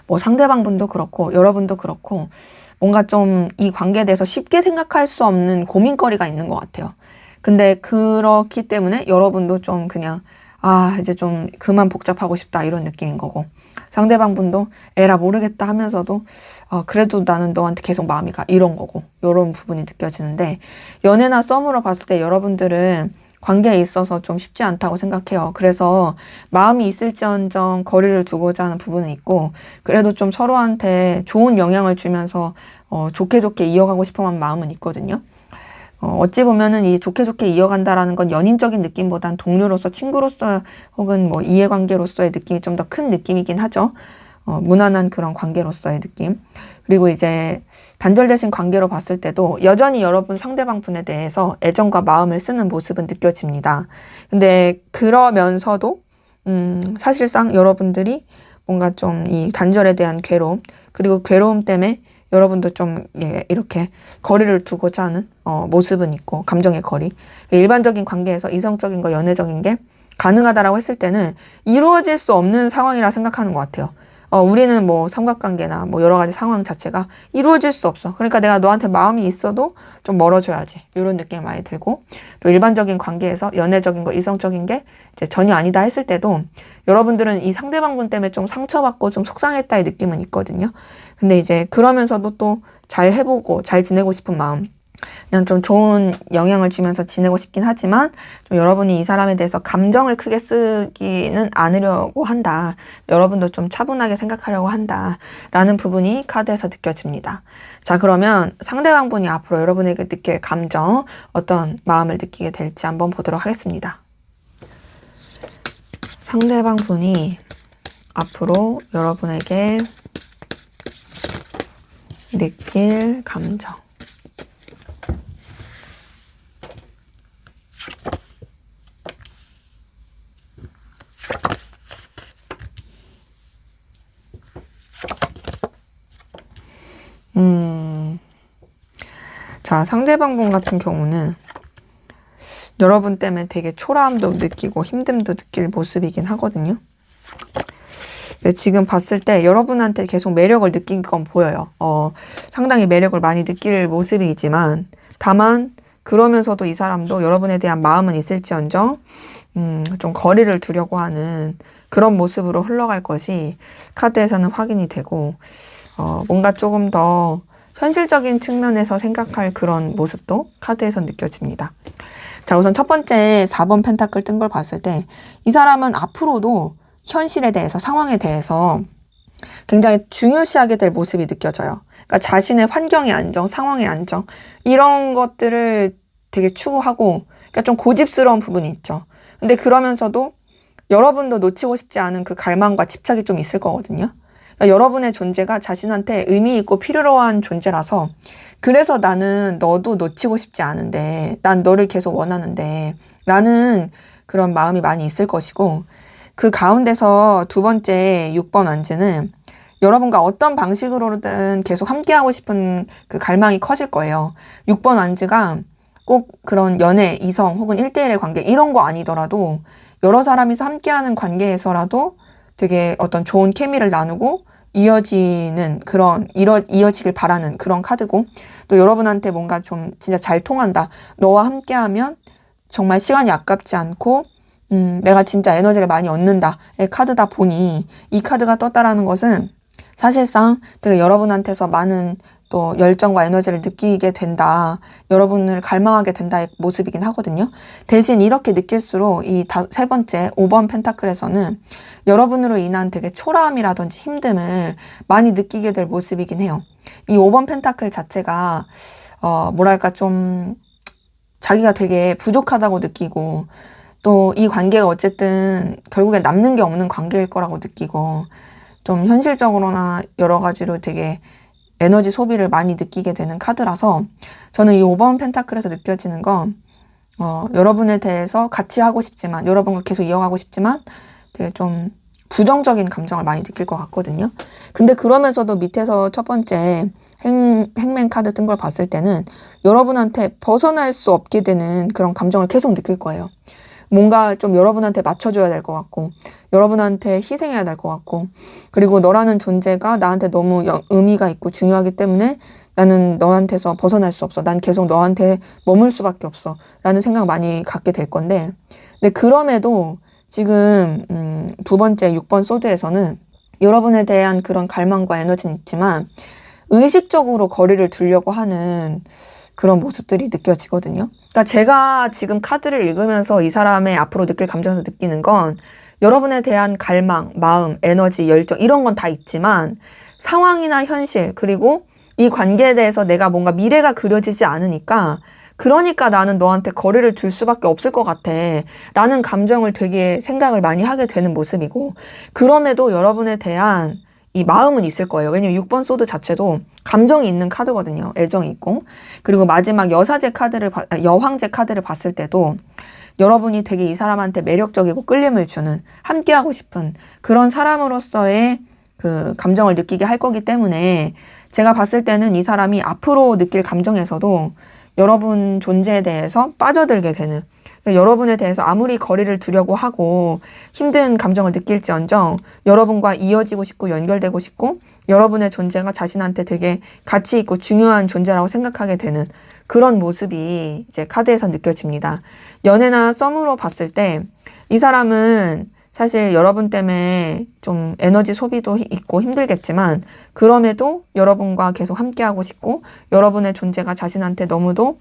뭐 상대방 분도 그렇고 여러분도 그렇고 뭔가 좀 이 관계에 대해서 쉽게 생각할 수 없는 고민거리가 있는 것 같아요. 근데 그렇기 때문에 여러분도 좀 그냥 이제 좀 그만 복잡하고 싶다 이런 느낌인 거고, 상대방 분도 에라 모르겠다 하면서도 그래도 나는 너한테 계속 마음이 가 이런 거고, 이런 부분이 느껴지는데, 연애나 썸으로 봤을 때 여러분들은 관계에 있어서 좀 쉽지 않다고 생각해요. 그래서 마음이 있을지언정 거리를 두고자 하는 부분은 있고, 그래도 좀 서로한테 좋은 영향을 주면서 좋게 이어가고 싶어하는 마음은 있거든요. 어찌 보면은 이 좋게 이어간다라는 건 연인적인 느낌보단 동료로서, 친구로서 혹은 뭐 이해관계로서의 느낌이 좀 더 큰 느낌이긴 하죠. 무난한 그런 관계로서의 느낌. 그리고 이제 단절되신 관계로 봤을 때도 여전히 여러분 상대방 분에 대해서 애정과 마음을 쓰는 모습은 느껴집니다. 근데 그러면서도 사실상 여러분들이 뭔가 좀 이 단절에 대한 괴로움, 그리고 괴로움 때문에 여러분도 좀 이렇게 거리를 두고자 하는 모습은 있고, 감정의 거리. 일반적인 관계에서 이성적인 거, 연애적인 게 가능하다라고 했을 때는 이루어질 수 없는 상황이라 생각하는 것 같아요. 우리는 뭐 삼각관계나 뭐 여러 가지 상황 자체가 이루어질 수 없어. 그러니까 내가 너한테 마음이 있어도 좀 멀어져야지. 이런 느낌이 많이 들고, 또 일반적인 관계에서 연애적인 거, 이성적인 게 이제 전혀 아니다 했을 때도 여러분들은 이 상대방분 때문에 좀 상처받고 좀 속상했다의 느낌은 있거든요. 근데 이제 그러면서도 또 잘 해보고 잘 지내고 싶은 마음, 그냥 좀 좋은 영향을 주면서 지내고 싶긴 하지만 좀 여러분이 이 사람에 대해서 감정을 크게 쓰기는 않으려고 한다. 여러분도 좀 차분하게 생각하려고 한다. 라는 부분이 카드에서 느껴집니다. 자, 그러면 상대방 분이 앞으로 여러분에게 느낄 감정, 어떤 마음을 느끼게 될지 한번 보도록 하겠습니다. 상대방 분이 앞으로 여러분에게 느낄 감정. 자, 상대방 분 같은 경우는 여러분 때문에 되게 초라함도 느끼고 힘듦도 느낄 모습이긴 하거든요. 지금 봤을 때 여러분한테 계속 매력을 느낀 건 보여요. 상당히 매력을 많이 느낄 모습이지만 다만 그러면서도 이 사람도 여러분에 대한 마음은 있을지언정 좀 거리를 두려고 하는 그런 모습으로 흘러갈 것이 카드에서는 확인이 되고 뭔가 조금 더 현실적인 측면에서 생각할 그런 모습도 카드에서 느껴집니다. 자, 우선 첫 번째 4번 펜타클 뜬 걸 봤을 때 이 사람은 앞으로도 현실에 대해서, 상황에 대해서 굉장히 중요시하게 될 모습이 느껴져요. 그러니까 자신의 환경의 안정, 상황의 안정, 이런 것들을 되게 추구하고, 그러니까 좀 고집스러운 부분이 있죠. 근데 그러면서도 여러분도 놓치고 싶지 않은 그 갈망과 집착이 좀 있을 거거든요. 그러니까 여러분의 존재가 자신한테 의미 있고 필요한 존재라서, 그래서 나는 너도 놓치고 싶지 않은데, 난 너를 계속 원하는데, 라는 그런 마음이 많이 있을 것이고, 그 가운데서 두 번째 6번 완즈는 여러분과 어떤 방식으로든 계속 함께하고 싶은 그 갈망이 커질 거예요. 6번 완즈가 꼭 그런 연애, 이성 혹은 1대1의 관계 이런 거 아니더라도 여러 사람이서 함께하는 관계에서라도 되게 어떤 좋은 케미를 나누고 이어지는 그런, 이어지길 바라는 그런 카드고, 또 여러분한테 뭔가 좀 진짜 잘 통한다. 너와 함께하면 정말 시간이 아깝지 않고 내가 진짜 에너지를 많이 얻는다의 카드다 보니 이 카드가 떴다라는 것은 사실상 되게 여러분한테서 많은 또 열정과 에너지를 느끼게 된다. 여러분을 갈망하게 된다의 모습이긴 하거든요. 대신 이렇게 느낄수록 이 세 번째 5번 펜타클에서는 여러분으로 인한 되게 초라함이라든지 힘듦을 많이 느끼게 될 모습이긴 해요. 이 5번 펜타클 자체가 뭐랄까 좀 자기가 되게 부족하다고 느끼고 또 이 관계가 어쨌든 결국에 남는 게 없는 관계일 거라고 느끼고 좀 현실적으로나 여러 가지로 되게 에너지 소비를 많이 느끼게 되는 카드라서 저는 이 5번 펜타클에서 느껴지는 건 여러분에 대해서 같이 하고 싶지만 여러분과 계속 이어가고 싶지만 되게 좀 부정적인 감정을 많이 느낄 것 같거든요. 근데 그러면서도 밑에서 첫 번째 행맨 카드 뜬 걸 봤을 때는 여러분한테 벗어날 수 없게 되는 그런 감정을 계속 느낄 거예요. 뭔가 좀 여러분한테 맞춰줘야 될 것 같고 여러분한테 희생해야 될 것 같고 그리고 너라는 존재가 나한테 너무 의미가 있고 중요하기 때문에 나는 너한테서 벗어날 수 없어. 난 계속 너한테 머물 수밖에 없어. 라는 생각 많이 갖게 될 건데 근데 그럼에도 지금 두 번째 6번 소드에서는 여러분에 대한 그런 갈망과 에너지는 있지만 의식적으로 거리를 두려고 하는 그런 모습들이 느껴지거든요. 그러니까 제가 지금 카드를 읽으면서 이 사람의 앞으로 느낄 감정에서 느끼는 건 여러분에 대한 갈망, 마음, 에너지, 열정 이런 건 다 있지만 상황이나 현실 그리고 이 관계에 대해서 내가 뭔가 미래가 그려지지 않으니까 그러니까 나는 너한테 거리를 둘 수밖에 없을 것 같아 라는 감정을 되게 생각을 많이 하게 되는 모습이고 그럼에도 여러분에 대한 이 마음은 있을 거예요. 왜냐면 6번 소드 자체도 감정이 있는 카드거든요. 애정이 있고. 그리고 마지막 여황제 카드를 봤을 때도 여러분이 되게 이 사람한테 매력적이고 끌림을 주는 함께하고 싶은 그런 사람으로서의 그 감정을 느끼게 할 거기 때문에 제가 봤을 때는 이 사람이 앞으로 느낄 감정에서도 여러분 존재에 대해서 빠져들게 되는 여러분에 대해서 아무리 거리를 두려고 하고 힘든 감정을 느낄지언정 여러분과 이어지고 싶고 연결되고 싶고 여러분의 존재가 자신한테 되게 가치 있고 중요한 존재라고 생각하게 되는 그런 모습이 이제 카드에서 느껴집니다. 연애나 썸으로 봤을 때 이 사람은 사실 여러분 때문에 좀 에너지 소비도 있고 힘들겠지만 그럼에도 여러분과 계속 함께하고 싶고 여러분의 존재가 자신한테 너무도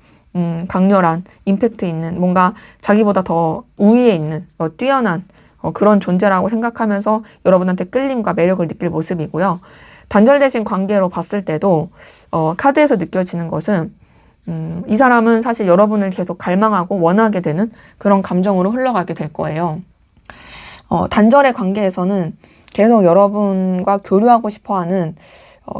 강렬한 임팩트 있는 뭔가 자기보다 더 우위에 있는 뛰어난 그런 존재라고 생각하면서 여러분한테 끌림과 매력을 느낄 모습이고요. 단절되신 관계로 봤을 때도 카드에서 느껴지는 것은 이 사람은 사실 여러분을 계속 갈망하고 원하게 되는 그런 감정으로 흘러가게 될 거예요. 단절의 관계에서는 계속 여러분과 교류하고 싶어하는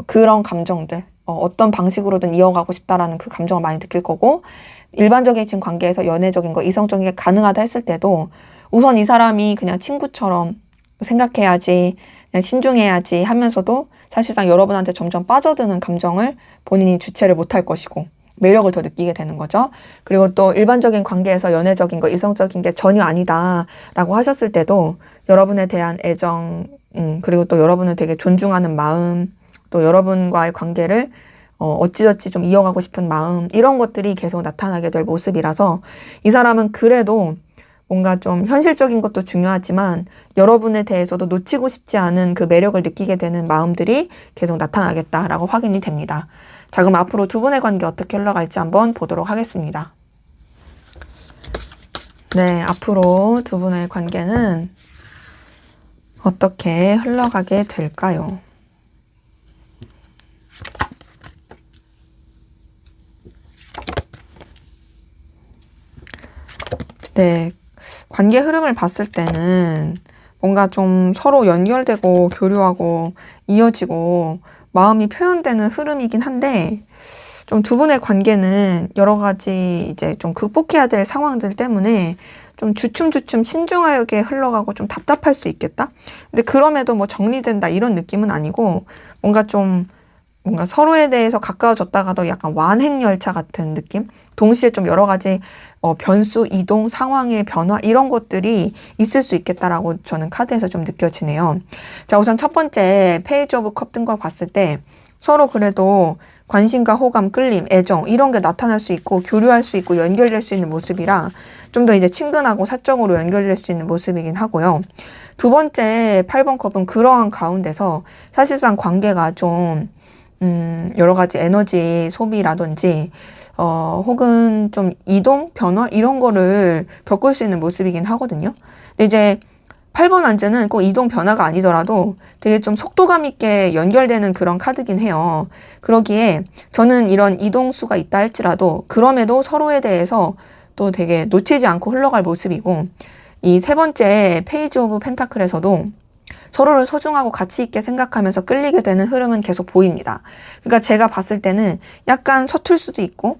그런 감정들, 어떤 방식으로든 이어가고 싶다라는 그 감정을 많이 느낄 거고, 일반적인 지금 관계에서 연애적인 거, 이성적인 게 가능하다 했을 때도 우선 이 사람이 그냥 친구처럼 생각해야지, 그냥 신중해야지 하면서도 사실상 여러분한테 점점 빠져드는 감정을 본인이 주체를 못할 것이고 매력을 더 느끼게 되는 거죠. 그리고 또 일반적인 관계에서 연애적인 거, 이성적인 게 전혀 아니다라고 하셨을 때도 여러분에 대한 애정, 그리고 또 여러분을 되게 존중하는 마음, 또 여러분과의 관계를 어찌저찌 좀 이어가고 싶은 마음, 이런 것들이 계속 나타나게 될 모습이라서 이 사람은 그래도 뭔가 좀 현실적인 것도 중요하지만 여러분에 대해서도 놓치고 싶지 않은 그 매력을 느끼게 되는 마음들이 계속 나타나겠다라고 확인이 됩니다. 자, 그럼 앞으로 두 분의 관계 어떻게 흘러갈지 한번 보도록 하겠습니다. 네, 앞으로 두 분의 관계는 어떻게 흘러가게 될까요? 네, 관계 흐름을 봤을 때는 뭔가 좀 서로 연결되고 교류하고 이어지고 마음이 표현되는 흐름이긴 한데 좀 두 분의 관계는 여러 가지 이제 좀 극복해야 될 상황들 때문에 좀 주춤주춤 신중하게 흘러가고 좀 답답할 수 있겠다? 근데 그럼에도 뭐 정리된다 이런 느낌은 아니고 뭔가 서로에 대해서 가까워졌다가도 약간 완행열차 같은 느낌? 동시에 좀 여러 가지 변수, 이동, 상황의 변화 이런 것들이 있을 수 있겠다라고 저는 카드에서 좀 느껴지네요. 자, 우선 첫 번째 페이지 오브 컵 뜬 걸 봤을 때 서로 그래도 관심과 호감, 끌림, 애정 이런 게 나타날 수 있고 교류할 수 있고 연결될 수 있는 모습이라 좀 더 이제 친근하고 사적으로 연결될 수 있는 모습이긴 하고요. 두 번째 8번 컵은 그러한 가운데서 사실상 관계가 좀 여러 가지 에너지 소비라든지 혹은 좀 이동, 변화 이런 거를 겪을 수 있는 모습이긴 하거든요. 근데 이제 8번 안제는 꼭 이동 변화가 아니더라도 되게 좀 속도감 있게 연결되는 그런 카드긴 해요. 그러기에 저는 이런 이동수가 있다 할지라도 그럼에도 서로에 대해서 또 되게 놓치지 않고 흘러갈 모습이고 이 세 번째 페이지 오브 펜타클에서도 서로를 소중하고 가치 있게 생각하면서 끌리게 되는 흐름은 계속 보입니다. 그러니까 제가 봤을 때는 약간 서툴 수도 있고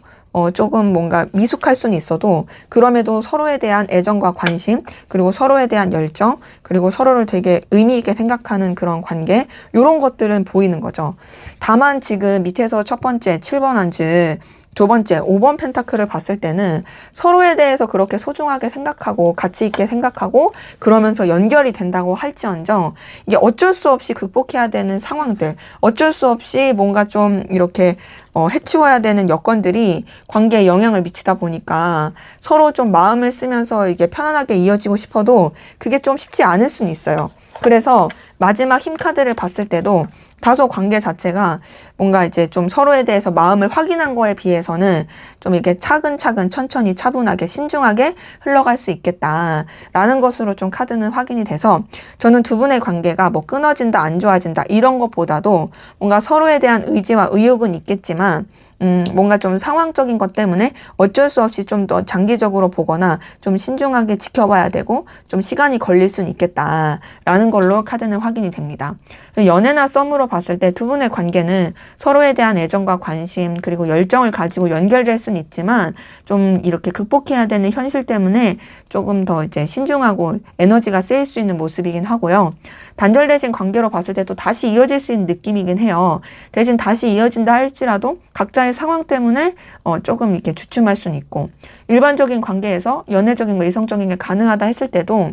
조금 뭔가 미숙할 수는 있어도 그럼에도 서로에 대한 애정과 관심 그리고 서로에 대한 열정 그리고 서로를 되게 의미 있게 생각하는 그런 관계 이런 것들은 보이는 거죠. 다만 지금 밑에서 첫 번째 7번 한즈 두 번째 5번 펜타클을 봤을 때는 서로에 대해서 그렇게 소중하게 생각하고 가치 있게 생각하고 그러면서 연결이 된다고 할지언정 이게 어쩔 수 없이 극복해야 되는 상황들 어쩔 수 없이 뭔가 좀 이렇게 해치워야 되는 여건들이 관계에 영향을 미치다 보니까 서로 좀 마음을 쓰면서 이게 편안하게 이어지고 싶어도 그게 좀 쉽지 않을 수는 있어요. 그래서 마지막 힘 카드를 봤을 때도 다소 관계 자체가 뭔가 이제 좀 서로에 대해서 마음을 확인한 거에 비해서는 좀 이렇게 차근차근 천천히 차분하게 신중하게 흘러갈 수 있겠다라는 것으로 좀 카드는 확인이 돼서 저는 두 분의 관계가 뭐 끊어진다 안 좋아진다 이런 것보다도 뭔가 서로에 대한 의지와 의욕은 있겠지만 뭔가 좀 상황적인 것 때문에 어쩔 수 없이 좀 더 장기적으로 보거나 좀 신중하게 지켜봐야 되고 좀 시간이 걸릴 수는 있겠다라는 걸로 카드는 확인이 됩니다. 연애나 썸으로 봤을 때 두 분의 관계는 서로에 대한 애정과 관심 그리고 열정을 가지고 연결될 수는 있지만 좀 이렇게 극복해야 되는 현실 때문에 조금 더 이제 신중하고 에너지가 쓰일 수 있는 모습이긴 하고요. 단절되신 관계로 봤을 때도 다시 이어질 수 있는 느낌이긴 해요. 대신 다시 이어진다 할지라도 각자의 상황 때문에 조금 이렇게 주춤할 수는 있고 일반적인 관계에서 연애적인 거 이성적인 게 가능하다 했을 때도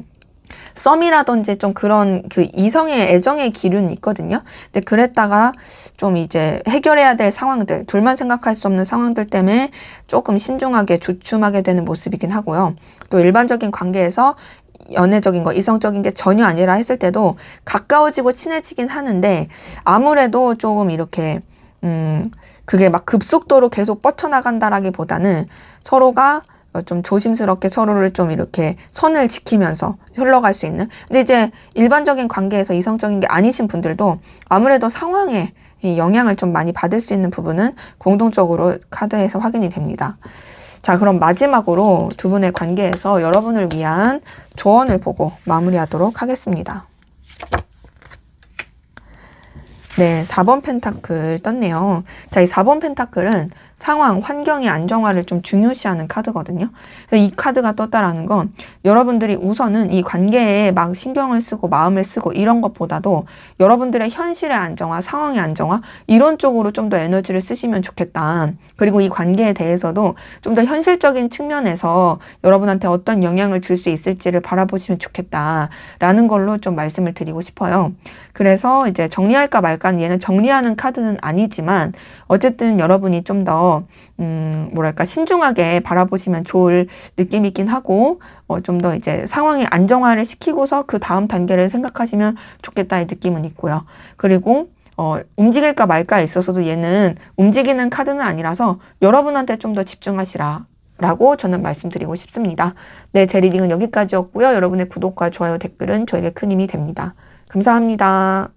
썸이라든지 좀 그런 그 이성의 애정의 기류는 있거든요. 근데 그랬다가 좀 이제 해결해야 될 상황들, 둘만 생각할 수 없는 상황들 때문에 조금 신중하게 주춤하게 되는 모습이긴 하고요. 또 일반적인 관계에서 연애적인 거, 이성적인 게 전혀 아니라 했을 때도 가까워지고 친해지긴 하는데 아무래도 조금 이렇게 그게 막 급속도로 계속 뻗쳐나간다라기보다는 서로가 좀 조심스럽게 서로를 좀 이렇게 선을 지키면서 흘러갈 수 있는. 근데 이제 일반적인 관계에서 이성적인 게 아니신 분들도 아무래도 상황에 이 영향을 좀 많이 받을 수 있는 부분은 공동적으로 카드에서 확인이 됩니다. 자, 그럼 마지막으로 두 분의 관계에서 여러분을 위한 조언을 보고 마무리하도록 하겠습니다. 네, 4번 펜타클 떴네요. 자, 이 4번 펜타클은 상황, 환경의 안정화를 좀 중요시하는 카드거든요. 그래서 이 카드가 떴다라는 건 여러분들이 우선은 이 관계에 막 신경을 쓰고 마음을 쓰고 이런 것보다도 여러분들의 현실의 안정화, 상황의 안정화 이런 쪽으로 좀 더 에너지를 쓰시면 좋겠다. 그리고 이 관계에 대해서도 좀 더 현실적인 측면에서 여러분한테 어떤 영향을 줄 수 있을지를 바라보시면 좋겠다라는 걸로 좀 말씀을 드리고 싶어요. 그래서 이제 정리할까 말까 얘는 정리하는 카드는 아니지만 어쨌든 여러분이 좀 더 뭐랄까 신중하게 바라보시면 좋을 느낌이긴 하고 좀 더 이제 상황의 안정화를 시키고서 그 다음 단계를 생각하시면 좋겠다의 느낌은 있고요. 그리고 움직일까 말까에 있어서도 얘는 움직이는 카드는 아니라서 여러분한테 좀 더 집중하시라 라고 저는 말씀드리고 싶습니다. 네, 제 리딩은 여기까지였고요. 여러분의 구독과 좋아요, 댓글은 저에게 큰 힘이 됩니다. 감사합니다.